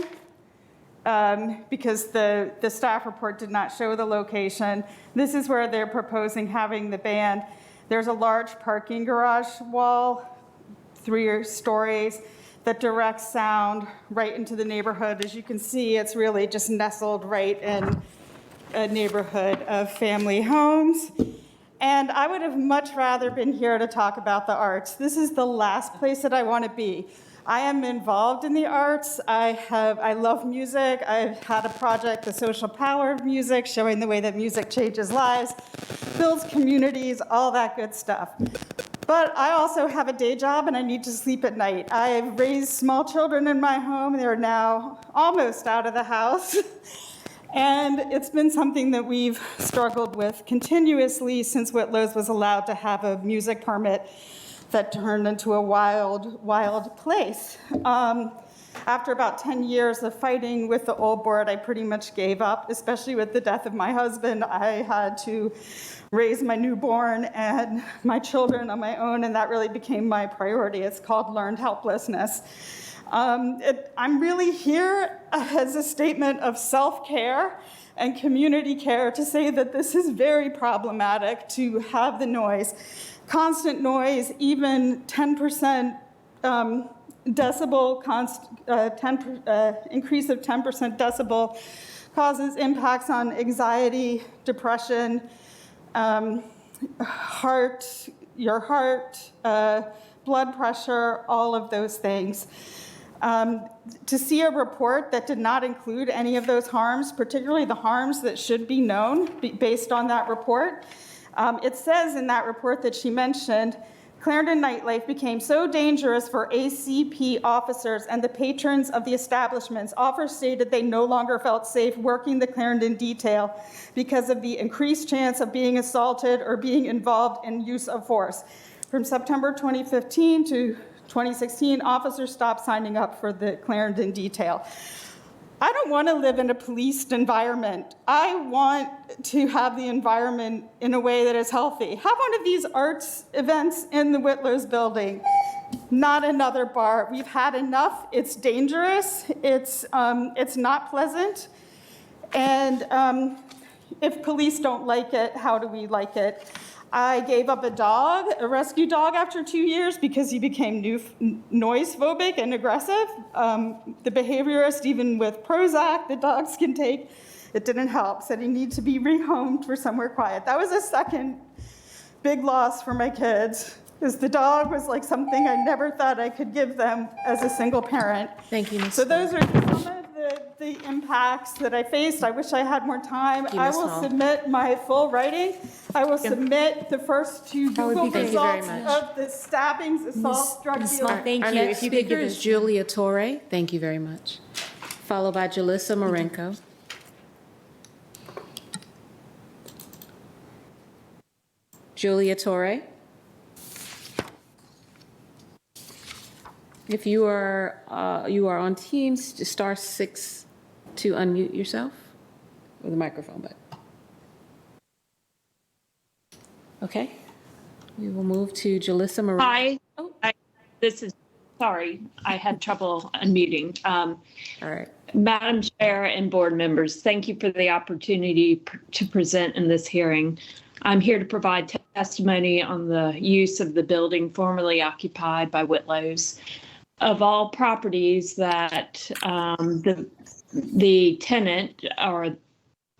because the staff report did not show the location. This is where they're proposing having the band. There's a large parking garage wall, 3 stories, that directs sound right into the neighborhood. As you can see, it's really just nestled right in a neighborhood of family homes. And I would have much rather been here to talk about the arts. This is the last place that I want to be. I am involved in the arts. I love music. I've had a project, The Social Power of Music, showing the way that music changes lives, builds communities, all that good stuff. But I also have a day job and I need to sleep at night. I've raised small children in my home. They're now almost out of the house. And it's been something that we've struggled with continuously since Whitlow's was allowed to have a music permit that turned into a wild place. After about 10 years of fighting with the old board, I pretty much gave up, especially with the death of my husband. I had to raise my newborn and my children on my own, and that really became my priority. It's called learned helplessness. I'm really here as a statement of self-care and community care to say that this is very problematic to have the noise. Constant noise, even 10% decibel, increase of 10% decibel causes impacts on anxiety, depression, your heart, blood pressure, all of those things. To see a report that did not include any of those harms, particularly the harms that should be known based on that report, it says in that report that she mentioned, Clarendon nightlife became so dangerous for ACP officers and the patrons of the establishments. Officers stated they no longer felt safe working the Clarendon detail because of the increased chance of being assaulted or being involved in use of force. From September 2015 to 2016, officers stopped signing up for the Clarendon detail. I don't want to live in a policed environment. I want to have the environment in a way that is healthy. Have one of these arts events in the Whitlow's building, not another bar. We've had enough. It's dangerous. It's not pleasant. And if police don't like it, how do we like it? I gave up a rescue dog after 2 years because he became noise phobic and aggressive. The behaviorist, even with Prozac, the dogs can take, it didn't help. Said he needed to be rehomed for somewhere quiet. That was a second big loss for my kids, because the dog was like something I never thought I could give them as a single parent. Thank you, Ms. So those are some of the impacts that I faced. I wish I had more time. Thank you, I Ms. will Hall. submit my full writing. I will submit the first two Google Thank you very results much. of the stabbings, assaults, drug Ms. dealing. Hall, thank Our you. next If you could speaker give is us- Julia Torre. Thank you very much. Followed by Jalissa Marenko. Julia Torre. If you are on Teams, just *6 to unmute yourself with a microphone button. Okay. We will move to Jalissa Marenko. Hi. Sorry, I had trouble unmuting. All right. Madam Chair and board members, thank you for the opportunity to present in this hearing. I'm here to provide testimony on the use of the building formerly occupied by Whitlow's. Of all properties that the tenant or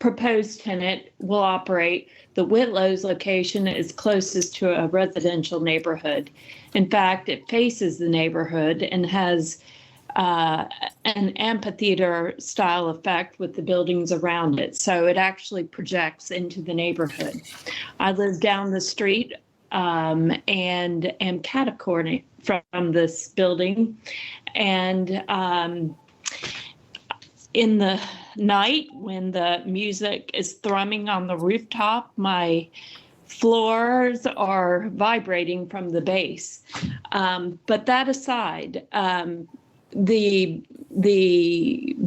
proposed tenant will operate, the Whitlow's location is closest to a residential neighborhood. In fact, it faces the neighborhood and has an amphitheater style effect with the buildings around it. So it actually projects into the neighborhood. I live down the street and am catty-corner from this building. And in the night, when the music is thrumming on the rooftop, my floors are vibrating from the bass. But that aside, the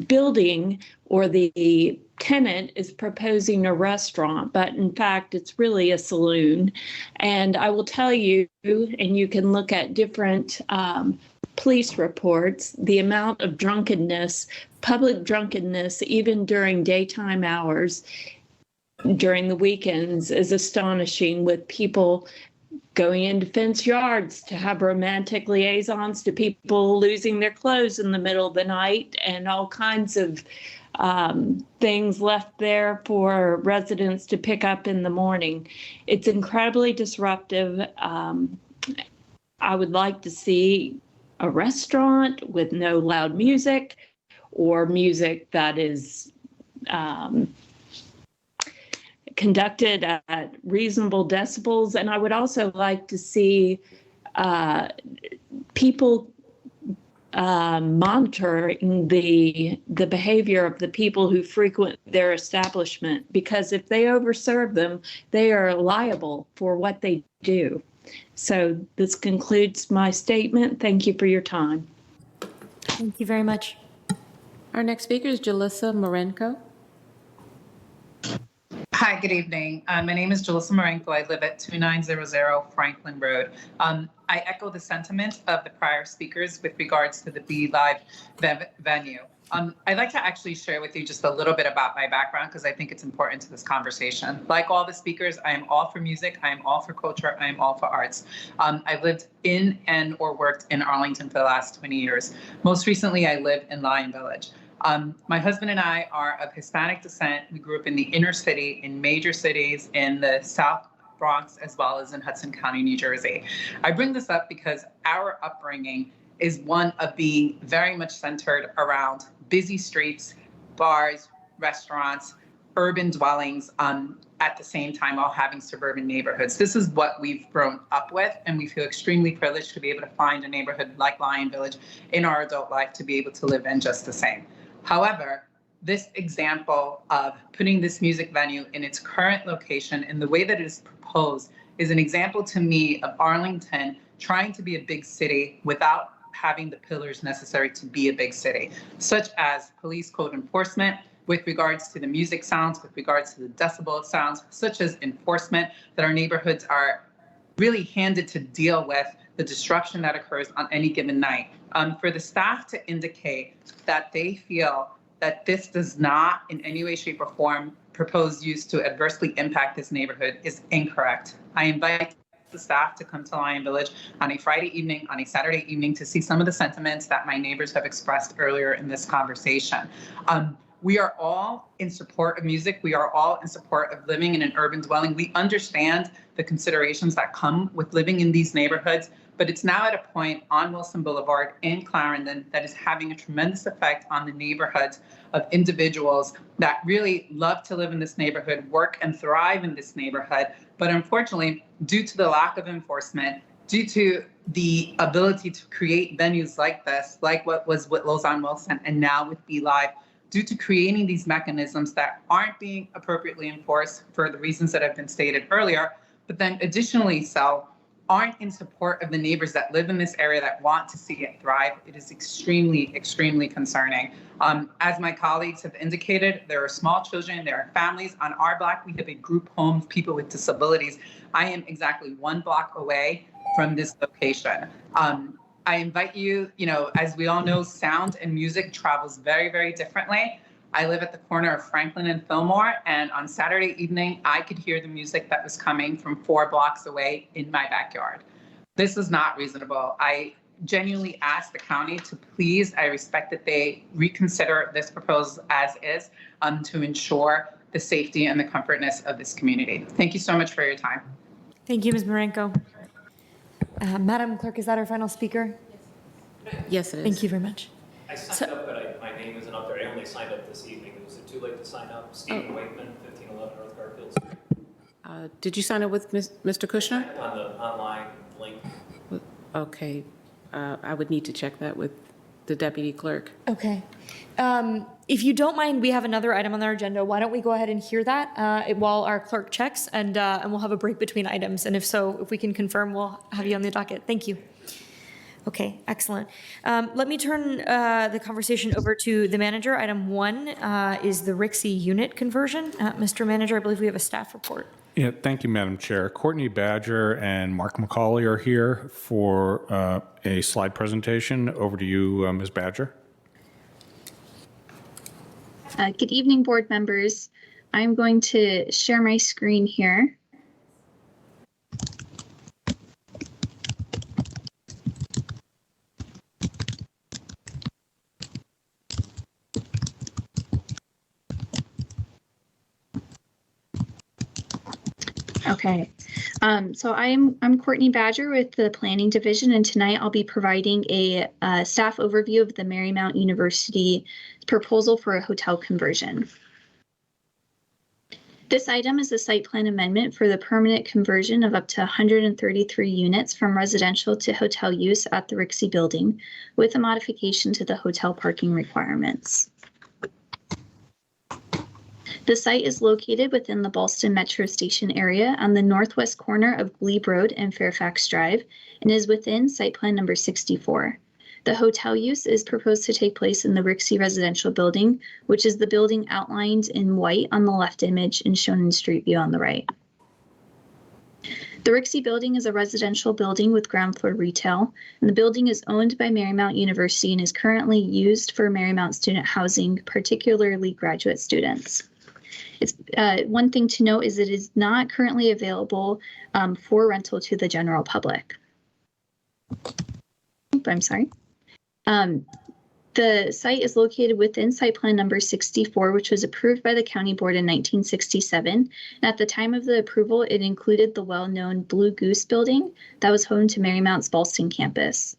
building or the tenant is proposing a restaurant, but in fact, it's really a saloon. And I will tell you, and you can look at different police reports, the amount of drunkenness, public drunkenness, even during daytime hours, during the weekends, is astonishing, with people going into fenced yards to have romantic liaisons, to people losing their clothes in the middle of the night, and all kinds of things left there for residents to pick up in the morning. It's incredibly disruptive. I would like to see a restaurant with no loud music or music that is conducted at reasonable decibels. And I would also like to see people monitoring the behavior of the people who frequent their establishment, because if they overserve them, they are liable for what they do. So this concludes my statement. Thank you for your time. Thank you very much. Our next speaker is Jalissa Marenko. Hi, good evening. My name is Jalissa Marenko. I live at 2900 Franklin Road. I echo the sentiment of the prior speakers with regards to the Be Live venue. I'd like to actually share with you just a little bit about my background because I think it's important to this conversation. Like all the speakers, I am all for music, I am all for culture, I am all for arts. I've lived in and or worked in Arlington for the last 20 years. Most recently, I live in Lion Village. My husband and I are of Hispanic descent. We grew up in the inner city, in major cities in the South Bronx, as well as in Hudson County, New Jersey. I bring this up because our upbringing is one of being very much centered around busy streets, bars, restaurants, urban dwellings, at the same time while having suburban neighborhoods. This is what we've grown up with, and we feel extremely privileged to be able to find a neighborhood like Lion Village in our adult life to be able to live in just the same. However, this example of putting this music venue in its current location and the way that it is proposed is an example to me of Arlington trying to be a big city without having the pillars necessary to be a big city, such as police code enforcement with regards to the music sounds, with regards to the decibel sounds, such as enforcement that our neighborhoods are really handed to deal with the disruption that occurs on any given night. For the staff to indicate that they feel that this does not in any way, shape, or form propose use to adversely impact this neighborhood is incorrect. I invite the staff to come to Lion Village on a Friday evening, on a Saturday evening to see some of the sentiments that my neighbors have expressed earlier in this conversation. We are all in support of music. We are all in support of living in an urban dwelling. We understand the considerations that come with living in these neighborhoods, but it's now at a point on Wilson Boulevard in Clarendon that is having a tremendous effect on the neighborhoods of individuals that really love to live in this neighborhood, work and thrive in this neighborhood. But unfortunately, due to the lack of enforcement, due to the ability to create venues like this, like what was Whittlow's on Wilson and now with Be Live, due to creating these mechanisms that aren't being appropriately enforced for the reasons that have been stated earlier, but then additionally so, aren't in support of the neighbors that live in this area that want to see it thrive, it is extremely, extremely concerning. As my colleagues have indicated, there are small children, there are families. On our block, we have a group home of people with disabilities. I am exactly 1 block away from this location. I invite you, as we all know, sound and music travels very, very differently. I live at the corner of Franklin and Fillmore, and on Saturday evening, I could hear the music that was coming from 4 blocks away in my backyard. This is not reasonable. I genuinely ask the county to please, I respect that they reconsider this proposal as is to ensure the safety and the comfortness of this community. Thank you so much for your time. Thank you, Ms. Marenko. Madam Clerk, is that our final speaker? Yes, it is. Thank you very much. I signed up, but my name isn't up there. I only signed up this evening. Was it too late to sign up? Stephen Wakeman, 1511 North Garfield Street. Did you sign up with Mr. Kushner? On the online link. Okay. I would need to check that with the deputy clerk. Okay. If you don't mind, we have another item on our agenda. Why don't we go ahead and hear that while our clerk checks, and we'll have a break between items. And if so, if we can confirm, we'll have you on the docket. Thank you. Okay, excellent. Let me turn the conversation over to the manager. Item 1 is the Rixey unit conversion. Mr. Manager, I believe we have a staff report. Yeah, thank you, Madam Chair. Courtney Badger and Mark McCauley are here for a slide presentation. Over to you, Ms. Badger. Good evening, board members. I'm going to share my screen here. Okay. So I'm Courtney Badger with the Planning Division, and tonight I'll be providing a staff overview of the Marymount University proposal for a hotel conversion. This item is a site plan amendment for the permanent conversion of up to 133 units from residential to hotel use at the Rixey Building, with a modification to the hotel parking requirements. The site is located within the Ballston Metro Station area on the northwest corner of Glebe Road and Fairfax Drive, and is within site plan number 64. The hotel use is proposed to take place in the Rixey Residential Building, which is the building outlined in white on the left image and shown in street view on the right. The Rixey Building is a residential building with ground floor retail, and the building is owned by Marymount University and is currently used for Marymount student housing, particularly graduate students. It's one thing to note is it is not currently available for rental to the general public. I'm sorry. The site is located within site plan number 64, which was approved by the county board in 1967. And at the time of the approval, it included the well-known Blue Goose building that was home to Marymount's Ballston campus.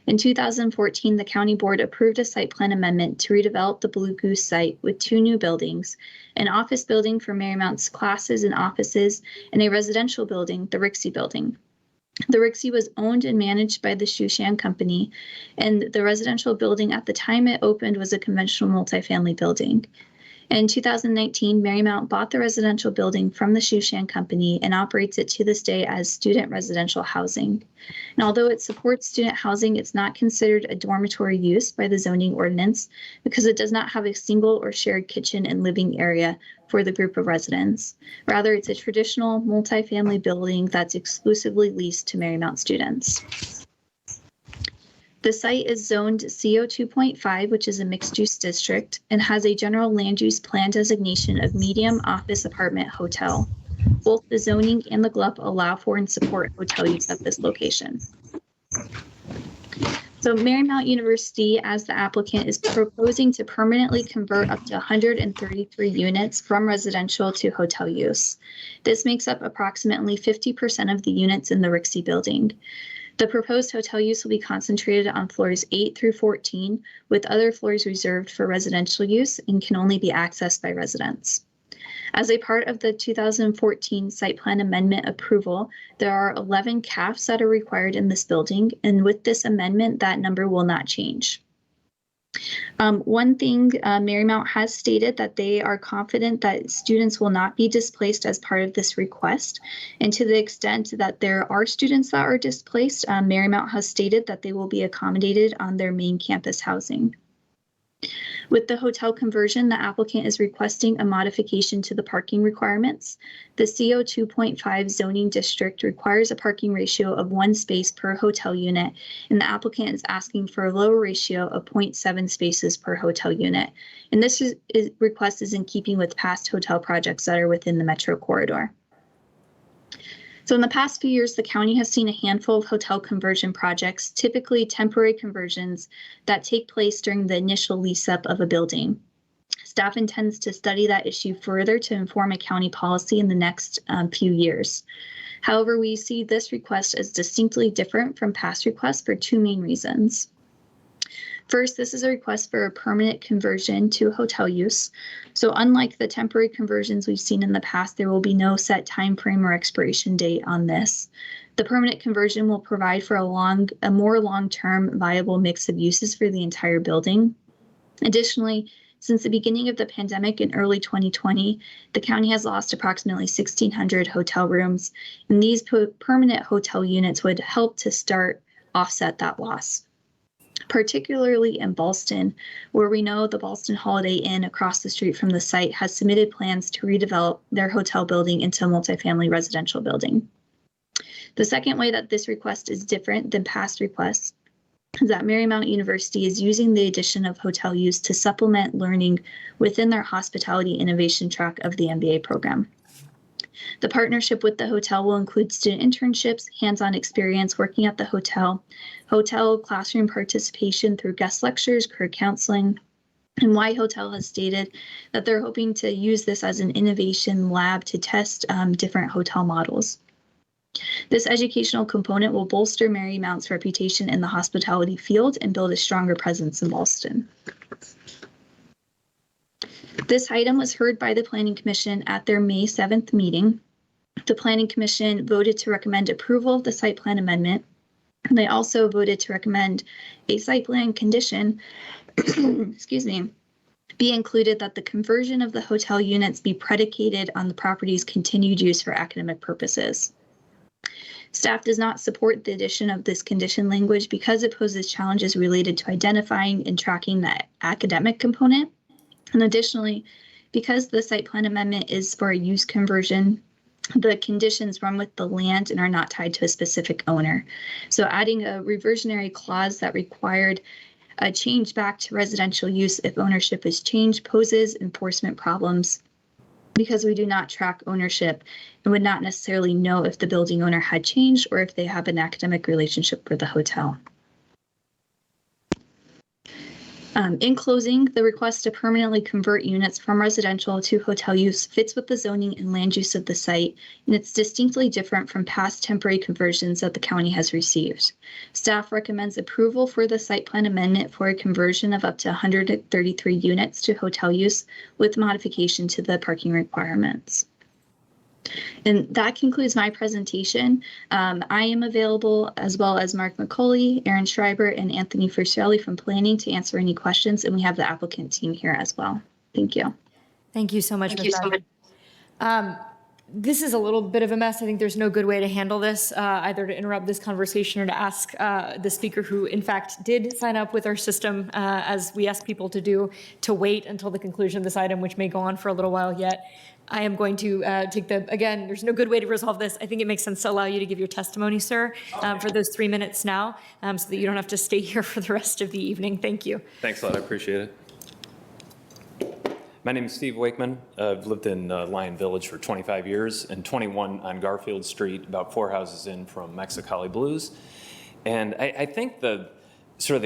In 2014, the county board approved a site plan amendment to redevelop the Blue Goose site with 2 new buildings, an office building for Marymount's classes and offices, and a residential building, the Rixey Building. The Rixey was owned and managed by the Shushan Company, and the residential building at the time it opened was a conventional multifamily building. In 2019, Marymount bought the residential building from the Shushan Company and operates it to this day as student residential housing. And although it supports student housing, it's not considered a dormitory use by the zoning ordinance because it does not have a single or shared kitchen and living area for the group of residents. Rather, it's a traditional multifamily building that's exclusively leased to Marymount students. The site is zoned CO 2.5, which is a mixed-use district, and has a general land use plan designation of medium office apartment hotel. Both the zoning and the GLUP allow for and support hotel use at this location. So Marymount University, as the applicant, is proposing to permanently convert up to 133 units from residential to hotel use. This makes up approximately 50% of the units in the Rixey Building. The proposed hotel use will be concentrated on floors 8 through 14, with other floors reserved for residential use and can only be accessed by residents. As a part of the 2014 site plan amendment approval, there are 11 CAFs that are required in this building, and with this amendment, that number will not change. One thing, Marymount has stated that they are confident that students will not be displaced as part of this request. And to the extent that there are students that are displaced, Marymount has stated that they will be accommodated on their main campus housing. With the hotel conversion, the applicant is requesting a modification to the parking requirements. The CO 2.5 zoning district requires a parking ratio of 1 space per hotel unit, and the applicant is asking for a lower ratio of 0.7 spaces per hotel unit. And this request is in keeping with past hotel projects that are within the metro corridor. So in the past few years, the county has seen a handful of hotel conversion projects, typically temporary conversions that take place during the initial lease up of a building. Staff intends to study that issue further to inform a county policy in the next few years. However, we see this request as distinctly different from past requests for 2 main reasons. First, this is a request for a permanent conversion to hotel use. So unlike the temporary conversions we've seen in the past, there will be no set time frame or expiration date on this. The permanent conversion will provide for a more long-term viable mix of uses for the entire building. Additionally, since the beginning of the pandemic in early 2020, the county has lost approximately 1,600 hotel rooms, and these permanent hotel units would help to start offset that loss. Particularly in Ballston, where we know the Ballston Holiday Inn across the street from the site has submitted plans to redevelop their hotel building into a multifamily residential building. The second way that this request is different than past requests is that Marymount University is using the addition of hotel use to supplement learning within their hospitality innovation track of the MBA program. The partnership with the hotel will include student internships, hands-on experience working at the hotel classroom participation through guest lectures, career counseling, And Y Hotel has stated that they're hoping to use this as an innovation lab to test different hotel models. This educational component will bolster Marymount's reputation in the hospitality field and build a stronger presence in Ballston. This item was heard by the Planning Commission at their May 7th meeting. The Planning Commission voted to recommend approval of the site plan amendment. And they also voted to recommend a site plan condition, excuse me, be included that the conversion of the hotel units be predicated on the property's continued use for academic purposes. Staff does not support the addition of this condition language because it poses challenges related to identifying and tracking the academic component. And additionally, because the site plan amendment is for a use conversion, the conditions run with the land and are not tied to a specific owner. So adding a reversionary clause that required a change back to residential use if ownership is changed poses enforcement problems because we do not track ownership and would not necessarily know if the building owner had changed or if they have an academic relationship with the hotel. In closing, the request to permanently convert units from residential to hotel use fits with the zoning and land use of the site, and it's distinctly different from past temporary conversions that the county has received. Staff recommends approval for the site plan amendment for a conversion of up to 133 units to hotel use with modification to the parking requirements. And that concludes my presentation. I am available, as well as Mark McCauley, Aaron Schreiber, and Anthony Fuscelli from Planning to answer any questions, and we have the applicant team here as well. Thank you. Thank you so much, Ms. Bradley. This is a little bit of a mess. I think there's no good way to handle this, either to interrupt this conversation or to ask the speaker, who in fact did sign up with our system, as we ask people to do, to wait until the conclusion of this item, which may go on for a little while yet. I am going to again, there's no good way to resolve this. I think it makes sense to allow you to give your testimony, sir, for those 3 minutes now, so that you don't have to stay here for the rest of the evening. Thank you. Thanks a lot, I appreciate it. My name is Steve Wakeman. I've lived in Lyon Village for 25 years and 21 on Garfield Street, about 4 houses in from Mexicali Blues. And I think the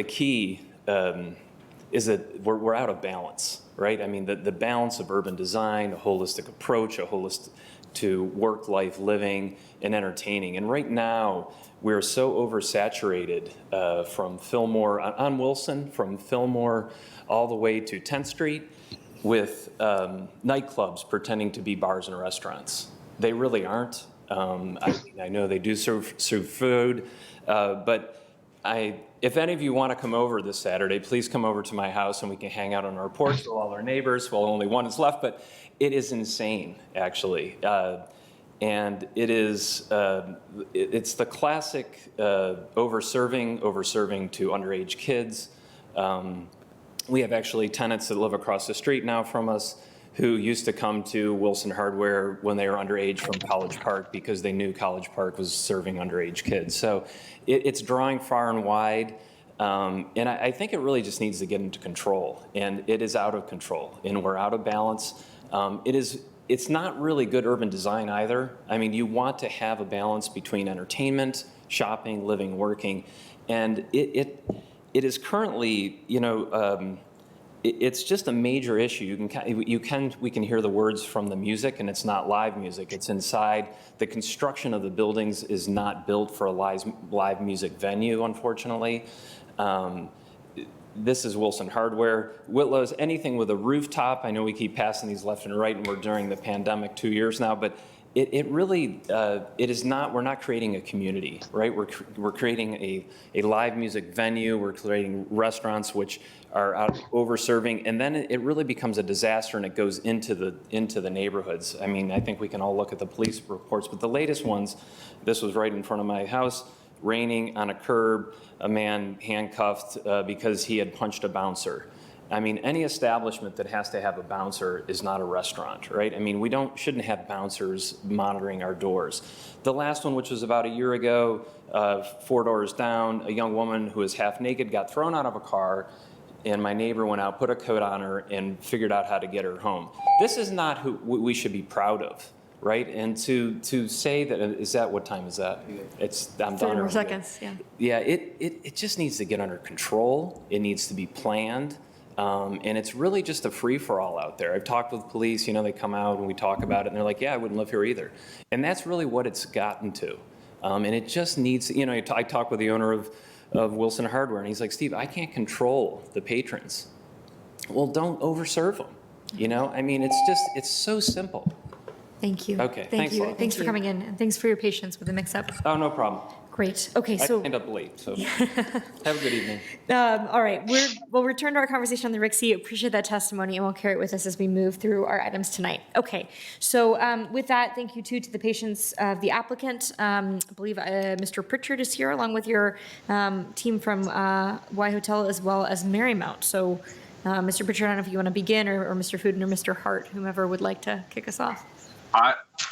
key is that we're out of balance, right? I mean, the balance of urban design, a holistic approach, a holistic to work-life living and entertaining. And right now, we're so oversaturated from Fillmore, on Wilson, from Fillmore all the way to 10th Street, with nightclubs pretending to be bars and restaurants. They really aren't. I know they do serve food, but if any of you want to come over this Saturday, please come over to my house and we can hang out on our porch with all our neighbors. Well, only one is left, but it is insane, actually. And it is, it's the classic over-serving to underage kids. We have actually tenants that live across the street now from us who used to come to Wilson Hardware when they were underage from College Park because they knew College Park was serving underage kids. So it's drawing far and wide, and I think it really just needs to get into control, and it is out of control, and we're out of balance. It's not really good urban design either. I mean, you want to have a balance between entertainment, shopping, living, working, and it is currently, it's just a major issue. We can hear the words from the music, and it's not live music. It's inside. The construction of the buildings is not built for a live music venue, unfortunately. This is Wilson Hardware. Whitlow's, anything with a rooftop. I know we keep passing these left and right, and we're during the pandemic 2 years now, but it really, it is not, we're not creating a community, right? We're creating a live music venue. We're creating restaurants which are out over-serving, and then it really becomes a disaster, and it goes into the neighborhoods. I mean, I think we can all look at the police reports, but the latest ones, this was right in front of my house, raining on a curb, a man handcuffed because he had punched a bouncer. I mean, any establishment that has to have a bouncer is not a restaurant, right? I mean, we shouldn't have bouncers monitoring our doors. The last one, which was about a year ago, 4 doors down, a young woman who was half naked got thrown out of a car, and my neighbor went out, put a coat on her, and figured out how to get her home. This is not who we should be proud of, right? And to say that, what time is that? I'm 30 more seconds, yeah. Yeah, it just needs to get under control. It needs to be planned. And it's really just a free-for-all out there. I've talked with police, you know, they come out and we talk about it, and they're like, yeah, I wouldn't live here either. And that's really what it's gotten to. And it just needs, you know, I talked with the owner of Wilson Hardware, and he's like, Steve, I can't control the patrons. Well, don't overserve them. You know, I mean, it's so simple. Thank you. Okay, Thank thanks a you. lot. Thanks for coming in, and thanks for your patience with the mix-up. Oh, no problem. Great. Okay, so. I end up late, so have a good evening. All right, we'll return to our conversation on the RICSI. Appreciate that testimony, and we'll carry it with us as we move through our items tonight. Okay, so with that, thank you too to the patience of the applicant. I believe Mr. Pritchard is here along with your team from Y Hotel as well as Marymount. So Mr. Pritchard, I don't know if you want to begin, or Mr. Fuden or Mr. Hart, whomever would like to kick us off.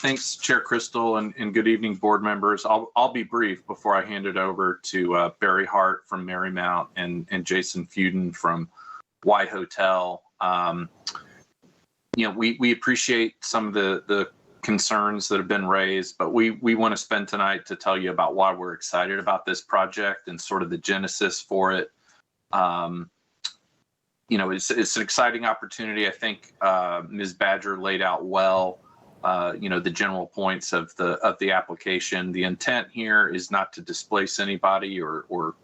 Thanks, Chair Crystal, and good evening, board members. I'll be brief before I hand it over to Barry Hart from Marymount and Jason Fuden from Y Hotel. You know, we appreciate some of the concerns that have been raised, but we want to spend tonight to tell you about why we're excited about this project and sort of the genesis for it. You know, it's an exciting opportunity. I think Ms. Badger laid out well. You know, the general points of the application. The intent here is not to displace anybody or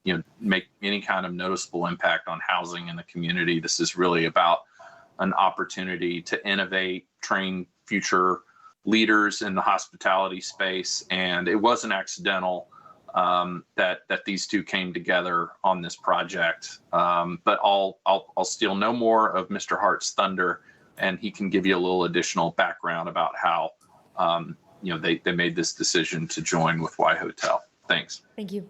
you know, make any kind of noticeable impact on housing in the community. This is really about an opportunity to innovate, train future leaders in the hospitality space, and it wasn't accidental that these two came together on this project. But I'll steal no more of Mr. Hart's thunder, and he can give you a little additional background about how you know, they made this decision to join with Y Hotel. Thanks. Thank you.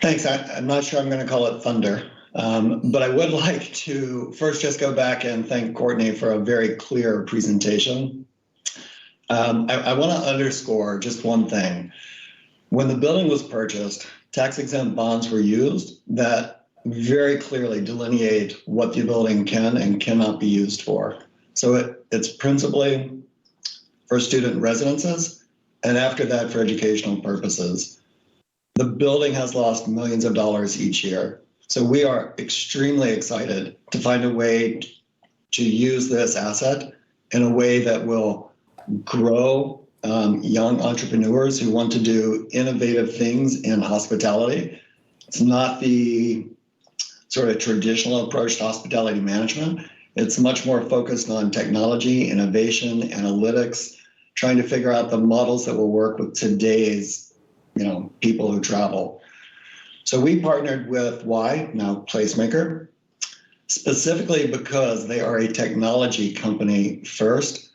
Thanks. I'm not sure I'm going to call it thunder, but I would like to first just go back and thank Courtney for a very clear presentation. I want to underscore just one thing. When the building was purchased, tax-exempt bonds were used that very clearly delineate what the building can and cannot be used for. So it's principally for student residences, and after that for educational purposes. The building has lost millions of dollars each year. So we are extremely excited to find a way to use this asset in a way that will grow young entrepreneurs who want to do innovative things in hospitality. It's not the sort of traditional approach to hospitality management. It's much more focused on technology, innovation, analytics, trying to figure out the models that will work with today's, you know, people who travel. So we partnered with Y, now Placemaker, specifically because they are a technology company first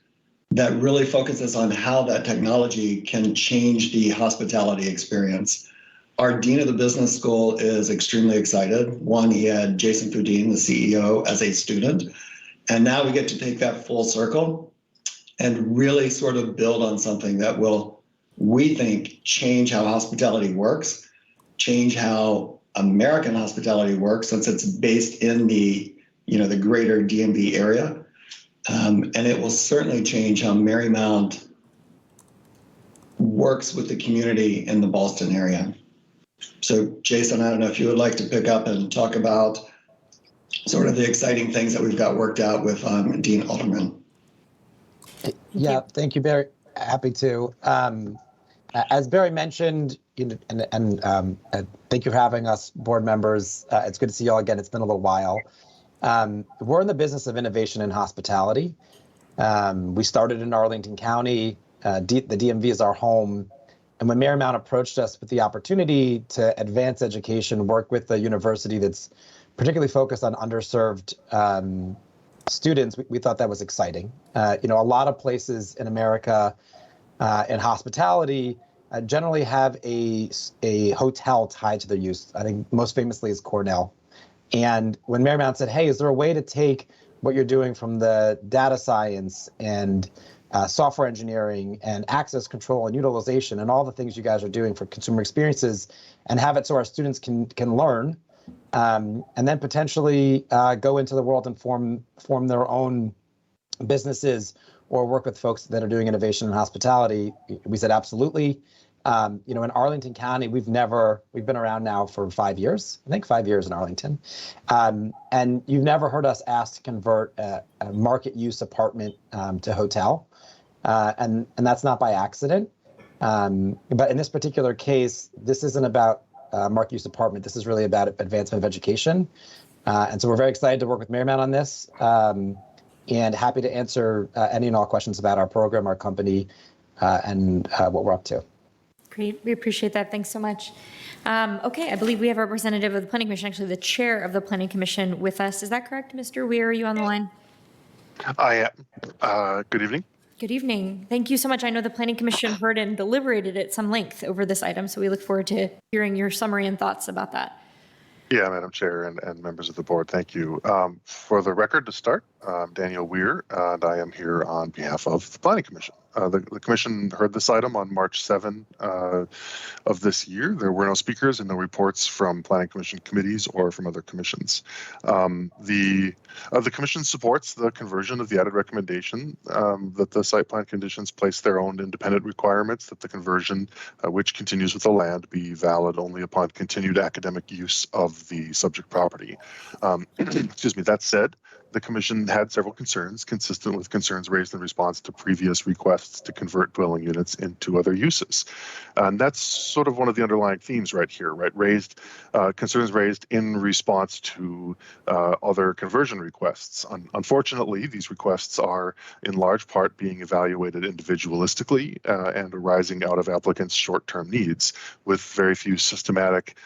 that really focuses on how that technology can change the hospitality experience. Our dean of the business school is extremely excited. One, he had Jason Fuden, the CEO, as a student. And now we get to take that full circle and really sort of build on something that will, we think, change how hospitality works, change how American hospitality works, since it's based in the, you know, the greater DMV area. And it will certainly change how Marymount works with the community in the Boston area. So, Jason, I don't know if you would like to pick up and talk about sort of the exciting things that we've got worked out with Dean Alderman. Yeah, thank you, Barry. Happy to. As Barry mentioned, and thank you for having us, board members. It's good to see you all again. It's been a little while. We're in the business of innovation in hospitality. We started in Arlington County. The DMV is our home. And when Marymount approached us with the opportunity to advance education, work with a university that's particularly focused on underserved students, we thought that was exciting. You know, a lot of places in America in hospitality generally have a hotel tied to their use. I think most famously is Cornell. And when Marymount said, hey, is there a way to take what you're doing from the data science and software engineering and access control and utilization and all the things you guys are doing for consumer experiences and have it so our students can learn and then potentially go into the world and form their own businesses or work with folks that are doing innovation in hospitality? We said absolutely. In Arlington County, we've been around now for 5 years, I think 5 years in Arlington. And you've never heard us ask to convert a market use apartment to hotel. And that's not by accident. But in this particular case, this isn't about market use apartment. This is really about advancement of education. And so we're very excited to work with Marymount on this, and happy to answer any and all questions about our program, our company, and what we're up to. Great, we appreciate that. Thanks so much. Okay, I believe we have a representative of the Planning Commission, actually the chair of the Planning Commission with us. Is that correct, Mr. Weir? Are you on the line? I am. Good evening. Good evening. Thank you so much. I know the Planning Commission heard and deliberated at some length over this item, so we look forward to hearing your summary and thoughts about that. Yeah, Madam Chair and members of the board, thank you. For the record to start, I'm Daniel Weir, and I am here on behalf of the Planning Commission. The Commission heard this item on March 7 of this year. There were no speakers and no reports from Planning Commission committees or from other commissions. The Commission supports the conversion of the added recommendation that the site plan conditions place their own independent requirements that the conversion, which continues with the land, be valid only upon continued academic use of the subject property. Excuse me, that said, the Commission had several concerns consistent with concerns raised in response to previous requests to convert dwelling units into other uses. And that's sort of one of the underlying themes right here, right? Concerns raised in response to other conversion requests. Unfortunately, these requests are in large part being evaluated individualistically and arising out of applicants' short-term needs, with very few systematic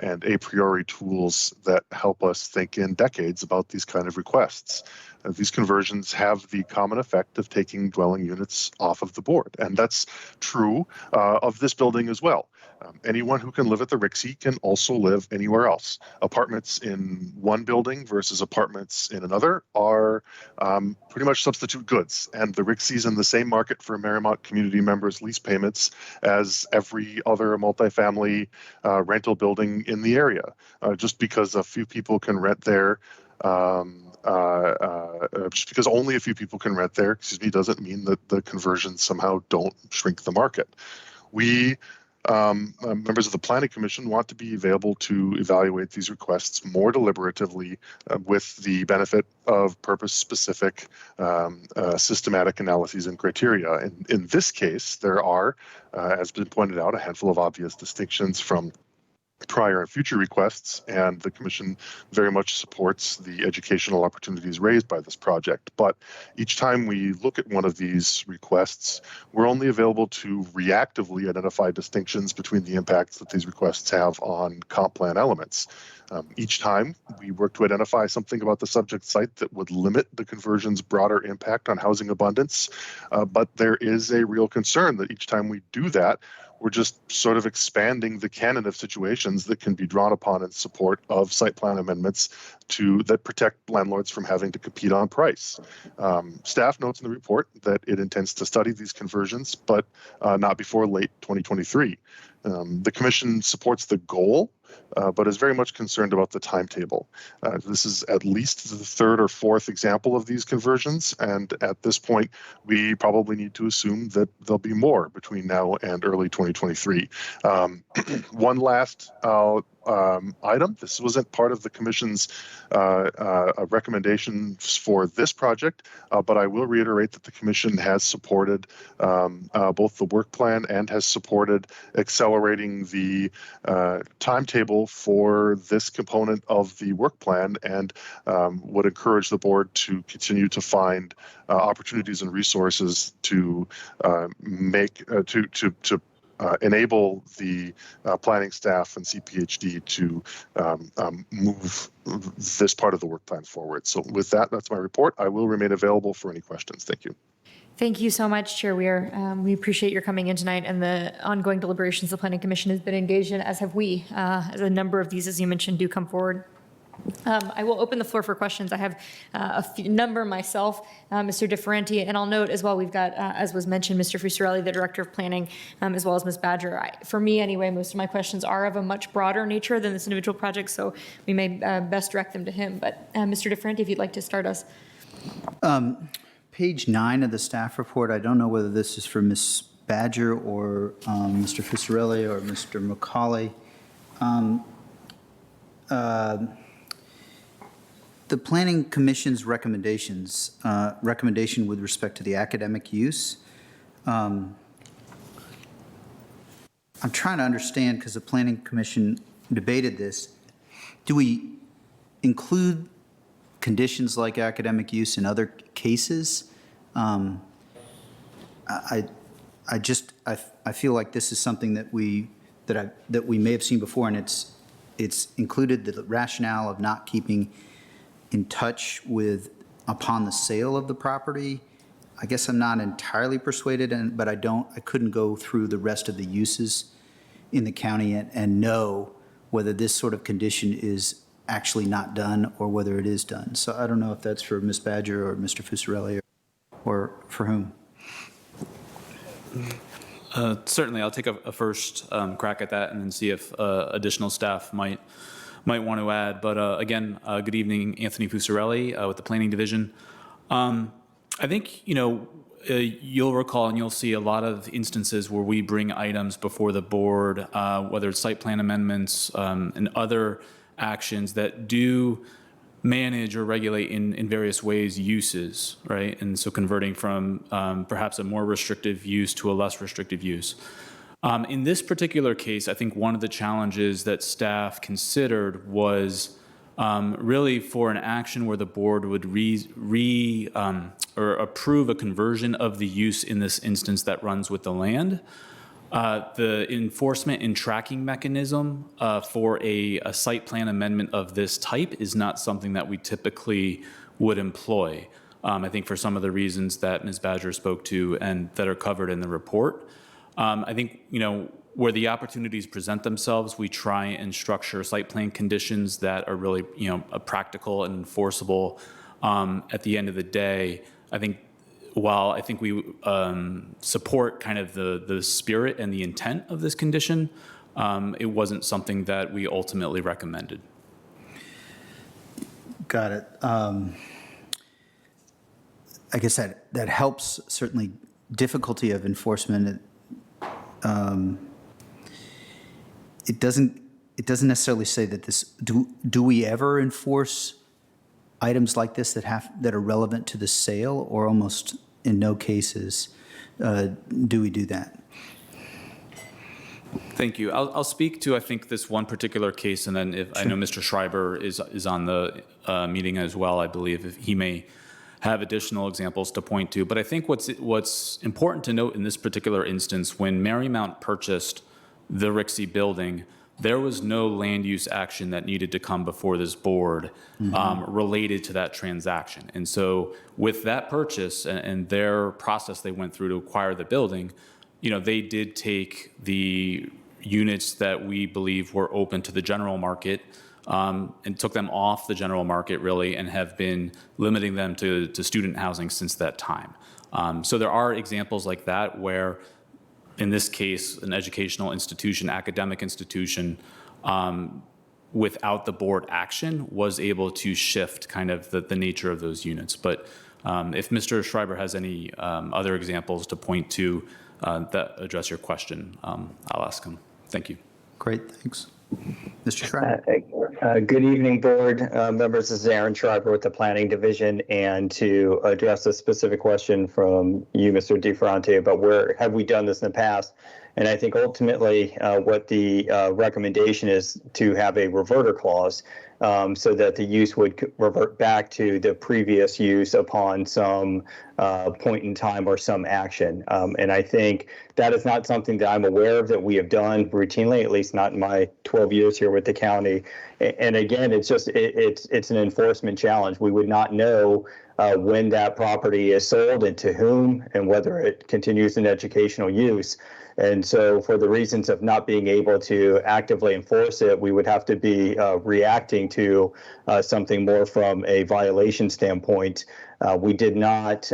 and a priori tools that help us think in decades about these kind of requests. These conversions have the common effect of taking dwelling units off of the board, and that's true of this building as well. Anyone who can live at the Rixey can also live anywhere else. Apartments in one building versus apartments in another are pretty much substitute goods, and the Rixey's in the same market for Marymount community members' lease payments as every other multifamily rental building in the area. Just because a few people can rent there, just because only a few people can rent there, doesn't mean that the conversions somehow don't shrink the market. We, members of the Planning Commission, want to be available to evaluate these requests more deliberatively with the benefit of purpose-specific systematic analyses and criteria. In this case, there are, as has been pointed out, a handful of obvious distinctions from prior and future requests, and the Commission very much supports the educational opportunities raised by this project. But each time we look at one of these requests, we're only available to reactively identify distinctions between the impacts that these requests have on comp plan elements. Each time we work to identify something about the subject site that would limit the conversion's broader impact on housing abundance, but there is a real concern that each time we do that, we're just sort of expanding the canon of situations that can be drawn upon in support of site plan amendments that protect landlords from having to compete on price. Staff notes in the report that it intends to study these conversions, but not before late 2023. The Commission supports the goal, but is very much concerned about the timetable. This is at least the third or fourth example of these conversions, and at this point, we probably need to assume that there'll be more between now and early 2023. One last item. This wasn't part of the Commission's recommendations for this project, but I will reiterate that the Commission has supported both the work plan and has supported accelerating the timetable for this component of the work plan, and would encourage the board to continue to find opportunities and resources to enable the planning staff and CPHD to move this part of the work plan forward. So with that, that's my report. I will remain available for any questions. Thank you. Thank you so much, Chair Weir. We appreciate your coming in tonight, and the ongoing deliberations the Planning Commission has been engaged in, as have we, as a number of these, as you mentioned, do come forward. I will open the floor for questions. I have a number myself, Mr. DeFerranti, and I'll note as well, we've got, as was mentioned, Mr. Fusarelli, the Director of Planning, as well as Ms. Badger. For me, anyway, most of my questions are of a much broader nature than this individual project, so we may best direct them to him. But Mr. DeFerranti, if you'd like to start us. Page 9 of the staff report, I don't know whether this is for Ms. Badger or Mr. Fucirelli or Mr. McCauley. The Planning Commission's recommendation with respect to the academic use, I'm trying to understand, because the Planning Commission debated this, do we include conditions like academic use in other cases? I feel like this is something that we may have seen before, and it's included the rationale of not keeping in touch with upon the sale of the property. I guess I'm not entirely persuaded, but I couldn't go through the rest of the uses in the county and know whether this sort of condition is actually not done or whether it is done. So I don't know if that's for Ms. Badger or Mr. Fucirelli or for whom. Certainly, I'll take a first crack at that and then see if additional staff might want to add. But again, good evening, Anthony Fucirelli with the Planning Division. I think, you'll recall and you'll see a lot of instances where we bring items before the board, whether it's site plan amendments and other actions that do manage or regulate in various ways uses, right? And so converting from perhaps a more restrictive use to a less restrictive use. In this particular case, I think one of the challenges that staff considered was really for an action where the board would or approve a conversion of the use in this instance that runs with the land. The enforcement and tracking mechanism for a site plan amendment of this type is not something that we typically would employ. I think for some of the reasons that Ms. Badger spoke to and that are covered in the report. I think, where the opportunities present themselves, we try and structure site plan conditions that are really, practical and enforceable. At the end of the day, I think while I think we support kind of the spirit and the intent of this condition, it wasn't something that we ultimately recommended. Got it. I guess that helps, certainly difficulty of enforcement. It doesn't necessarily say that this, do we ever enforce items like this that are relevant to the sale, or almost in no cases do we do that? Thank you. I'll speak to, I think, this one particular case, and then if I know Mr. Schreiber is on the meeting as well, I believe if he may have additional examples to point to. But I think what's important to note in this particular instance, when Marymount purchased the Rixey building, there was no land use action that needed to come before this board related to that transaction. And so with that purchase and their process they went through to acquire the building, they did take the units that we believe were open to the general market and took them off the general market, really, and have been limiting them to student housing since that time. So there are examples like that where, in this case, an educational institution, academic institution, without the board action, was able to shift kind of the nature of those units. But if Mr. Schreiber has any other examples to point to that address your question, I'll ask him. Thank you. Great, thanks. Mr. Schreiber. Good evening, board members. This is Aaron Schreiber with the Planning Division, and to address a specific question from you, Mr. DiFerrante, about where have we done this in the past. And I think ultimately what the recommendation is to have a reverter clause so that the use would revert back to the previous use upon some point in time or some action. And I think that is not something that I'm aware of that we have done routinely, at least not in my 12 years here with the county. And again, it's just it's an enforcement challenge. We would not know when that property is sold and to whom and whether it continues in educational use. And so for the reasons of not being able to actively enforce it, we would have to be reacting to something more from a violation standpoint. We did not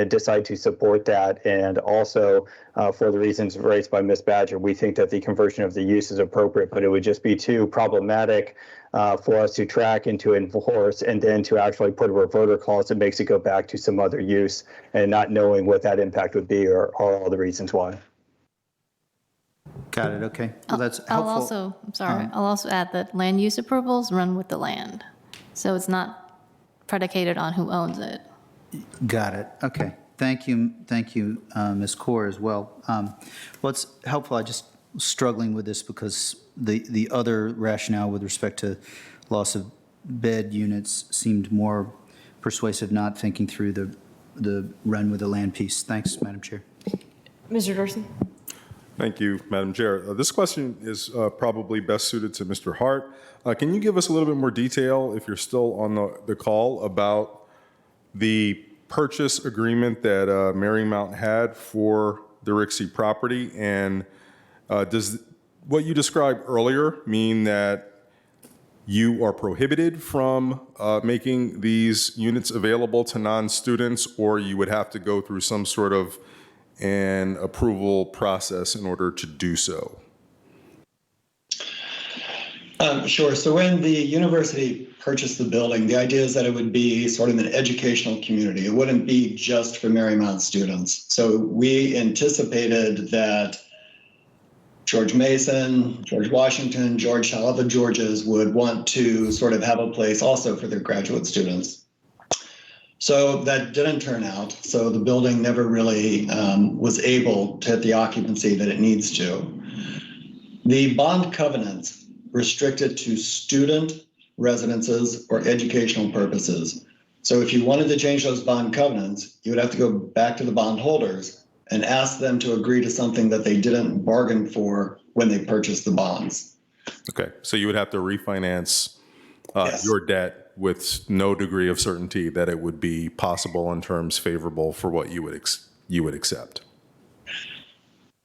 decide to support that. And also for the reasons raised by Ms. Badger, we think that the conversion of the use is appropriate, but it would just be too problematic for us to track and to enforce, and then to actually put a reverter clause that makes it go back to some other use, and not knowing what that impact would be or all the reasons why. Got it, okay. Well, that's helpful. I'll also add that land use approvals run with the land. So it's not predicated on who owns it. Got it, okay. Thank you, Ms. Kaur as well. Well, it's helpful. I just was struggling with this because the other rationale with respect to loss of bed units seemed more persuasive, not thinking through the run with the land piece. Thanks, Madam Chair. Mr. Dorsey? Thank you, Madam Chair. This question is probably best suited to Mr. Hart. Can you give us a little bit more detail, if you're still on the call, about the purchase agreement that Marymount had for the Rixey property? And does what you described earlier mean that you are prohibited from making these units available to non-students, or you would have to go through some sort of an approval process in order to do so? Sure. So when the university purchased the building, the idea is that it would be sort of an educational community. It wouldn't be just for Marymount students. So we anticipated that George Mason, George Washington, George all of the Georges would want to sort of have a place also for their graduate students. So that didn't turn out. So the building never really was able to hit the occupancy that it needs to. The bond covenants restricted to student residences or educational purposes. So if you wanted to change those bond covenants, you would have to go back to the bondholders and ask them to agree to something that they didn't bargain for when they purchased the bonds. Okay, so you would have to refinance Yes. your debt with no degree of certainty that it would be possible in terms favorable for what you would accept.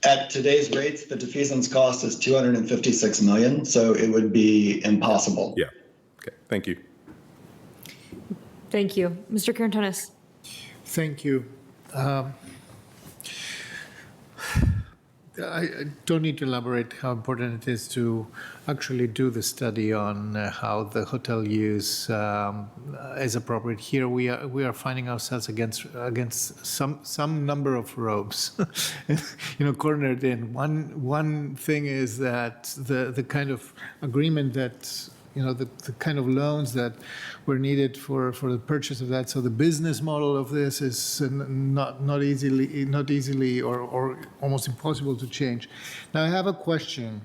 At today's rates, the defeasance cost is $256 million, so it would be impossible. Yeah. Okay. Thank you. Thank you. Mr. Karantonis? Thank you. I don't need to elaborate how important it is to actually do the study on how the hotel use is appropriate. Here we are finding ourselves against some number of ropes, cornered in. One thing is that the kind of agreement that the kind of loans that were needed for the purchase of that. So the business model of this is not easily or almost impossible to change. Now I have a question.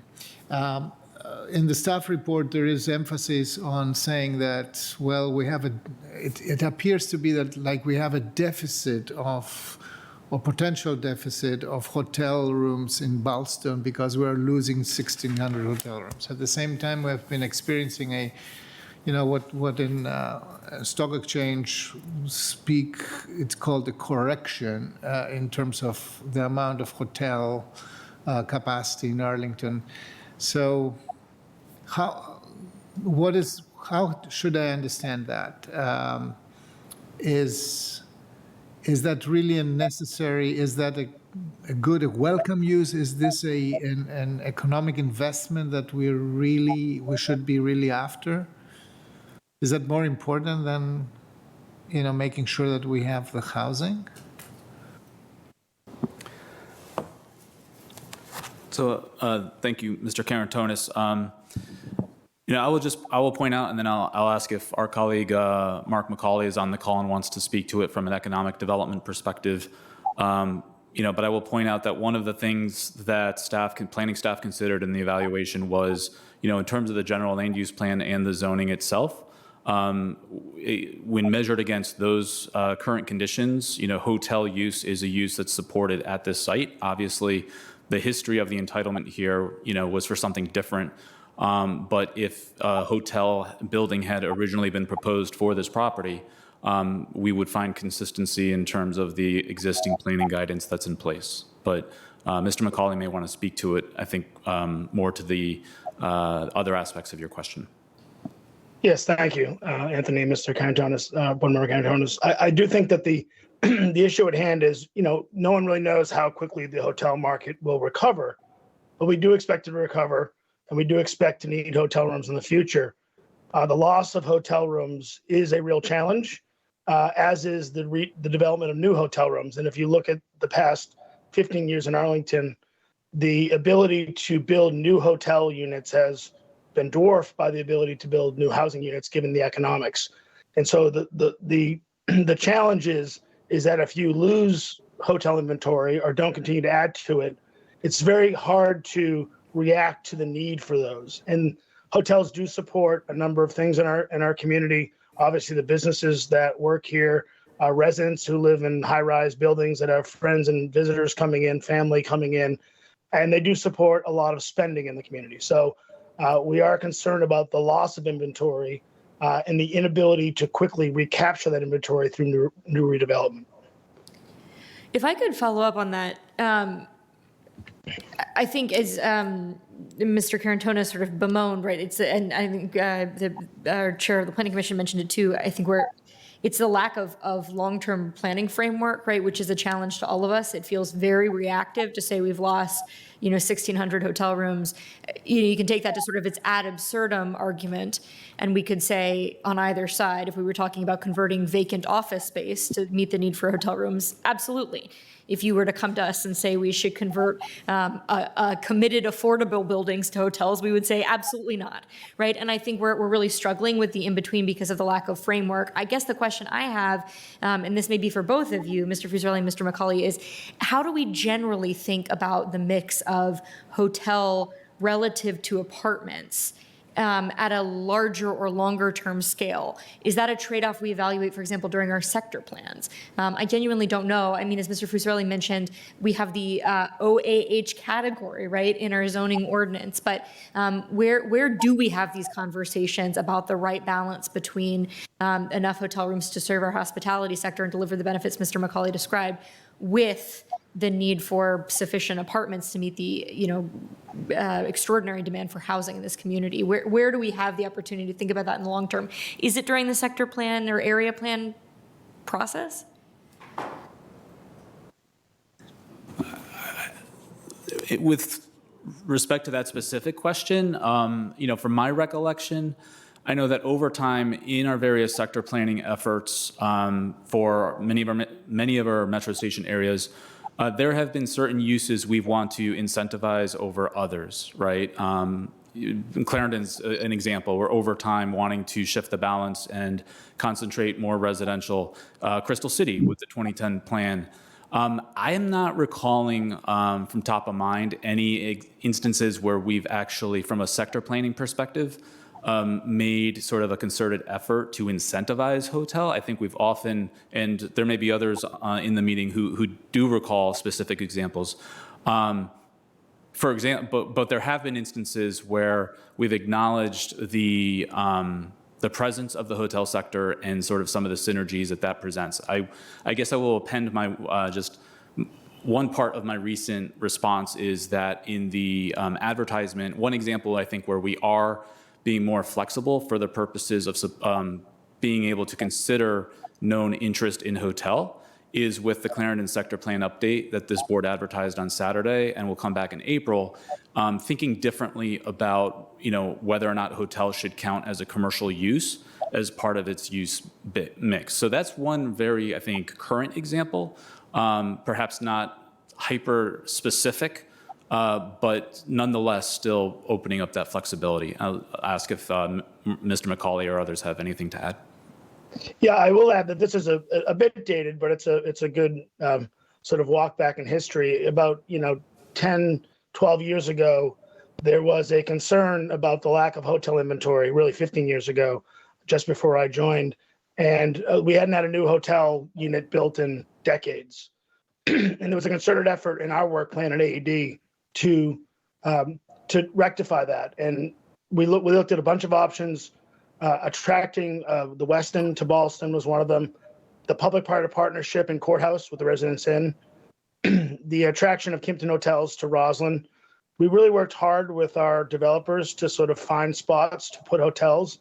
In the staff report, there is emphasis on saying that, well, we have it appears to be that like we have a deficit of or potential deficit of hotel rooms in Ballston because we're losing 1,600 hotel rooms. At the same time, we have been experiencing what in stock exchange speak, it's called a correction in terms of the amount of hotel capacity in Arlington. So how should I understand that? Is that really a necessary? Is that a good, welcome use? Is this an economic investment that we should be really after? Is that more important than making sure that we have the housing? So thank you, Mr. Karantonis. I will point out, and then I'll ask if our colleague Mark McCauley is on the call and wants to speak to it from an economic development perspective. But I will point out that one of the things that planning staff considered in the evaluation was, in terms of the general land use plan and the zoning itself, when measured against those current conditions, hotel use is a use that's supported at this site. Obviously, the history of the entitlement here, was for something different. But if a hotel building had originally been proposed for this property, we would find consistency in terms of the existing planning guidance that's in place. But Mr. McCauley may want to speak to it, I think, more to the other aspects of your question. Yes, thank you, Anthony, Mr. Cantonis, Board Member Cantonis. I do think that the the issue at hand is, no one really knows how quickly the hotel market will recover, but we do expect it to recover, and we do expect to need hotel rooms in the future. The loss of hotel rooms is a real challenge, as is the development of new hotel rooms. And if you look at the past 15 years in Arlington, the ability to build new hotel units has been dwarfed by the ability to build new housing units, given the economics. And so the challenge is that if you lose hotel inventory or don't continue to add to it, it's very hard to react to the need for those. And hotels do support a number of things in our community. Obviously, the businesses that work here, residents who live in high-rise buildings that have friends and visitors coming in, family coming in, and they do support a lot of spending in the community. So we are concerned about the loss of inventory and the inability to quickly recapture that inventory through new redevelopment. If I could follow up on that, I think as Mr. Carantonis sort of bemoaned, right? And I think our chair of the Planning Commission mentioned it too. I think it's the lack of long-term planning framework, right, which is a challenge to all of us. It feels very reactive to say we've lost, 1,600 hotel rooms. You can take that to sort of its ad absurdum argument, and we could say on either side, if we were talking about converting vacant office space to meet the need for hotel rooms, absolutely. If you were to come to us and say we should convert committed affordable buildings to hotels, we would say absolutely not, right? And I think we're really struggling with the in-between because of the lack of framework. I guess the question I have, and this may be for both of you, Mr. Fusarelli and Mr. McCauley, is how do we generally think about the mix of hotel relative to apartments at a larger or longer term scale? Is that a trade-off we evaluate, for example, during our sector plans? I genuinely don't know. I mean, as Mr. Fusarelli mentioned, we have the OAH category, right, in our zoning ordinance, but where do we have these conversations about the right balance between enough hotel rooms to serve our hospitality sector and deliver the benefits Mr. McCauley described with the need for sufficient apartments to meet the, extraordinary demand for housing in this community? Where do we have the opportunity to think about that in the long term? Is it during the sector plan or area plan process? With respect to that specific question, from my recollection, I know that over time in our various sector planning efforts for many of our metro station areas, there have been certain uses we want to incentivize over others, right? Clarendon's an example. We're over time wanting to shift the balance and concentrate more residential. Crystal City with the 2010 plan. I am not recalling from top of mind any instances where we've actually, from a sector planning perspective, made sort of a concerted effort to incentivize hotel. I think we've often, and there may be others in the meeting who do recall specific examples. For example, but there have been instances where we've acknowledged the presence of the hotel sector and sort of some of the synergies that presents. I guess I will append my just one part of my recent response is that in the advertisement, one example I think where we are being more flexible for the purposes of being able to consider known interest in hotel is with the Clarendon sector plan update that this board advertised on Saturday and will come back in April, thinking differently about whether or not hotels should count as a commercial use as part of its use mix. So that's one very, I think, current example, perhaps not hyper specific, but nonetheless still opening up that flexibility. I'll ask if Mr. McCauley or others have anything to add. Yeah, I will add that this is a bit dated, but it's a good sort of walk back in history. About 10, 12 years ago, there was a concern about the lack of hotel inventory, really 15 years ago, just before I joined. And we hadn't had a new hotel unit built in decades. And there was a concerted effort in our work plan at AED to rectify that. And we looked at a bunch of options. Attracting the Westin to Ballston was one of them. The public-private partnership in Courthouse with the Residence Inn, the attraction of Kimpton Hotels to Roslyn, we really worked hard with our developers to sort of find spots to put hotels,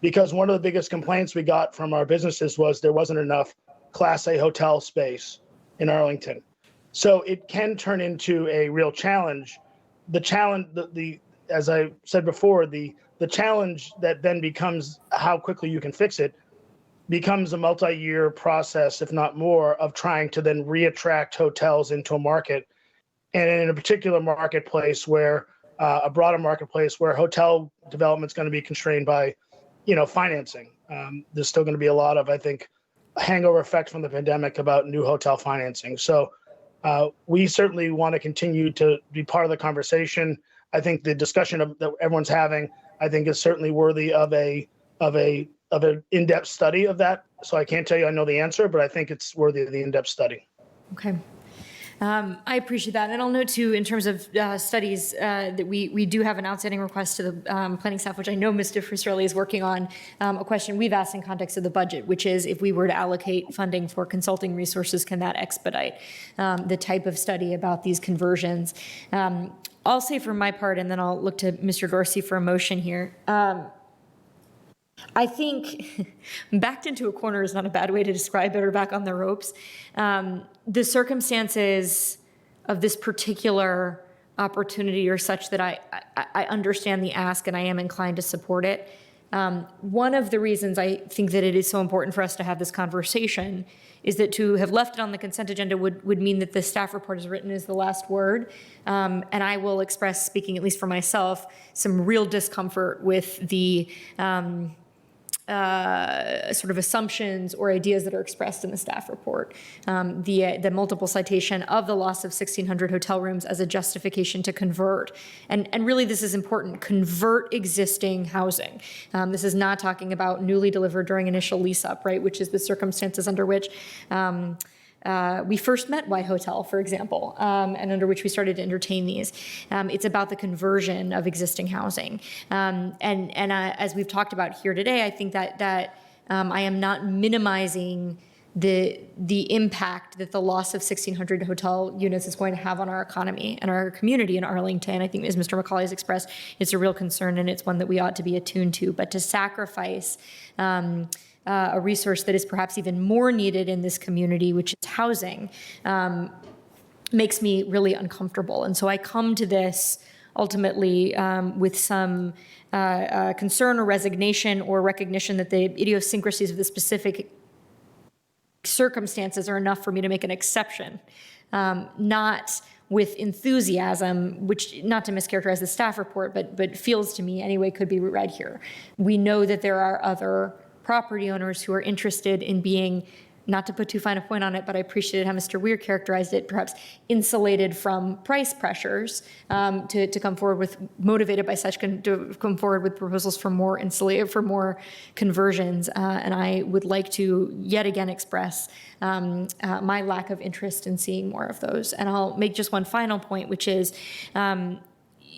because one of the biggest complaints we got from our businesses was there wasn't enough Class A hotel space in Arlington. So it can turn into a real challenge. The challenge, as I said before, the challenge that then becomes how quickly you can fix it becomes a multi-year process, if not more, of trying to then reattract hotels into a market, and in a particular marketplace where a broader marketplace where hotel development is going to be constrained by, financing. There's still going to be a lot of, I think, hangover effect from the pandemic about new hotel financing. So we certainly want to continue to be part of the conversation. I think the discussion that everyone's having, I think, is certainly worthy of an in-depth study of that. So I can't tell you I know the answer, but I think it's worthy of the in-depth study. Okay. I appreciate that. And I'll note too, in terms of studies, that we do have an outstanding request to the planning staff, which I know Mr. Frisarelli is working on, a question we've asked in context of the budget, which is if we were to allocate funding for consulting resources, can that expedite the type of study about these conversions? I'll say for my part, and then I'll look to Mr. Dorsey for a motion here. I think backed into a corner is not a bad way to describe it, or back on the ropes. The circumstances of this particular opportunity are such that I understand the ask and I am inclined to support it. One of the reasons I think that it is so important for us to have this conversation is that to have left it on the consent agenda would mean that the staff report is written as the last word. And I will express, speaking at least for myself, some real discomfort with the sort of assumptions or ideas that are expressed in the staff report. The multiple citation of the loss of 1,600 hotel rooms as a justification to convert. And really this is important, convert existing housing. This is not talking about newly delivered during initial lease up, right, which is the circumstances under which we first met Y Hotel, for example, and under which we started to entertain these. It's about the conversion of existing housing. And as we've talked about here today, I think that I am not minimizing the impact that the loss of 1,600 hotel units is going to have on our economy and our community in Arlington. I think, as Mr. McCauley has expressed, it's a real concern and it's one that we ought to be attuned to. But to sacrifice a resource that is perhaps even more needed in this community, which is housing, makes me really uncomfortable. And so I come to this ultimately with some concern or resignation or recognition that the idiosyncrasies of the specific circumstances are enough for me to make an exception, not with enthusiasm, which, not to mischaracterize the staff report, but feels to me anyway could be read here. We know that there are other property owners who are interested in being, not to put too fine a point on it, but I appreciated how Mr. Weir characterized it, perhaps insulated from price pressures, to come forward with, motivated by such, to come forward with proposals for more conversions. And I would like to yet again express my lack of interest in seeing more of those. And I'll make just one final point, which is,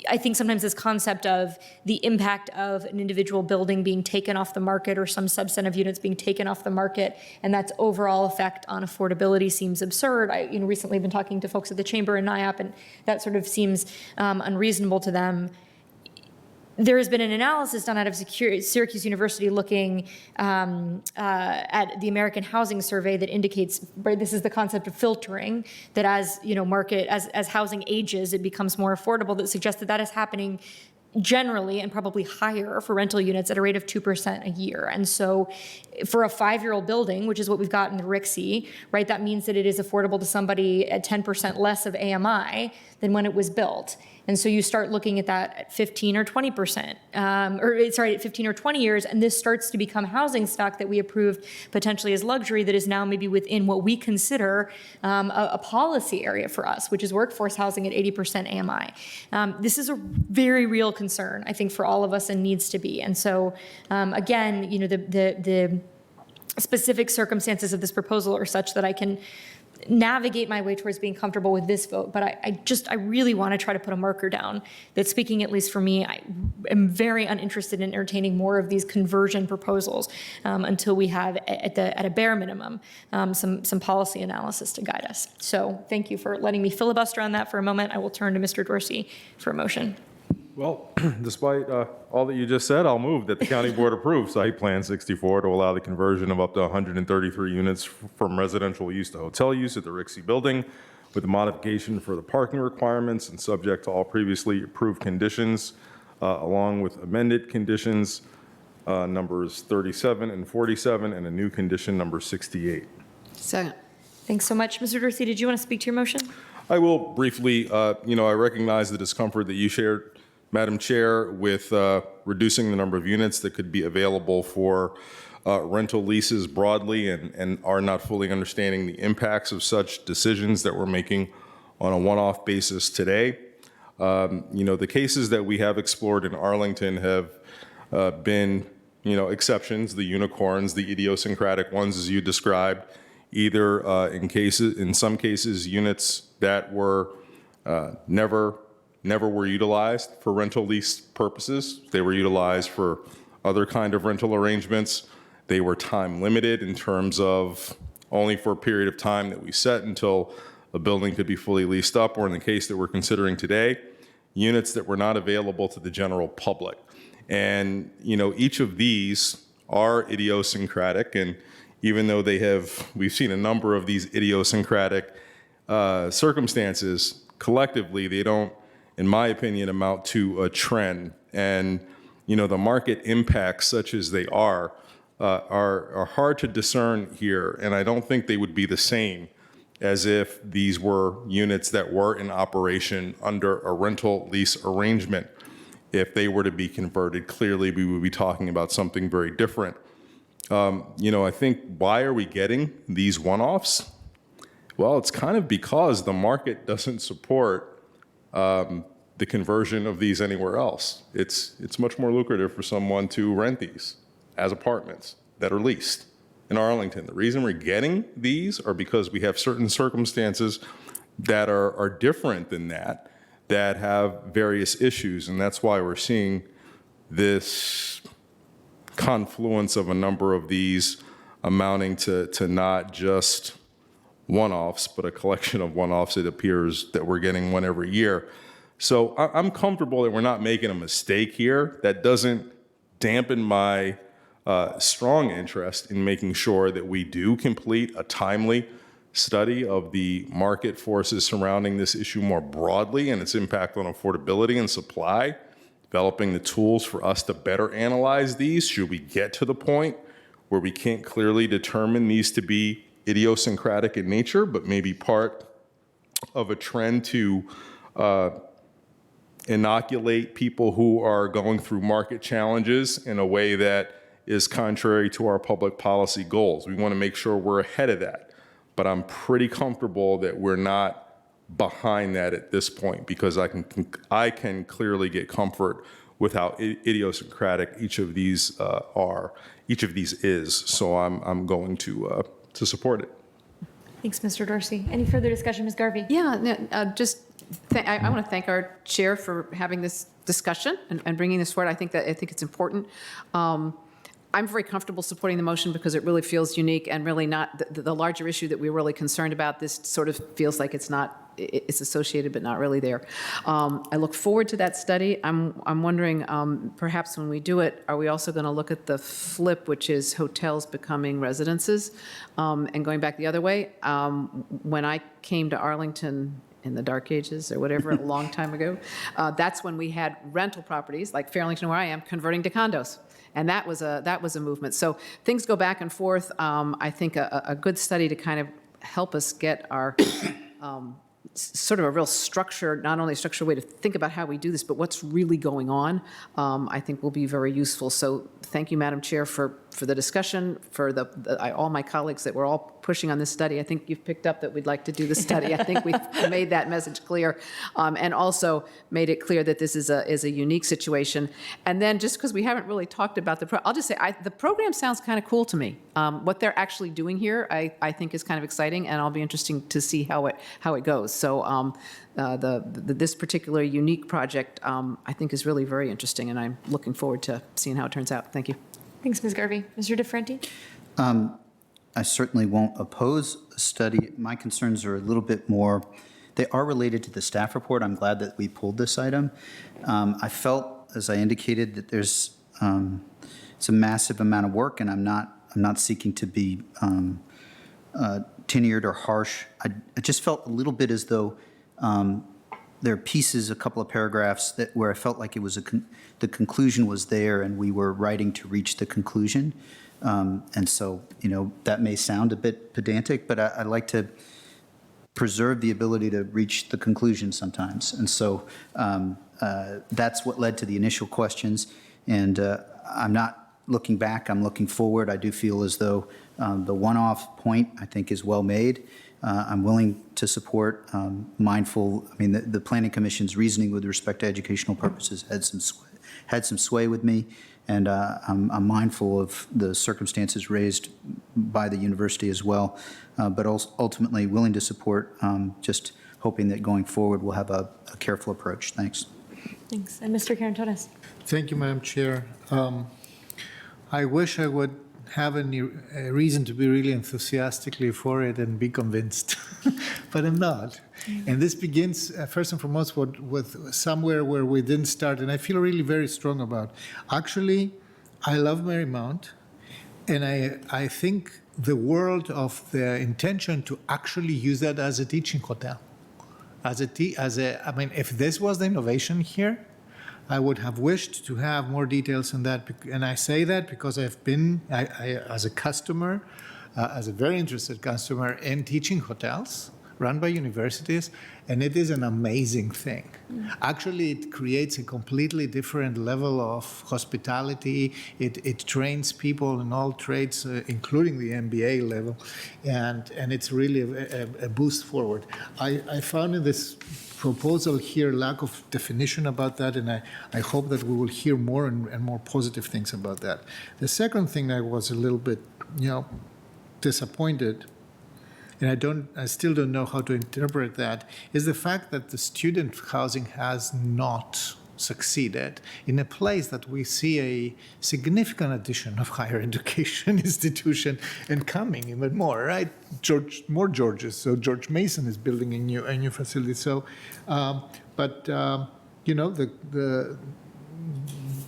I think sometimes this concept of the impact of an individual building being taken off the market or some subset of units being taken off the market and that's overall effect on affordability seems absurd. I recently have been talking to folks at the Chamber and NIAP, and that sort of seems unreasonable to them. There has been an analysis done out of Syracuse University looking at the American Housing Survey that indicates, right, this is the concept of filtering, that as as housing ages, it becomes more affordable, that suggests that is happening generally and probably higher for rental units at a rate of 2% a year. And so for a 5-year-old building, which is what we've got in the RICSI, right, that means that it is affordable to somebody at 10% less of AMI than when it was built. And so you start looking at that at 15 or 20%, at 15 or 20 years, and this starts to become housing stock that we approved potentially as luxury that is now maybe within what we consider a policy area for us, which is workforce housing at 80% AMI. This is a very real concern, I think, for all of us and needs to be. And so, again, the specific circumstances of this proposal are such that I can navigate my way towards being comfortable with this vote, but I really want to try to put a marker down that, speaking at least for me, I am very uninterested in entertaining more of these conversion proposals until we have, at a bare minimum, some policy analysis to guide us. So thank you for letting me filibuster on that for a moment. I will turn to Mr. Dorsey for a motion. Well, despite all that you just said, I'll move that the county board approve Site Plan 64 to allow the conversion of up to 133 units from residential use to hotel use at the Rixey Building with a modification for the parking requirements and subject to all previously approved conditions, along with amended conditions numbers 37 and 47 and a new condition number 68. Second. Thanks so much. Mr. Dorsey, did you want to speak to your motion? I will briefly, I recognize the discomfort that you shared, Madam Chair, with reducing the number of units that could be available for rental leases broadly and are not fully understanding the impacts of such decisions that we're making on a one-off basis today. The cases that we have explored in Arlington have been, exceptions, the unicorns, the idiosyncratic ones, as you described, either in some cases, units that were never were utilized for rental lease purposes. They were utilized for other kind of rental arrangements. They were time limited in terms of only for a period of time that we set until a building could be fully leased up, or in the case that we're considering today, units that were not available to the general public. And, each of these are idiosyncratic, and even though we've seen a number of these idiosyncratic circumstances, collectively, they don't, in my opinion, amount to a trend. And, the market impacts, such as they are hard to discern here. And I don't think they would be the same as if these were units that were in operation under a rental lease arrangement. If they were to be converted, clearly we would be talking about something very different. I think, why are we getting these one-offs? Well, it's kind of because the market doesn't support the conversion of these anywhere else. It's much more lucrative for someone to rent these as apartments that are leased in Arlington. The reason we're getting these are because we have certain circumstances that are different than that have various issues, and that's why we're seeing this confluence of a number of these amounting to not just one-offs, but a collection of one-offs, it appears, that we're getting one every year. So I'm comfortable that we're not making a mistake here. That doesn't dampen my strong interest in making sure that we do complete a timely study of the market forces surrounding this issue more broadly and its impact on affordability and supply, developing the tools for us to better analyze these should we get to the point where we can't clearly determine these to be idiosyncratic in nature, but maybe part of a trend to inoculate people who are going through market challenges in a way that is contrary to our public policy goals. We want to make sure we're ahead of that, but I'm pretty comfortable that we're not behind that at this point, because I can clearly get comfort with how idiosyncratic each of these is. So I'm going to support it. Thanks, Mr. Dorsey. Any further discussion, Ms. Garvey? Yeah, I want to thank our chair for having this discussion and bringing this forward. I think it's important. I'm very comfortable supporting the motion because it really feels unique and really not the larger issue that we're really concerned about. This sort of feels like it's associated but not really there. I look forward to that study. I'm wondering, perhaps when we do it, are we also going to look at the flip, which is hotels becoming residences, and going back the other way? When I came to Arlington in the dark ages or whatever, a long time ago, that's when we had rental properties like Fairlington, where I am, converting to condos. And that was a movement. So things go back and forth. I think a good study to kind of help us get our sort of a real structure, not only a structured way to think about how we do this, but what's really going on, I think will be very useful. So thank you, Madam Chair, for the discussion, for all my colleagues that were all pushing on this study. I think you've picked up that we'd like to do the study. I think we've made that message clear, and also made it clear that this is a unique situation. And then, just because we haven't really talked about I'll just say the program sounds kind of cool to me. What they're actually doing here, I think, is kind of exciting, and I'll be interesting to see how it goes. So this particular unique project, I think, is really very interesting, and I'm looking forward to seeing how it turns out. Thank you. Thanks, Ms. Garvey. Mr. DeFranti? I certainly won't oppose a study. My concerns are a little bit more, they are related to the staff report. I'm glad that we pulled this item. I felt, as I indicated, that it's a massive amount of work, and I'm not seeking to be tenured or harsh. I just felt a little bit as though there are pieces, a couple of paragraphs where I felt like it was the conclusion was there, and we were writing to reach the conclusion. And so, that may sound a bit pedantic, but I like to preserve the ability to reach the conclusion sometimes. And so that's what led to the initial questions. And I'm not looking back, I'm looking forward. I do feel as though the one-off point, I think, is well made. I'm willing to support, mindful. I mean, the Planning Commission's reasoning with respect to educational purposes had some sway with me, and I'm mindful of the circumstances raised by the university as well, but also ultimately willing to support, just hoping that going forward we'll have a careful approach. Thanks. Thanks. And Mr. Karantonis? Thank you, Madam Chair. I wish I would have a reason to be really enthusiastically for it and be convinced, but I'm not. And this begins, first and foremost, with somewhere where we didn't start, and I feel really very strong about. Actually, I love Marymount, and I think the world of the intention to actually use that as a teaching hotel. I mean, if this was the innovation here, I would have wished to have more details on that. And I say that because I've been, as a customer, as a very interested customer in teaching hotels run by universities, and it is an amazing thing. Actually, it creates a completely different level of hospitality. It trains people in all trades, including the MBA level, and it's really a boost forward. I found in this proposal here lack of definition about that, and I hope that we will hear more and more positive things about that. The second thing I was a little bit, disappointed, and I still don't know how to interpret that, is the fact that the student housing has not succeeded in a place that we see a significant addition of higher education institution and coming even more, right? More Georges. So George Mason is building a new facility. So,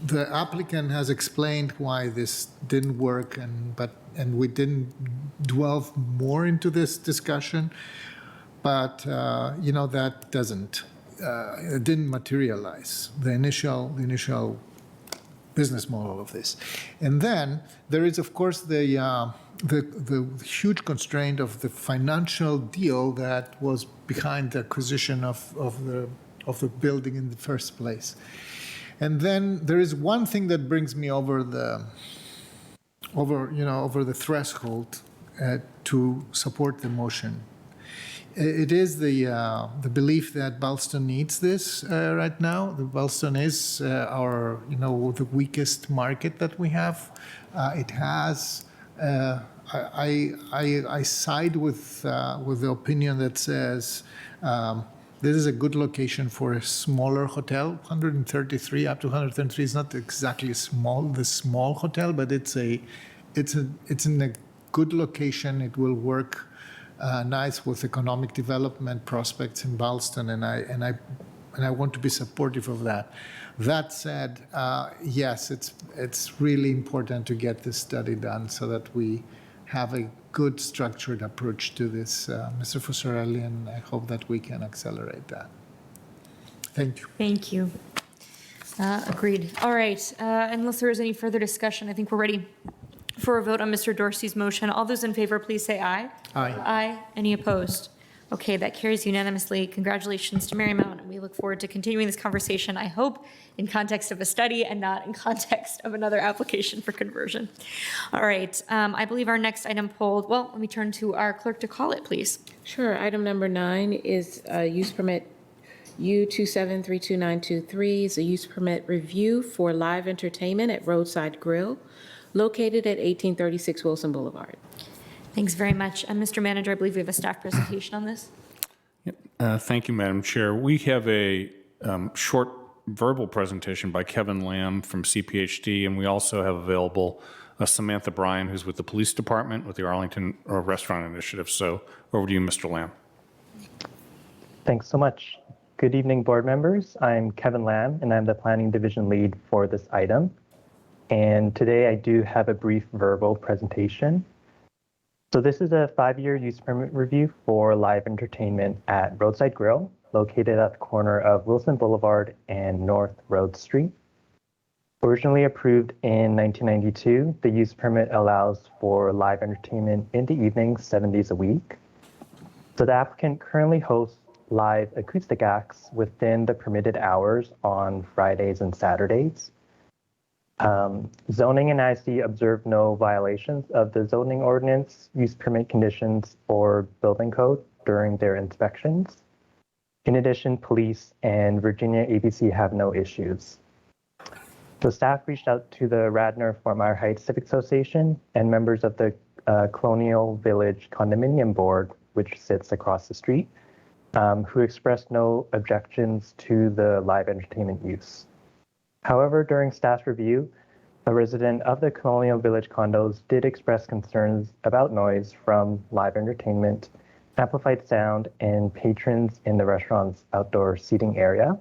the applicant has explained why this didn't work, and we didn't delve more into this discussion, but that it didn't materialize, the initial business model of this. And then there is, of course, the huge constraint of the financial deal that was behind the acquisition of the building in the first place. And then there is one thing that brings me over the threshold to support the motion. It is the belief that Ballston needs this right now. The Ballston is the weakest market that we have. It has. I side with the opinion that says this is a good location for a smaller hotel. 133 up to 133 is not exactly the small hotel, but it's in a good location. It will work nice with economic development prospects in Ballston, and I want to be supportive of that. That said, yes, it's really important to get this study done so that we have a good structured approach to this, Mr. Fossarelli, and I hope that we can accelerate that. Thank you. Thank you. Agreed. All right. Unless there is any further discussion, I think we're ready for a vote on Mr. Dorsey's motion. All those in favor, please say aye. Aye. Aye. Any opposed? Okay, that carries unanimously. Congratulations to Marymount, and we look forward to continuing this conversation, I hope, in context of a study and not in context of another application for conversion. All right, I believe our next item pulled, well, let me turn to our clerk to call it, please. Sure. Item number 9 is use permit U2732923. Is a use permit review for live entertainment at Roadside Grill, located at 1836 Wilson Boulevard. Thanks very much. Mr. Manager, I believe we have a staff presentation on this. Thank you, Madam Chair. We have a short verbal presentation by Kevin Lamb from CPHD, and we also have available Samantha Bryan, who's with the Police Department with the Arlington Restaurant Initiative. So over to you, Mr. Lamb. Thanks so much. Good evening, board members. I'm Kevin Lamb, and I'm the Planning Division lead for this item. And today I do have a brief verbal presentation. So this is a 5-year use permit review for live entertainment at Roadside Grill, located at the corner of Wilson Boulevard and North Road Street. Originally approved in 1992, the use permit allows for live entertainment in the evening, 7 days a week. So the applicant currently hosts live acoustic acts within the permitted hours on Fridays and Saturdays. Zoning and IC observed no violations of the zoning ordinance, use permit conditions, or building code during their inspections. In addition, police and Virginia ABC have no issues. The staff reached out to the Radnor Fort Myers Heights Civic Association and members of the Colonial Village Condominium Board, which sits across the street, who expressed no objections to the live entertainment use. However, during staff review, a resident of the Colonial Village condos did express concerns about noise from live entertainment, amplified sound, and patrons in the restaurant's outdoor seating area.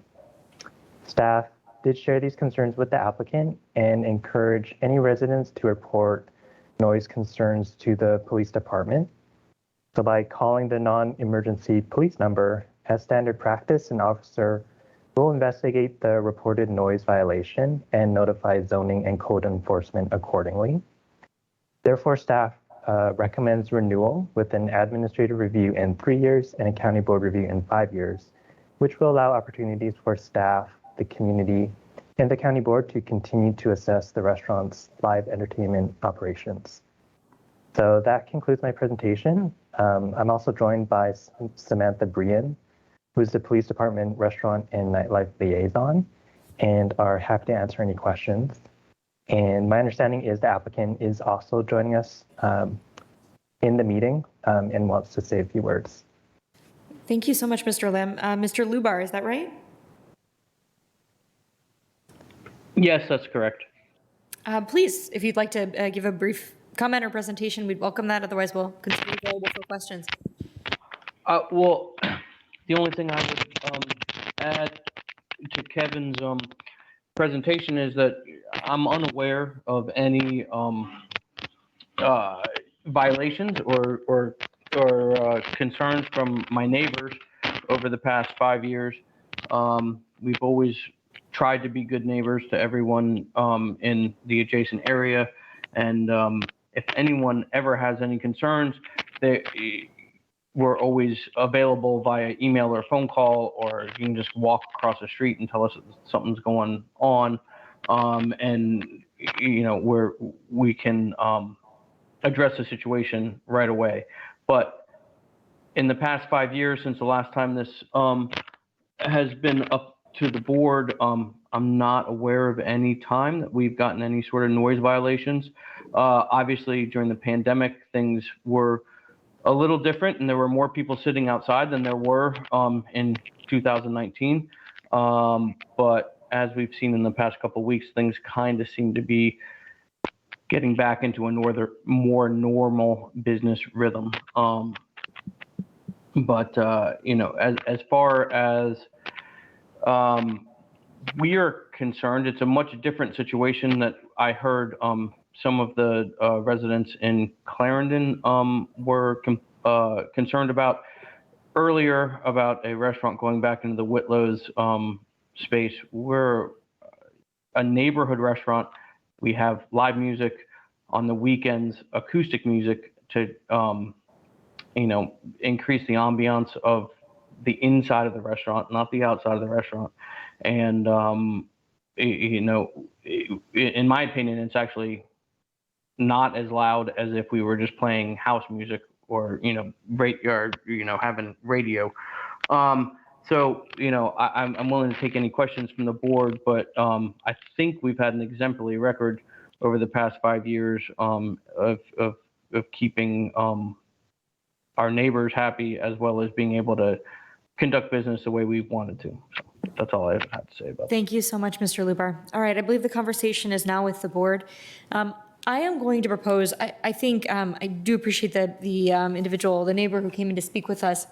Staff did share these concerns with the applicant and encourage any residents to report noise concerns to the police department. So by calling the non-emergency police number, as standard practice, an officer will investigate the reported noise violation and notify zoning and code enforcement accordingly. Therefore, staff recommends renewal with an administrative review in 3 years and a county board review in 5 years, which will allow opportunities for staff, the community, and the county board to continue to assess the restaurant's live entertainment operations. So that concludes my presentation. I'm also joined by Samantha Bryan, who's the Police Department Restaurant and Nightlife Liaison, and are happy to answer any questions. And my understanding is the applicant is also joining us in the meeting and wants to say a few words. Thank you so much, Mr. Lim. Mr. Lubar, is that right? Yes, that's correct. Please, if you'd like to give a brief comment or presentation, we'd welcome that. Otherwise, we'll continue available for questions. Well, the only thing I would add to Kevin's presentation is that I'm unaware of any violations or concerns from my neighbors over the past 5 years. We've always tried to be good neighbors to everyone in the adjacent area, and if anyone ever has any concerns, we're always available via email or phone call, or you can just walk across the street and tell us that something's going on, and we can address the situation right away. But in the past 5 years, since the last time this has been up to the board, I'm not aware of any time that we've gotten any sort of noise violations. Obviously, during the pandemic, things were a little different, and there were more people sitting outside than there were in 2019. But as we've seen in the past couple of weeks, things kind of seem to be getting back into a more normal business rhythm. But as far as we are concerned, it's a much different situation that I heard some of the residents in Clarendon were concerned about earlier, about a restaurant going back into the Whitlow's space. We're a neighborhood restaurant. We have live music on the weekends, acoustic music to increase the ambiance of the inside of the restaurant, not the outside of the restaurant. And, in my opinion, it's actually not as loud as if we were just playing house music or, having radio. So, I'm willing to take any questions from the board, but I think we've had an exemplary record over the past 5 years of keeping our neighbors happy, as well as being able to conduct business the way we wanted to. So that's all I have to say about that. Thank you so much, Mr. Lubar. All right, I believe the conversation is now with the board. I am going to propose, I think, I do appreciate that the individual, the neighbor who came in to speak with us.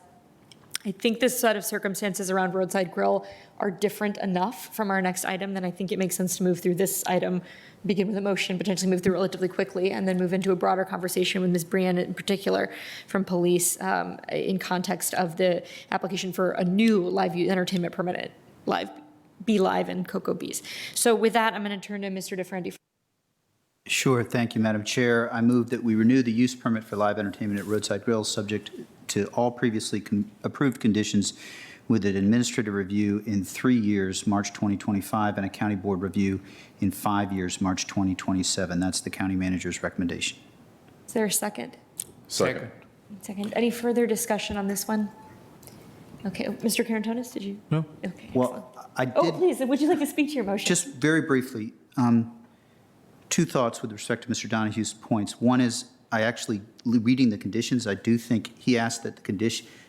I think this set of circumstances around Roadside Grill are different enough from our next item that I think it makes sense to move through this item, begin with a motion, potentially move through relatively quickly, and then move into a broader conversation with Ms. Brian in particular from police in context of the application for a new live entertainment permit, Be Live and Cocoa Bees. So with that, I'm going to turn to Mr. DeFranti. Sure. Thank you, Madam Chair. I move that we renew the use permit for live entertainment at Roadside Grill, subject to all previously approved conditions, with an administrative review in 3 years, March 2025, and a county board review in 5 years, March 2027. That's the county manager's recommendation. Is there a second? Second. Second. Any further discussion on this one? Okay. Mr. Karantonis, did you? No. Okay. Well, I did. Oh, please. Would you like to speak to your motion? Just very briefly, two thoughts with respect to Mr. Donohue's points. One is, I actually, reading the conditions, I do think he asked that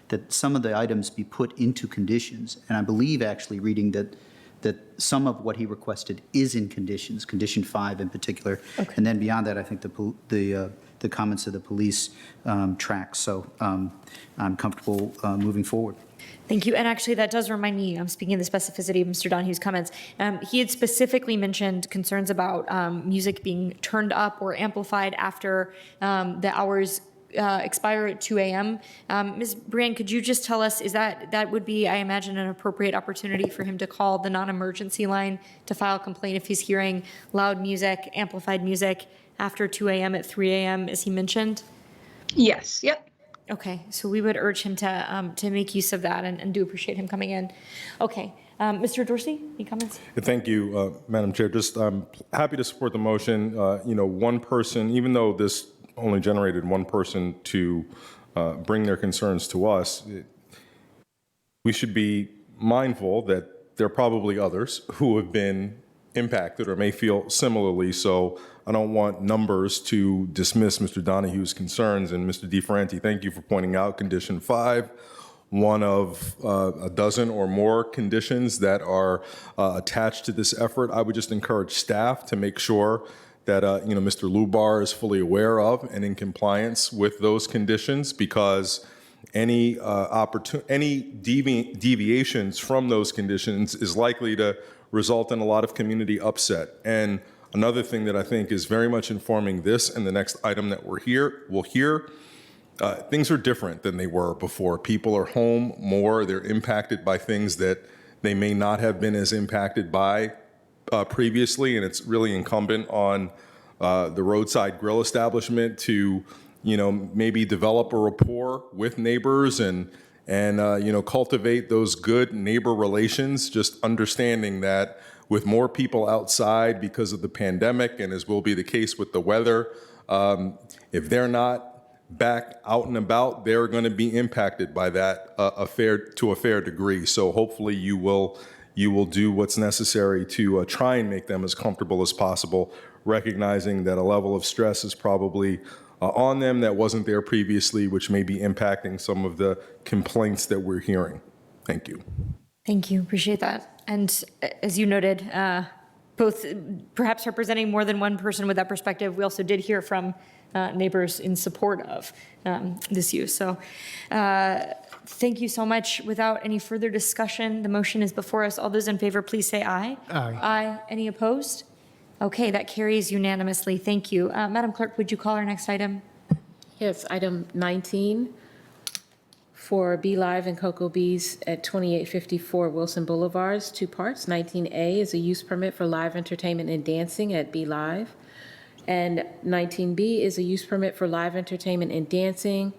that some of the items be put into conditions, and I believe actually reading that some of what he requested is in conditions, condition 5 in particular, okay. And then beyond that, I think the comments of the police track. So I'm comfortable moving forward. Thank you. And actually, that does remind me, I'm speaking of the specificity of Mr. Donohue's comments. He had specifically mentioned concerns about music being turned up or amplified after the hours expire at 2 a.m. Ms. Brian, could you just tell us, that would be, I imagine, an appropriate opportunity for him to call the non-emergency line to file a complaint if he's hearing loud music, amplified music after 2 a.m. at 3 a.m., as he mentioned? Yes. Yep. Okay, so we would urge him to make use of that and do appreciate him coming in. Okay, Mr. Dorsey, any comments? Thank you, Madam Chair. Just happy to support the motion. One person, even though this only generated one person to bring their concerns to us, we should be mindful that there are probably others who have been impacted or may feel similarly. So I don't want numbers to dismiss Mr. Donohue's concerns. And Mr. DeFranti, thank you for pointing out condition 5, one of a dozen or more conditions that are attached to this effort. I would just encourage staff to make sure that Mr. Lubar is fully aware of and in compliance with those conditions, because any deviations from those conditions is likely to result in a lot of community upset. And another thing that I think is very much informing this and the next item that we'll hear, things are different than they were before. People are home more. They're impacted by things that they may not have been as impacted by previously, and it's really incumbent on the Roadside Grill establishment to, maybe develop a rapport with neighbors and cultivate those good neighbor relations, just understanding that with more people outside because of the pandemic, and as will be the case with the weather, if they're not back out and about, they're going to be impacted by that to a fair degree. So hopefully you will do what's necessary to try and make them as comfortable as possible, recognizing that a level of stress is probably on them that wasn't there previously, which may be impacting some of the complaints that we're hearing. Thank you. Thank you. Appreciate that. And as you noted, both perhaps representing more than one person with that perspective, we also did hear from neighbors in support of this use. So thank you so much. Without any further discussion, the motion is before us. All those in favor, please say aye. Aye. Aye. Any opposed? Okay, that carries unanimously. Thank you. Madam Clerk, would you call our next item? Yes, item 19 for Be Live and Cocoa Bees at 2854 Wilson Boulevard, 2 parts. 19A is a use permit for live entertainment and dancing at Be Live. And 19B is a use permit for live entertainment and dancing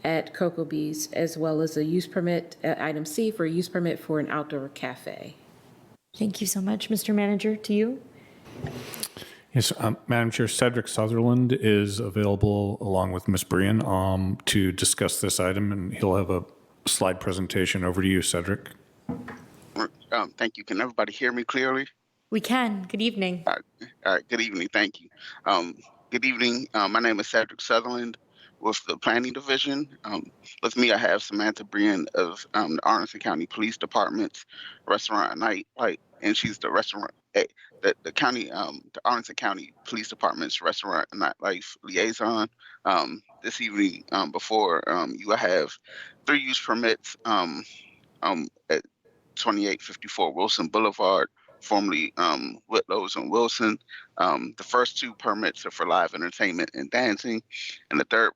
at Cocoa Bees, as well as a use permit, item C, for a use permit for an outdoor cafe. Thank you so much, Mr. Manager. To you. Yes, Madam Chair, Cedric Sutherland is available along with Ms. Brian to discuss this item, and he'll have a slide presentation. Over to you, Cedric. Thank you. Can everybody hear me clearly? We can. Good evening. All right. Good evening. Thank you. Good evening. My name is Cedric Sutherland with the Planning Division. With me, I have Samantha Brian of the Arlington County Police Department's Restaurant and Nightlife, and she's the the Arlington County Police Department's Restaurant and Nightlife Liaison. This evening, before you, I have 3 use permits at 2854 Wilson Boulevard, formerly Whitlow's and Wilson. The first 2 permits are for live entertainment and dancing, and the third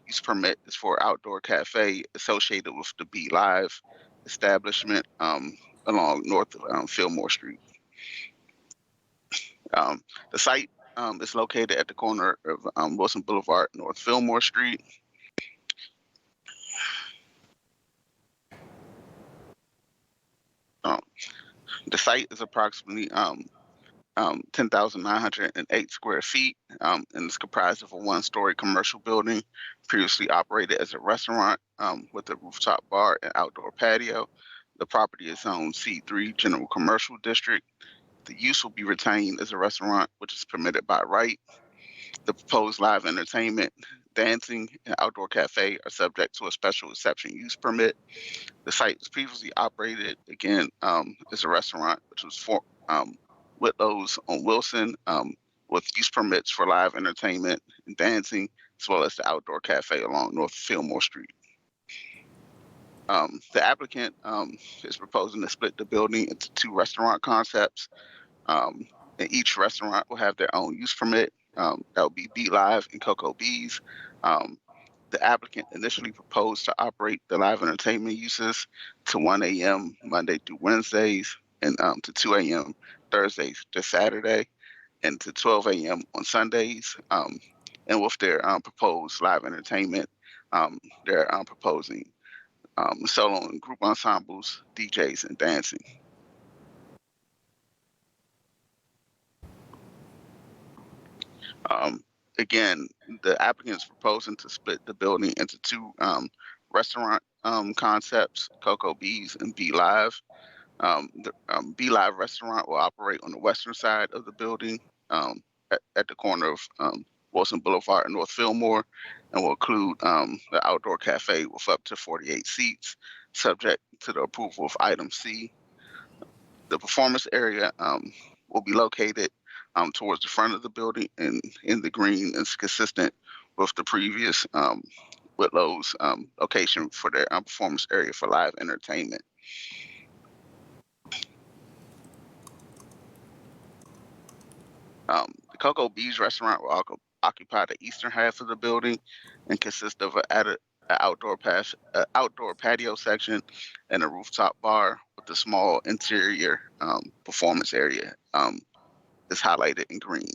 use permit is for outdoor cafe associated with the Be Live establishment along North Fillmore Street. The site is located at the corner of Wilson Boulevard, North Fillmore Street. The site is approximately 10,908 square feet and is comprised of a 1-story commercial building previously operated as a restaurant with a rooftop bar and outdoor patio. The property is zoned C3 General Commercial District. The use will be retained as a restaurant, which is permitted by right. The proposed live entertainment, dancing, and outdoor cafe are subject to a special exception use permit. The site was previously operated, again, as a restaurant, which was for Whitlow's on Wilson, with use permits for live entertainment and dancing, as well as the outdoor cafe along North Fillmore Street. The applicant is proposing to split the building into 2 restaurant concepts, and each restaurant will have their own use permit. That will be Be Live and Cocoa Bees. The applicant initially proposed to operate the live entertainment uses to 1 a.m. Monday through Wednesdays and to 2 a.m. Thursdays to Saturday and to 12 a.m. on Sundays. And with their proposed live entertainment, they're proposing solo and group ensembles, DJs, and dancing. Again, the applicant is proposing to split the building into 2 restaurant concepts, Cocoa Bees and Be Live. The Be Live restaurant will operate on the western side of the building at the corner of Wilson Boulevard and North Fillmore, and will include the outdoor cafe with up to 48 seats, subject to the approval of item C. The performance area will be located towards the front of the building and in the green, is consistent with the previous Whitlow's location for their performance area for live entertainment. The Cocoa Bees restaurant will occupy the eastern half of the building and consist of an outdoor patio section and a rooftop bar with a small interior performance area is highlighted in green.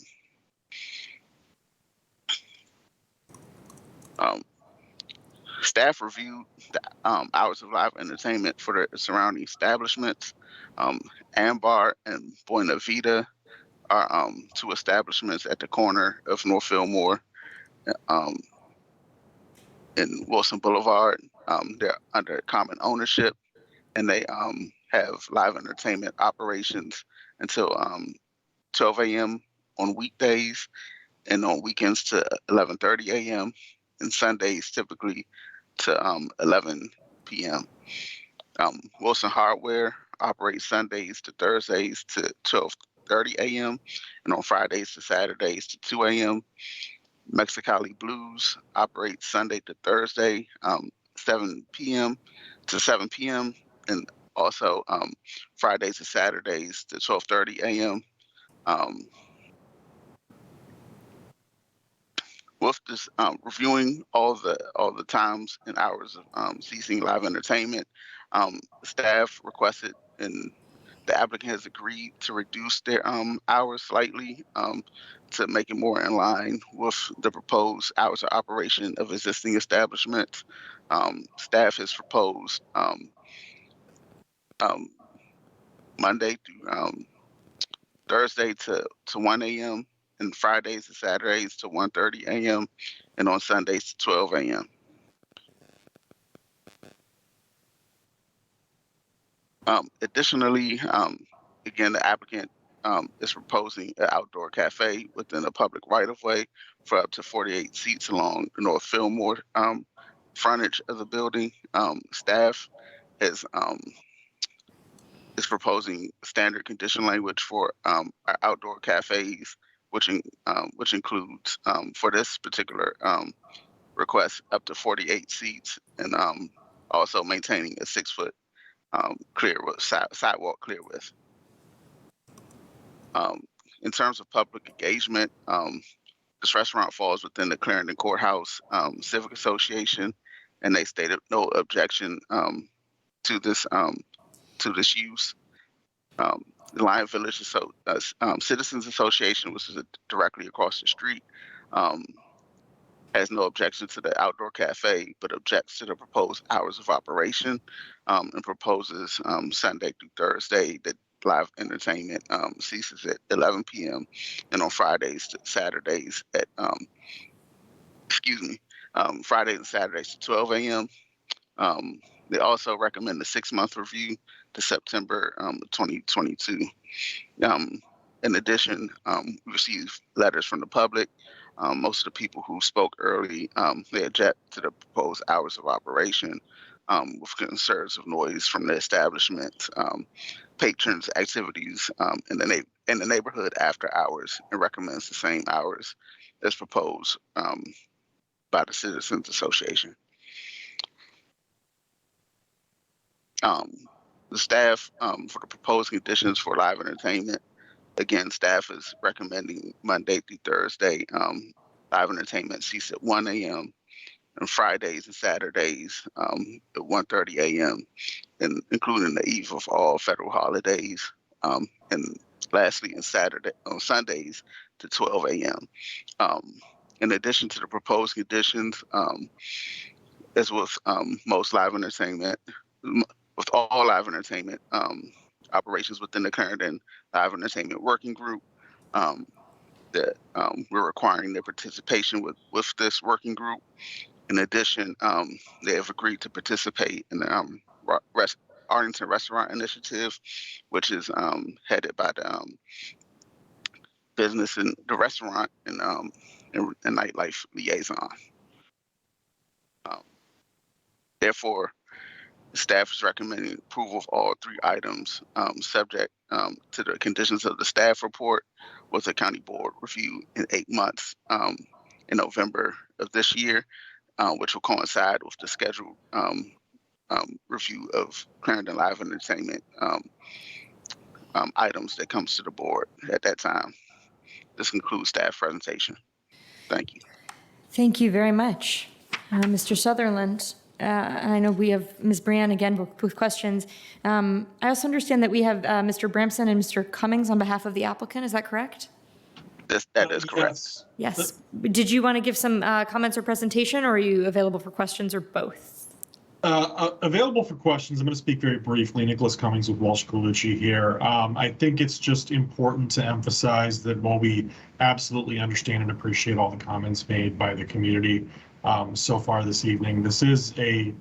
Staff reviewed the hours of live entertainment for the surrounding establishments. Ambar and Buena Vida are 2 establishments at the corner of North Fillmore in Wilson Boulevard. They're under common ownership, and they have live entertainment operations until 12 a.m. on weekdays and on weekends to 11:30 a.m. and Sundays typically to 11 p.m. Wilson Hardware operates Sundays to Thursdays to 12:30 a.m. and on Fridays to Saturdays to 2 a.m. Mexicali Blues operates Sunday to Thursday, 7 p.m. to 7 p.m. and also Fridays to Saturdays to 12:30 a.m. With this reviewing all the times and hours of ceasing live entertainment, staff requested and The applicant has agreed to reduce their hours slightly to make it more in line with the proposed hours of operation of existing establishments. Staff has proposed Monday through Thursday to 1 a.m. and Fridays and Saturdays to 1:30 a.m. and on Sundays to 12 a.m. Additionally, again, the applicant is proposing an outdoor cafe within a public right-of-way for up to 48 seats along the North Fillmore frontage of the building. Staff is proposing standard condition language for our outdoor cafes, which includes for this particular request up to 48 seats, and also maintaining a 6-foot clear with sidewalk clear width. In terms of public engagement, this restaurant falls within the Clarendon Courthouse Civic Association, and they stated no objection to this use. The Lion Village Citizens Association, which is directly across the street, has no objection to the outdoor cafe, but objects to the proposed hours of operation, and proposes Sunday through Thursday that live entertainment ceases at 11 p.m. and on Fridays to Saturdays at Fridays and Saturdays to 12 a.m. They also recommend a 6-month review to September 2022. In addition, we received letters from the public. Most of the people who spoke early, they object to the proposed hours of operation with concerns of noise from the establishment, patrons' activities in the neighborhood after hours, and recommends the same hours as proposed by the Citizens Association. The staff for the proposed conditions for live entertainment, again, staff is recommending Monday through Thursday live entertainment cease at 1 a.m. and Fridays and Saturdays at 1:30 a.m. and including the eve of all federal holidays, and lastly on Sundays to 12 a.m. In addition to the proposed conditions, as with most live entertainment, with all live entertainment operations within the Clarendon Live Entertainment Working Group, that we're requiring their participation with this working group. In addition, they have agreed to participate in the Arlington Restaurant Initiative, which is headed by the business and the restaurant and nightlife liaison. Therefore, staff is recommending approval of all 3 items, subject to the conditions of the staff report with the county board review in 8 months in November of this year, which will coincide with the scheduled review of Clarendon Live Entertainment items that comes to the board at that time. This concludes staff presentation. Thank you. Thank you very much. Mr. Sutherland, and I know we have Ms. Brian again with questions. I also understand that we have Mr. Bramson and Mr. Cummings on behalf of the applicant. Is that correct? That is correct. Yes. Did you want to give some comments or presentation, or are you available for questions, or both? Available for questions. I'm going to speak very briefly. Nicholas Cummings with Walsh Colucci here. I think it's just important to emphasize that while we absolutely understand and appreciate all the comments made by the community so far this evening, this is a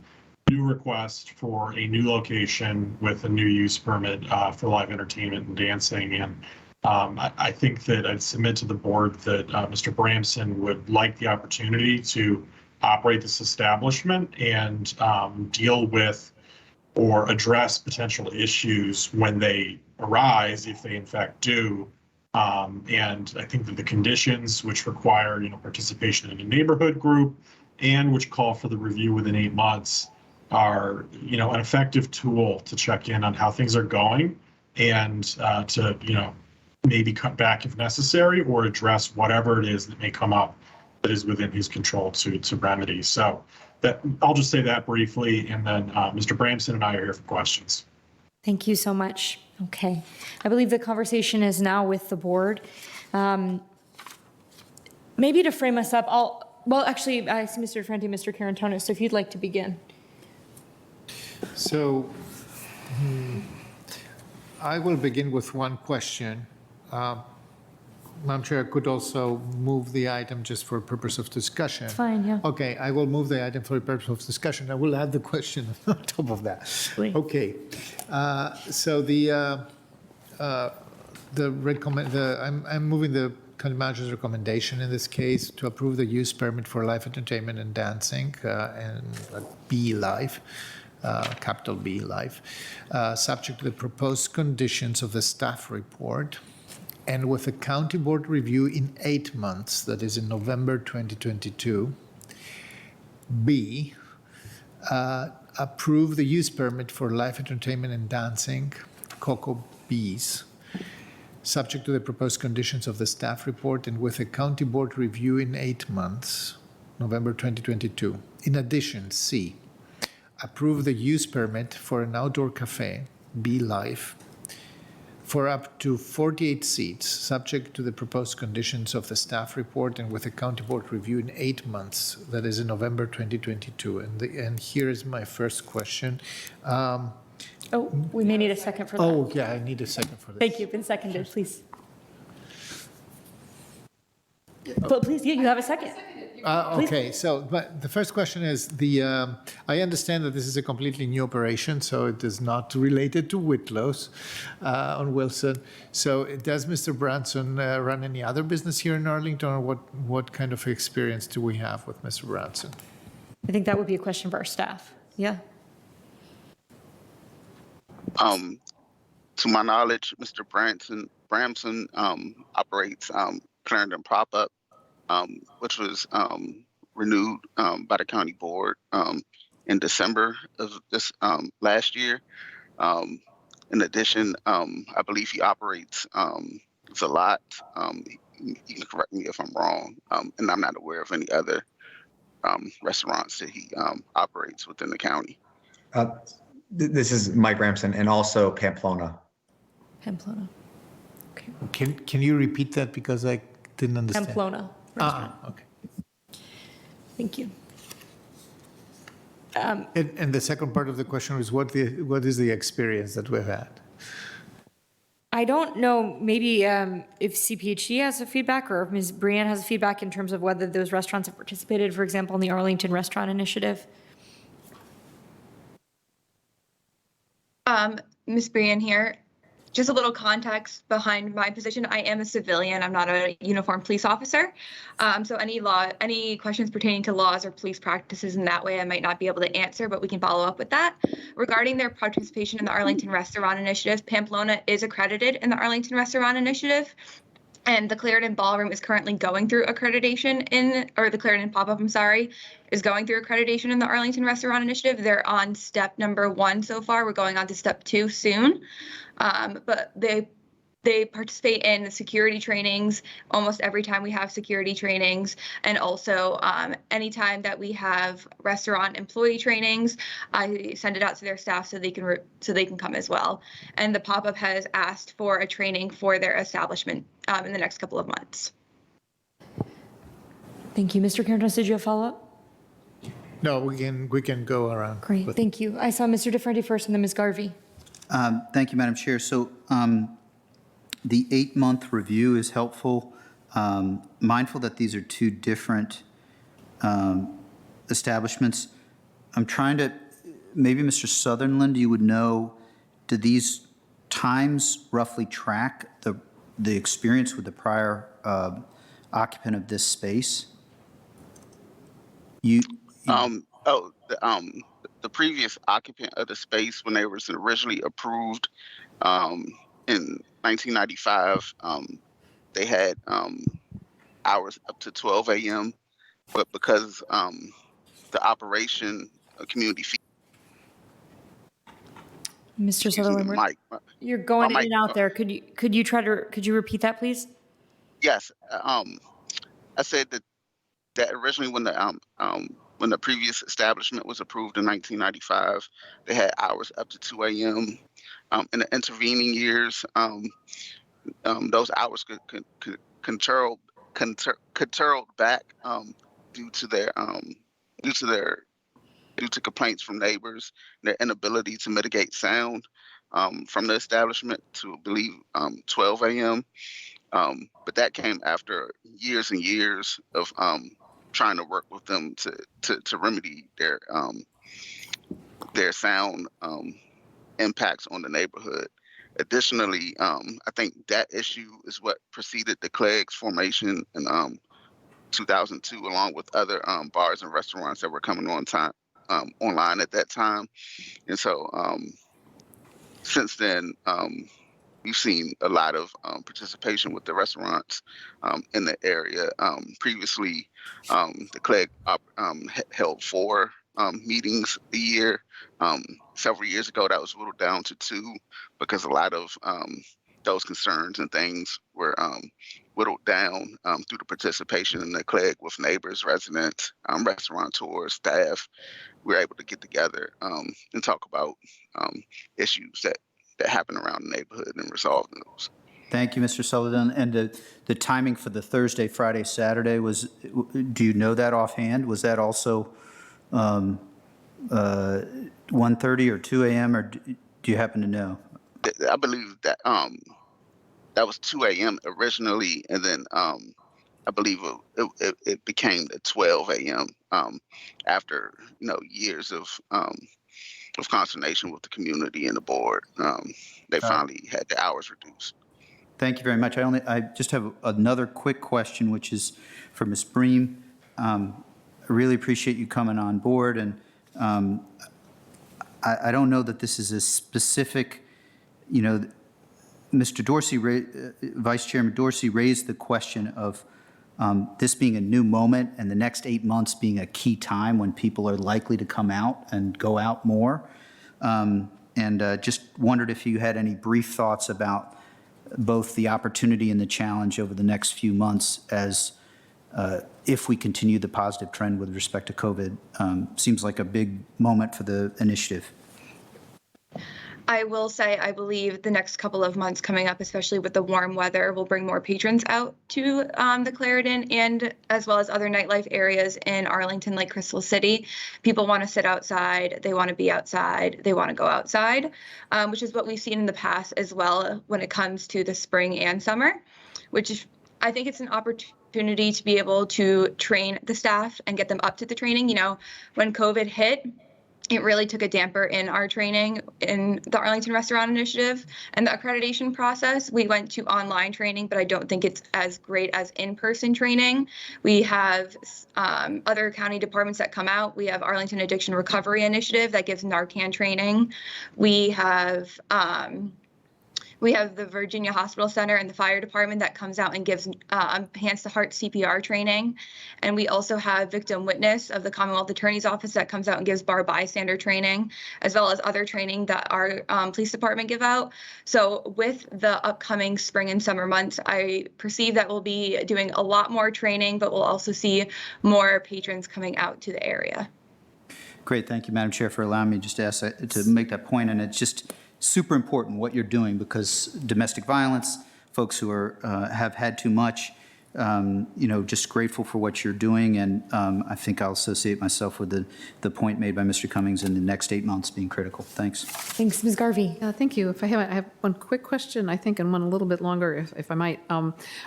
new request for a new location with a new use permit for live entertainment and dancing. And I think that I'd submit to the board that Mr. Bramson would like the opportunity to operate this establishment and deal with or address potential issues when they arise, if they in fact do. And I think that the conditions which require, participation in a neighborhood group and which call for the review within 8 months are, an effective tool to check in on how things are going and to, maybe cut back if necessary or address whatever it is that may come up that is within his control to remedy. So that I'll just say that briefly, and then Mr. Bramson and I are here for questions. Thank you so much. Okay. I believe the conversation is now with the board. Maybe to frame us up, actually, I see Mr. Frienti, Mr. Carantonis, so if you'd like to begin. So I will begin with one question. Madam Chair, I could also move the item just for purpose of discussion. It's fine, yeah. Okay, I will move the item for the purpose of discussion. I will add the question on top of that. Great. Okay. So I'm moving the county manager's recommendation in this case to approve the use permit for live entertainment and dancing and B Live, capital B Live, subject to the proposed conditions of the staff report and with a county board review in 8 months, that is in November 2022. B, approve the use permit for live entertainment and dancing, Cocoa Bees, subject to the proposed conditions of the staff report and with a county board review in 8 months, November 2022. In addition, C, approve the use permit for an outdoor cafe, Be Live, for up to 48 seats, subject to the proposed conditions of the staff report and with a county board review in 8 months, that is in November 2022. And here is my first question. We may need a second for that. Oh, yeah, I need a second for this. Thank you. Been seconded, please. But please, you have a second. Okay, so but the first question is I understand that this is a completely new operation, so it is not related to Whitlow's on Wilson. So does Mr. Branson run any other business here in Arlington, or what kind of experience do we have with Mr. Branson? I think that would be a question for our staff. Yeah. To my knowledge, Mr. Bramson operates Clarendon Pop-Up, which was renewed by the county board in December of this last year. In addition, I believe he operates Zalat. You can correct me if I'm wrong, and I'm not aware of any other restaurants that he operates within the county. This is Mike Ramson, and also Pamplona. Pamplona. Can you repeat that because I didn't understand? Pamplona. Okay. Thank you. And the second part of the question is what is the experience that we've had? I don't know, maybe if CPHD has a feedback or if Ms. Brianne has a feedback in terms of whether those restaurants have participated, for example, in the Arlington Restaurant Initiative. Ms. Brianne here. Just a little context behind my position. I am a civilian. I'm not a uniformed police officer. So any questions pertaining to laws or police practices in that way, I might not be able to answer, but we can follow up with that. Regarding their participation in the Arlington Restaurant Initiative, Pamplona is accredited in the Arlington Restaurant Initiative. And the Clarendon Ballroom is currently going through accreditation the Clarendon Pop-Up, is going through accreditation in the Arlington Restaurant Initiative. They're on step number 1 so far. We're going on to step 2 soon. But they participate in the security trainings almost every time we have security trainings, and also anytime that we have restaurant employee trainings, I send it out to their staff so they can come as well. And the pop-up has asked for a training for their establishment in the next couple of months. Thank you. Mr. Carantonis, did you have follow-up? No, we can go around. Great, thank you. I saw Mr. DeFrenti first and then Ms. Garvey. Thank you, Madam Chair. So the 8-month review is helpful. Mindful that these are 2 different establishments. I'm trying to, maybe Mr. Sutherland, you would know, do these times roughly track the experience with the prior occupant of this space? The previous occupant of the space, when they was originally approved in 1995, they had hours up to 12 a.m. But because the operation community fee. Mr. Sutherland, you're going in and out there. Could you repeat that, please? Yes, I said that originally when the previous establishment was approved in 1995, they had hours up to 2 a.m. In the intervening years, those hours could curtailed back due to their due to their due to complaints from neighbors, their inability to mitigate sound from the establishment to, I believe, 12 a.m. But that came after years and years of trying to work with them to remedy their sound impacts on the neighborhood. Additionally, I think that issue is what preceded the CLEG's formation in 2002, along with other bars and restaurants that were coming online at that time. And so since then, we've seen a lot of participation with the restaurants in the area. Previously, the CLEG held 4 meetings a year. Several years ago, that was whittled down to 2 because a lot of those concerns and things were whittled down through the participation in the CLEG with neighbors, residents, restaurateurs, staff. We were able to get together and talk about issues that happen around the neighborhood and resolve those. Thank you, Mr. Sullivan. And the timing for the Thursday, Friday, Saturday was, do you know that offhand? Was that also 1:30 or 2 a.m. or do you happen to know? I believe that that was 2 a.m. originally, and then I believe it became the 12 a.m. After years of consternation with the community and the board. They finally had the hours reduced. Thank you very much. I just have another quick question, which is for Ms. Bream. I really appreciate you coming on board, and I don't know that this is a specific, Mr. Dorsey, Vice Chairman Dorsey raised the question of this being a new moment and the next 8 months being a key time when people are likely to come out and go out more. Just wondered if you had any brief thoughts about both the opportunity and the challenge over the next few months as if we continue the positive trend with respect to COVID. Seems like a big moment for the initiative. I will say, I believe the next couple of months coming up, especially with the warm weather, will bring more patrons out to the Clarendon and as well as other nightlife areas in Arlington, like Crystal City. People want to sit outside. They want to be outside. They want to go outside, which is what we've seen in the past as well when it comes to the spring and summer, which I think it's an opportunity to be able to train the staff and get them up to the training. When COVID hit, it really took a damper in our training in the Arlington Restaurant Initiative and the accreditation process. We went to online training, but I don't think it's as great as in-person training. We have other county departments that come out. We have Arlington Addiction Recovery Initiative that gives Narcan training. We have the Virginia Hospital Center and the fire department that comes out and gives hands-to-heart CPR training. And we also have Victim Witness of the Commonwealth Attorney's Office that comes out and gives bar bystander training, as well as other training that our police department give out. So with the upcoming spring and summer months, I perceive that we'll be doing a lot more training, but we'll also see more patrons coming out to the area. Great. Thank you, Madam Chair, for allowing me just to make that point. And it's just super important what you're doing because domestic violence, folks who have had too much, just grateful for what you're doing. And I think I'll associate myself with the point made by Mr. Cummings in the next 8 months being critical. Thanks. Thanks, Ms. Garvey. Thank you. I have one quick question, I think, and one a little bit longer, if I might.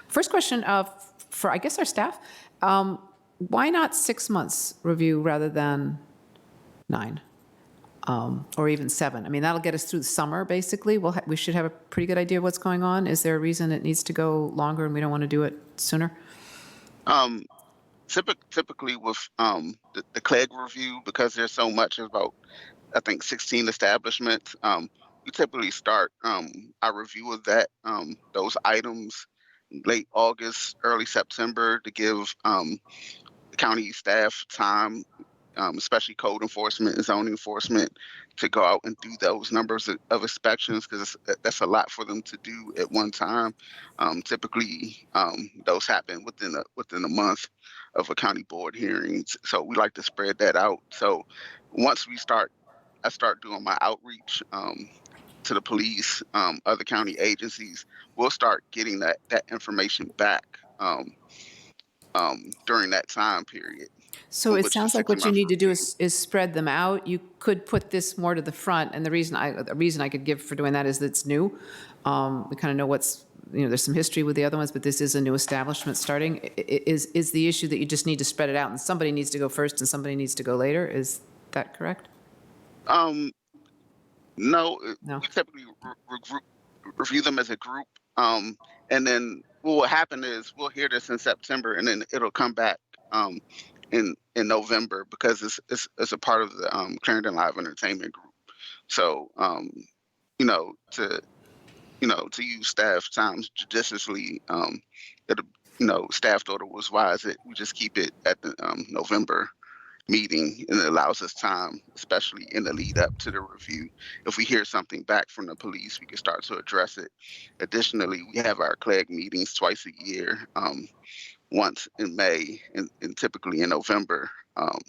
First question for, I guess, our staff. Why not 6 months review rather than 9? Or even 7. I mean, that'll get us through the summer, basically. We should have a pretty good idea of what's going on. Is there a reason it needs to go longer and we don't want to do it sooner? Typically with the CLEG review, because there's so much, about, I think, 16 establishments, we typically start our review of those items late August, early September to give the county staff time, especially code enforcement and zoning enforcement, to go out and do those numbers of inspections because that's a lot for them to do at one time. Typically, those happen within a month of a county board hearing. So we like to spread that out. So once I start doing my outreach to the police, other county agencies, we'll start getting that information back during that time period. So it which sounds is like 60 what you months need to do review. is spread them out. You could put this more to the front, and the reason I could give for doing that is that it's new. We kind of know what's, there's some history with the other ones, but this is a new establishment starting. Is the issue that you just need to spread it out, and somebody needs to go first and somebody needs to go later? Is that correct? No, we typically review them as a group, and then what will happen is we'll hear this in September, and then it'll come back in November because it's a part of the Clarendon Live Entertainment Group. So to use staff times judiciously, staff thought it was wise that we just keep it at the November meeting, and it allows us time, especially in the lead up to the review. If we hear something back from the police, we can start to address it. Additionally, we have our CLEG meetings twice a year, once in May and typically in November. And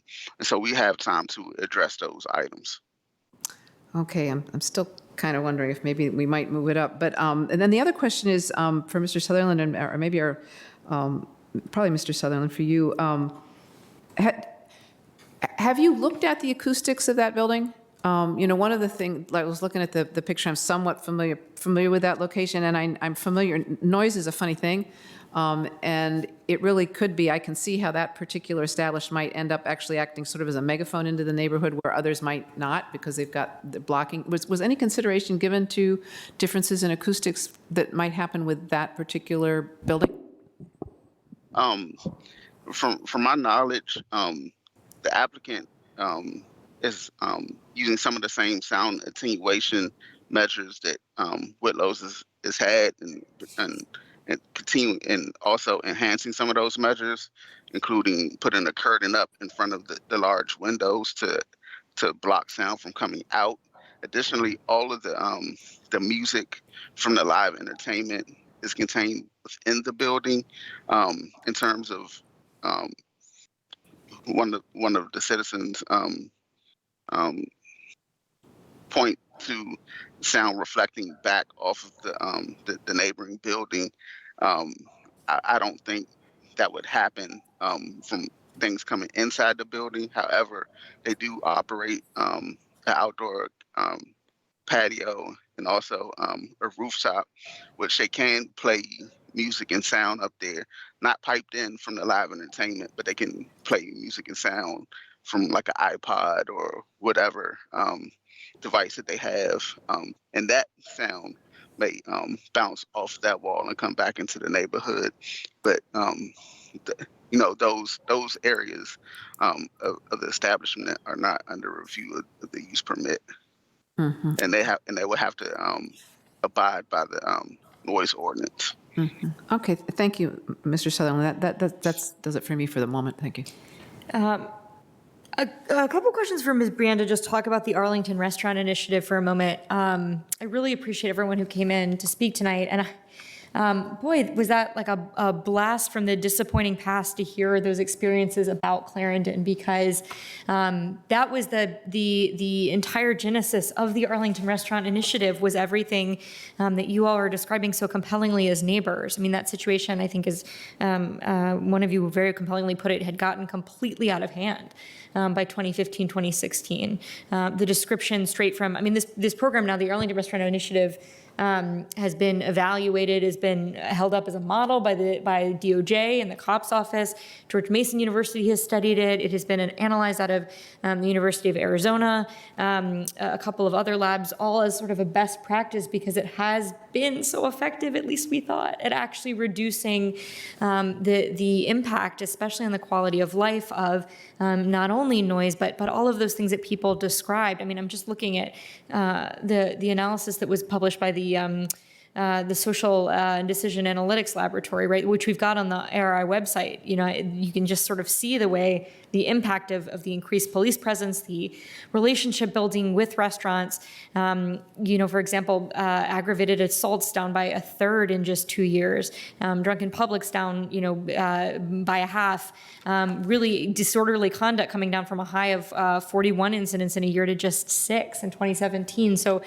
so we have time to address those items. Okay, I'm still kind of wondering if maybe we might move it up. But and then the other question is for Mr. Sutherland, or maybe probably Mr. Sutherland, for you. Have you looked at the acoustics of that building? One of the things, I was looking at the picture, I'm somewhat familiar with that location, and I'm familiar. Noise is a funny thing, and it really could be. I can see how that particular establishment might end up actually acting sort of as a megaphone into the neighborhood where others might not, because they've got the blocking. Was any consideration given to differences in acoustics that might happen with that particular building? From my knowledge, the applicant is using some of the same sound attenuation measures that Whitlow's has had, and continue, and also enhancing some of those measures, including putting a curtain up in front of the large windows to block sound from coming out. Additionally, all of the music from the live entertainment is contained within the building. In terms of one of the citizens point to sound reflecting back off of the neighboring building. I don't think that would happen from things coming inside the building. However, they do operate an outdoor patio and also a rooftop, which they can play music and sound up there, not piped in from the live entertainment, but they can play music and sound from like an iPod or whatever device that they have, and that sound may bounce off that wall and come back into the neighborhood. But those areas of the establishment are not under review of the use permit, and they will have to abide by the noise ordinance. Okay, thank you, Mr. Sutherland. That does it for me for the moment. Thank you. A couple questions for Ms. Briand to just talk about the Arlington Restaurant Initiative for a moment. I really appreciate everyone who came in to speak tonight, and boy, was that like a blast from the disappointing past to hear those experiences about Clarendon, because that was the entire genesis of the Arlington Restaurant Initiative, was everything that you all are describing so compellingly as neighbors. I mean, that situation, I think, is one of you very compellingly put it, had gotten completely out of hand by 2015, 2016. The description straight from, I mean, this program now, the Arlington Restaurant Initiative, has been evaluated, has been held up as a model by DOJ and the COPS office. George Mason University has studied it. It has been analyzed out of the University of Arizona, a couple of other labs, all as sort of a best practice, because it has been so effective, at least we thought, at actually reducing the impact, especially on the quality of life of not only noise, but all of those things that people described. I mean, I'm just looking at the analysis that was published by the Social Decision Analytics Laboratory, right, which we've got on the ARI website. You can just sort of see the way the impact of the increased police presence, the relationship building with restaurants. For example, aggravated assaults down by a third in just 2 years, drunken publics down, by a half, really disorderly conduct coming down from a high of 41 incidents in a year to just 6 in 2017. So,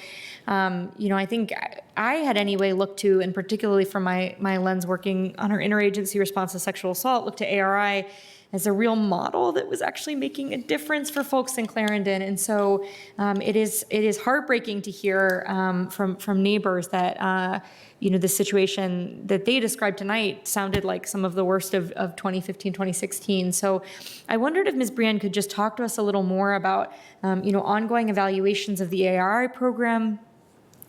I think I had anyway looked to, and particularly from my lens working on our interagency response to sexual assault, looked to ARI as a real model that was actually making a difference for folks in Clarendon. And so it is heartbreaking to hear from neighbors that the situation that they described tonight sounded like some of the worst of 2015, 2016. So I wondered if Ms. Brienne could just talk to us a little more about ongoing evaluations of the ARI program,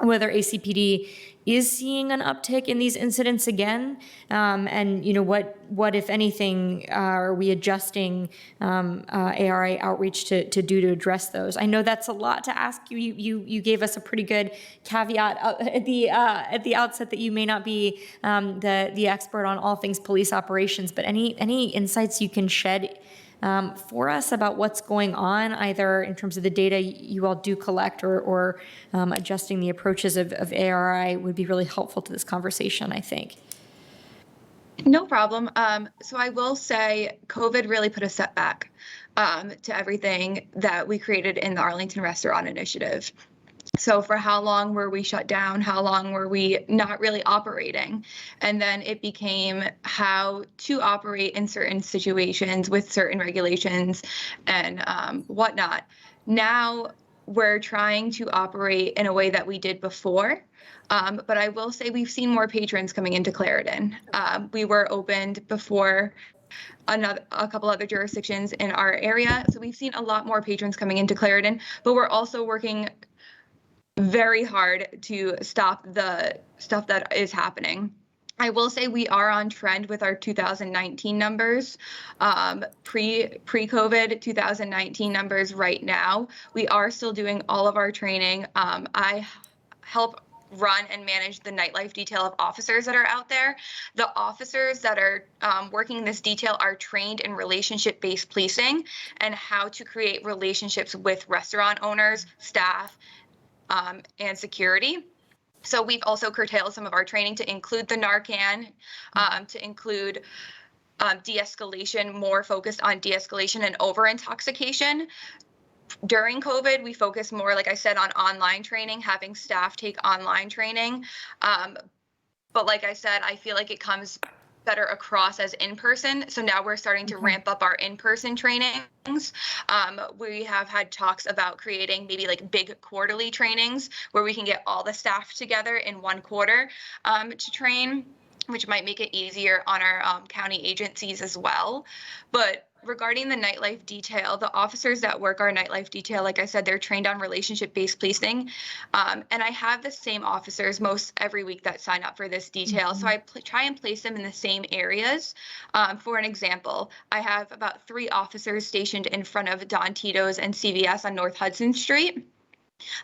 whether ACPD is seeing an uptick in these incidents again, and what if anything are we adjusting ARI outreach to do to address those? I know that's a lot to ask you. You gave us a pretty good caveat at the outset that you may not be the expert on all things police operations, but any insights you can shed for us about what's going on, either in terms of the data you all do collect or adjusting the approaches of ARI would be really helpful to this conversation, I think. No problem. So I will say COVID really put a setback to everything that we created in the Arlington Restaurant Initiative. So for how long were we shut down? How long were we not really operating? And then it became how to operate in certain situations with certain regulations and whatnot. Now we're trying to operate in a way that we did before. But I will say we've seen more patrons coming into Clarendon. We were opened before a couple other jurisdictions in our area. So we've seen a lot more patrons coming into Clarendon, but we're also working very hard to stop the stuff that is happening. I will say we are on trend with our 2019 numbers, pre-COVID 2019 numbers right now. We are still doing all of our training. I help run and manage the nightlife detail of officers that are out there. The officers that are working this detail are trained in relationship-based policing and how to create relationships with restaurant owners, staff, and security. So we've also curtailed some of our training to include the Narcan, to include de-escalation, more focused on de-escalation and over-intoxication. During COVID, we focused more, like I said, on online training, having staff take online training. But like I said, I feel like it comes better across as in-person. So now we're starting to ramp up our in-person trainings. We have had talks about creating maybe like big quarterly trainings where we can get all the staff together in one quarter to train, which might make it easier on our county agencies as well. But regarding the nightlife detail, the officers that work our nightlife detail, like I said, they're trained on relationship-based policing. And I have the same officers most every week that sign up for this detail. So I try and place them in the same areas. For an example, I have about 3 officers stationed in front of Don Tito's and CVS on North Hudson Street.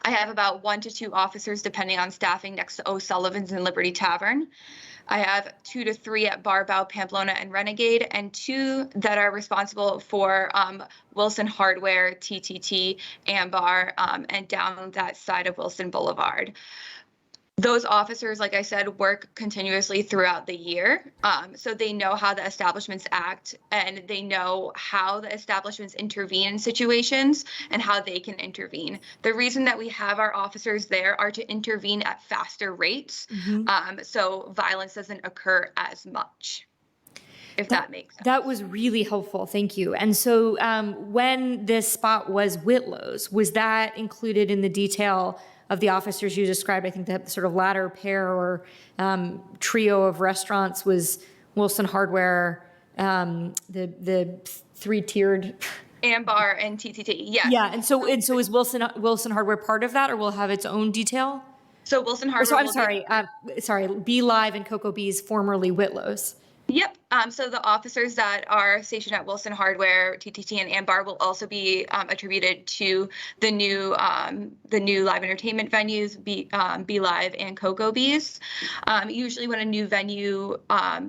I have about 1 to 2 officers, depending on staffing, next to O'Sullivan's and Liberty Tavern. I have 2 to 3 at Barbow, Pamplona, and Renegade, and 2 that are responsible for Wilson Hardware, TTT, Ambar, and down that side of Wilson Boulevard. Those officers, like I said, work continuously throughout the year. So they know how the establishments act, and they know how the establishments intervene in situations and how they can intervene. The reason that we have our officers there are to intervene at faster rates, so violence doesn't occur as much, if that makes sense. That was really helpful. Thank you. And so when this spot was Whitlow's, was that included in the detail of the officers you described? I think the sort of latter pair or trio of restaurants was Wilson Hardware, the 3-tiered. Ambar and TTT, yes. Yeah, and so is Wilson Hardware part of that, or will have its own detail? So Wilson Hardware. Be Live and Cocoa Bees, formerly Whitlow's. Yep. So the officers that are stationed at Wilson Hardware, TTT, and Ambar will also be attributed to the new live entertainment venues, Be Live and Cocoa Bees. Usually, when a new venue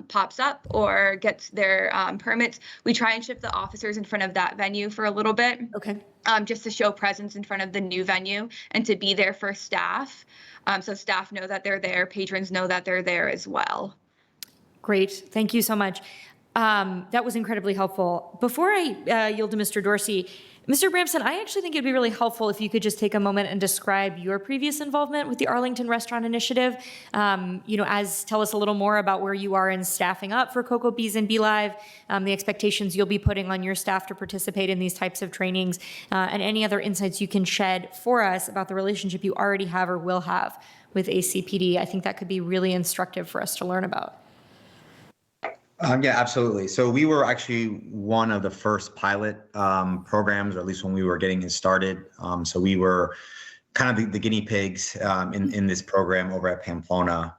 pops up or gets their permits, we try and shift the officers in front of that venue for a little bit. Okay. Just to show presence in front of the new venue and to be there for staff. So staff know that they're there, patrons know that they're there as well. Great. Thank you so much. That was incredibly helpful. Before I yield to Mr. Dorsey, Mr. Bramson, I actually think it'd be really helpful if you could just take a moment and describe your previous involvement with the Arlington Restaurant Initiative. Tell us a little more about where you are in staffing up for Cocoa Bees and Be Live, the expectations you'll be putting on your staff to participate in these types of trainings, and any other insights you can shed for us about the relationship you already have or will have with ACPD. I think that could be really instructive for us to learn about. Yeah, absolutely. So we were actually one of the first pilot programs, or at least when we were getting it started. So we were kind of the guinea pigs in this program over at Pamplona.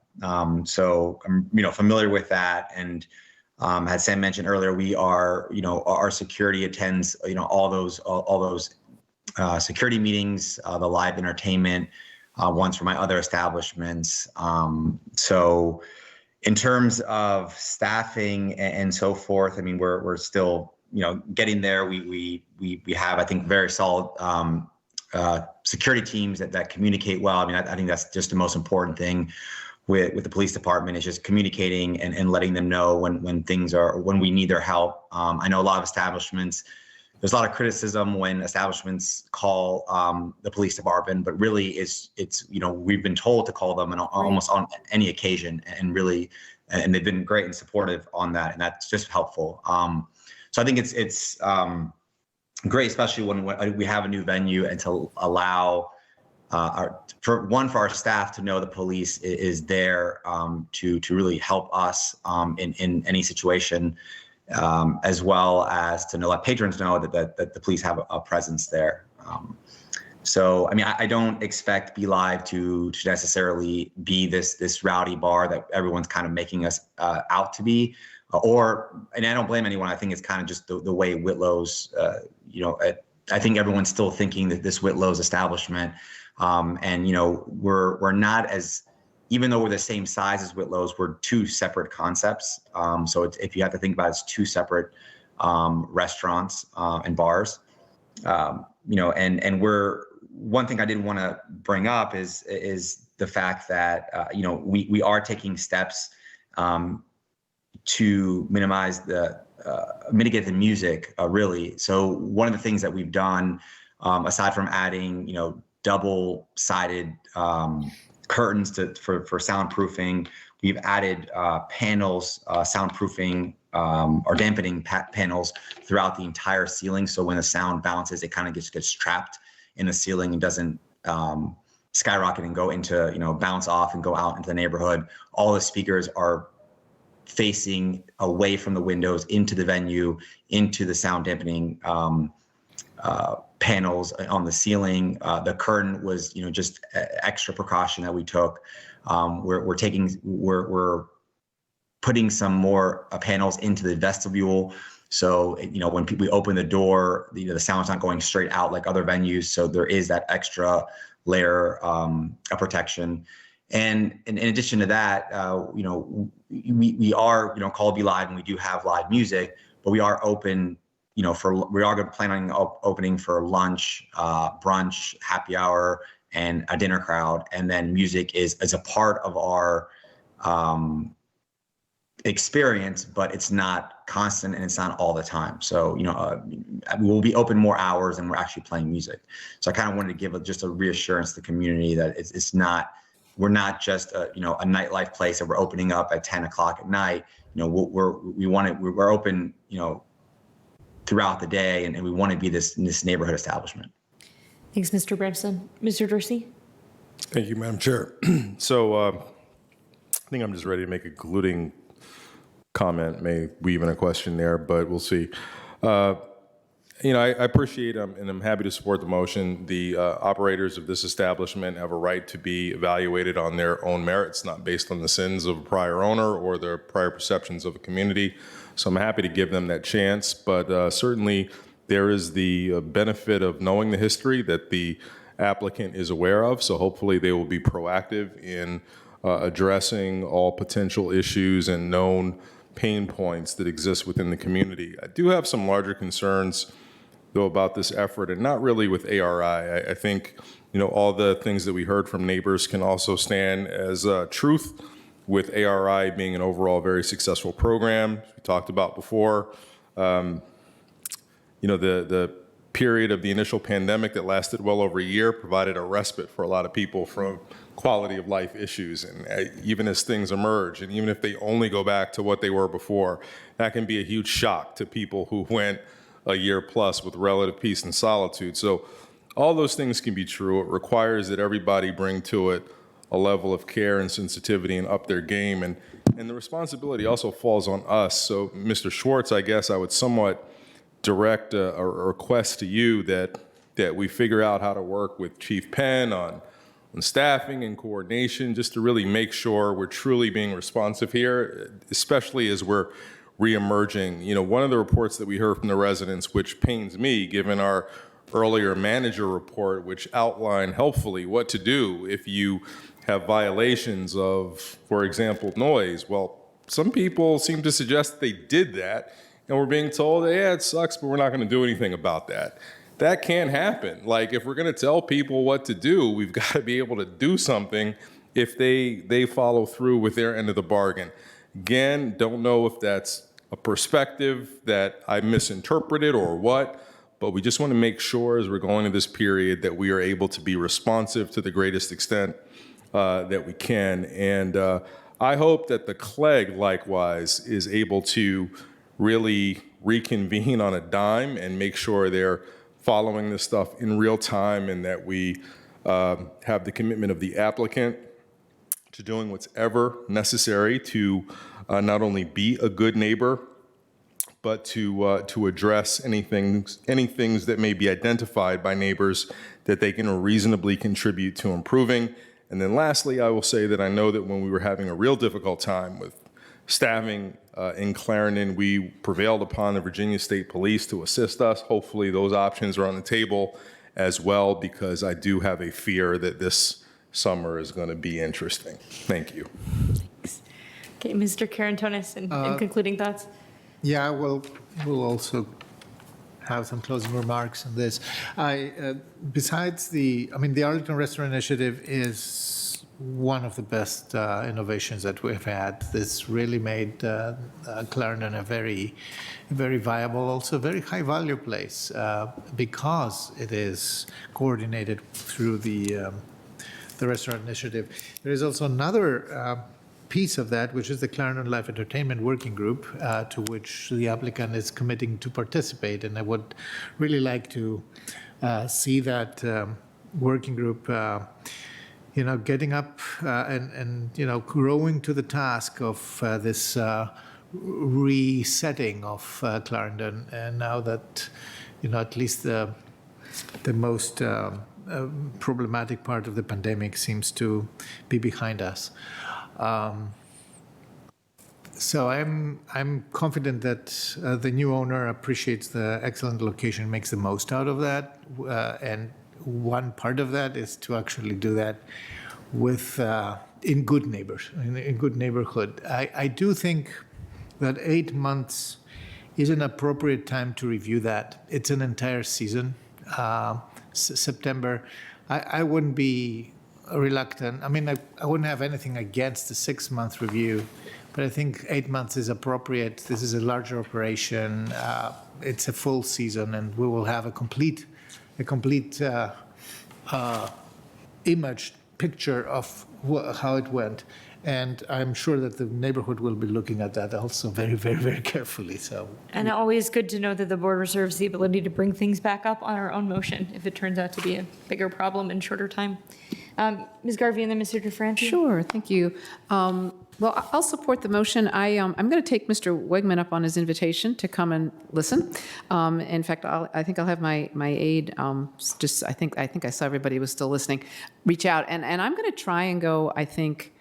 So I'm familiar with that. And as Sam mentioned earlier, we are our security attends all those security meetings, the live entertainment, ones for my other establishments. So in terms of staffing and so forth, I mean, we're still, getting there. We have, I think, very solid security teams that communicate well. I mean, I think that's just the most important thing with the police department is just communicating and letting them know when we need their help. I know a lot of establishments, there's a lot of criticism when establishments call the police department, but really it's we've been told to call them almost on any occasion, and they've been great and supportive on that, and that's just helpful. So I think it's great, especially when we have a new venue, and to allow for our staff to know the police is there to really help us in any situation. As well as to let patrons know that the police have a presence there. So, I mean, I don't expect Be Live to necessarily be this rowdy bar that everyone's kind of making us out to be, and I don't blame anyone. I think it's kind of just the way Whitlow's, I think everyone's still thinking that this Whitlow's establishment, and we're not as, even though we're the same size as Whitlow's, we're two separate concepts. So if you have to think about it, it's two separate restaurants and bars. And one thing I did want to bring up is the fact that we are taking steps to mitigate the music really. So one of the things that we've done, aside from adding double-sided curtains for soundproofing, we've added panels, soundproofing or dampening panels throughout the entire ceiling. So when the sound bounces, it kind of gets trapped in the ceiling and doesn't skyrocket and go into, bounce off and go out into the neighborhood. All the speakers are facing away from the windows into the venue, into the sound dampening panels on the ceiling. The curtain was, just extra precaution that we took. We're putting some more panels into the vestibule. So, when we open the door, the sound's not going straight out like other venues. So there is that extra layer of protection. And in addition to that, we are, called Be Live, and we do have live music, but we are open, we are planning on opening for lunch, brunch, happy hour, and a dinner crowd. And then music is a part of our experience, but it's not constant and it's not all the time. So, we'll be open more hours and we're actually playing music. So I kind of wanted to give just a reassurance to the community that we're not just a nightlife place that we're opening up at 10 o'clock at night. We're open, throughout the day, and we want to be this neighborhood establishment. Thanks, Mr. Bramson. Mr. Dorsey? Thank you, Madam Chair. So I think I'm just ready to make a concluding comment, may weave in a question there, but we'll see. I appreciate and I'm happy to support the motion. The operators of this establishment have a right to be evaluated on their own merits, not based on the sins of a prior owner or their prior perceptions of a community. So I'm happy to give them that chance, but certainly there is the benefit of knowing the history that the applicant is aware of. So hopefully they will be proactive in addressing all potential issues and known pain points that exist within the community. I do have some larger concerns, though, about this effort, and not really with ARI. I think, all the things that we heard from neighbors can also stand as truth, with ARI being an overall very successful program. We talked about before, the period of the initial pandemic that lasted well over a year provided a respite for a lot of people from quality of life issues. And even as things emerge, and even if they only go back to what they were before, that can be a huge shock to people who went a year plus with relative peace and solitude. So all those things can be true. It requires that everybody bring to it a level of care and sensitivity and up their game. And the responsibility also falls on us. So Mr. Schwartz, I guess I would somewhat direct a request to you that we figure out how to work with Chief Penn on staffing and coordination, just to really make sure we're truly being responsive here, especially as we're reemerging. One of the reports that we heard from the residents, which pains me, given our earlier manager report, which outlined helpfully what to do if you have violations of, for example, noise. Well, some people seem to suggest they did that, and we're being told, yeah, it sucks, but we're not going to do anything about that. That can't happen. Like, if we're going to tell people what to do, we've got to be able to do something if they follow through with their end of the bargain. Again, don't know if that's a perspective that I misinterpreted or what, but we just want to make sure as we're going to this period that we are able to be responsive to the greatest extent that we can. And I hope that the CLEG likewise is able to really reconvene on a dime and make sure they're following this stuff in real time, and that we have the commitment of the applicant to doing what's ever necessary to not only be a good neighbor, but to address any things that may be identified by neighbors that they can reasonably contribute to improving. And then lastly, I will say that I know that when we were having a real difficult time with staffing in Clarendon, we prevailed upon the Virginia State Police to assist us. Hopefully those options are on the table as well, because I do have a fear that this summer is going to be interesting. Thank you. Thanks. Okay, Mr. Karantonis, and concluding thoughts? Yeah, we'll also have some closing remarks on this. Besides the Arlington Restaurant Initiative is one of the best innovations that we've had. This really made Clarendon a very, very viable, also very high value place because it is coordinated through the Restaurant Initiative. There is also another piece of that, which is the Clarendon Live Entertainment Working Group, to which the applicant is committing to participate. And I would really like to see that working group getting up and growing to the task of this resetting of Clarendon. And now that, at least the most problematic part of the pandemic seems to be behind us. So I'm confident that the new owner appreciates the excellent location, makes the most out of that, and one part of that is to actually do that with in good neighbors, in good neighborhood. I do think that 8 months is an appropriate time to review that. It's an entire season. September, I wouldn't be reluctant. I wouldn't have anything against the 6-month review, but I think 8 months is appropriate. This is a larger operation. It's a full season, and we will have a complete image picture of how it went. And I'm sure that the neighborhood will be looking at that also very, very, very carefully. So. And always good to know that the board reserves the ability to bring things back up on our own motion if it turns out to be a bigger problem in shorter time. Ms. Garvey and then Mr. DeFranchi. Sure, thank you. Well, I'll support the motion. I'm going to take Mr. Wegman up on his invitation to come and listen. In fact, I think I'll have my aide, just, I think I saw everybody was still listening, reach out. And I'm going to try and go, I think,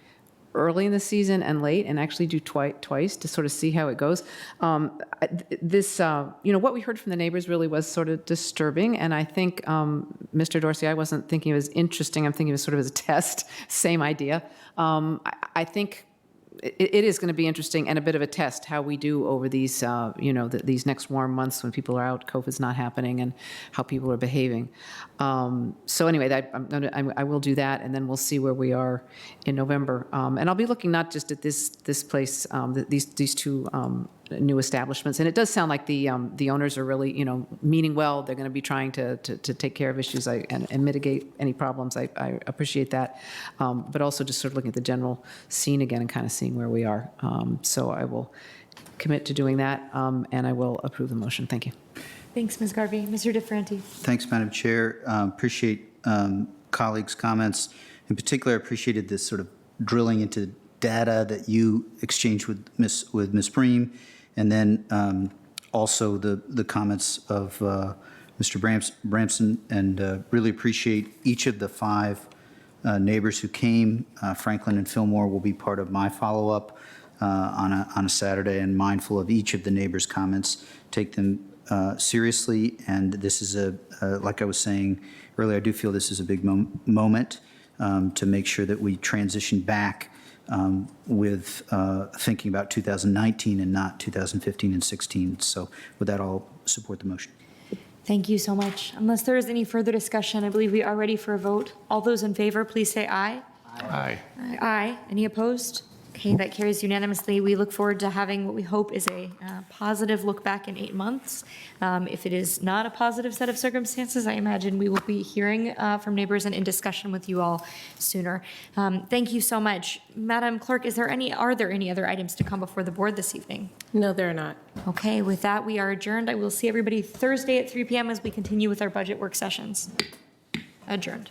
early in the season and late, and actually do twice to sort of see how it goes. This, what we heard from the neighbors really was sort of disturbing, and I think, Mr. Dorsey, I wasn't thinking it was interesting, I'm thinking of it sort of as a test, same idea. I think it is going to be interesting and a bit of a test how we do over these, these next warm months when people are out, COVID's not happening, and how people are behaving. So anyway, I will do that, and then we'll see where we are in November. And I'll be looking not just at this place, these two new establishments. And it does sound like the owners are really, meaning well. They're going to be trying to take care of issues and mitigate any problems. I appreciate that. But also just sort of looking at the general scene again and kind of seeing where we are. So I will commit to doing that, and I will approve the motion. Thank you. Thanks, Ms. Garvey. Mr. DeFerranti. Thanks, Madam Chair. Appreciate colleagues' comments. In particular, I appreciated this sort of drilling into data that you exchanged with Ms. Bream, and then also the comments of Mr. Bramson, and really appreciate each of the 5 neighbors who came. Franklin and Fillmore will be part of my follow-up on a Saturday, and mindful of each of the neighbors' comments. Take them seriously, and this is like I was saying earlier, I do feel this is a big moment to make sure that we transition back with thinking about 2019 and not 2015 and 16. So with that, I'll support the motion. Thank you so much. Unless there is any further discussion, I believe we are ready for a vote. All those in favor, please say aye. Aye. Aye. Any opposed? Okay, that carries unanimously. We look forward to having what we hope is a positive look back in 8 months. If it is not a positive set of circumstances, I imagine we will be hearing from neighbors and in discussion with you all sooner. Thank you so much. Madam Clerk, are there any other items to come before the board this evening? No, there are not. Okay, with that, we are adjourned. I will see everybody Thursday at 3 p.m. as we continue with our budget work sessions. Adjourned.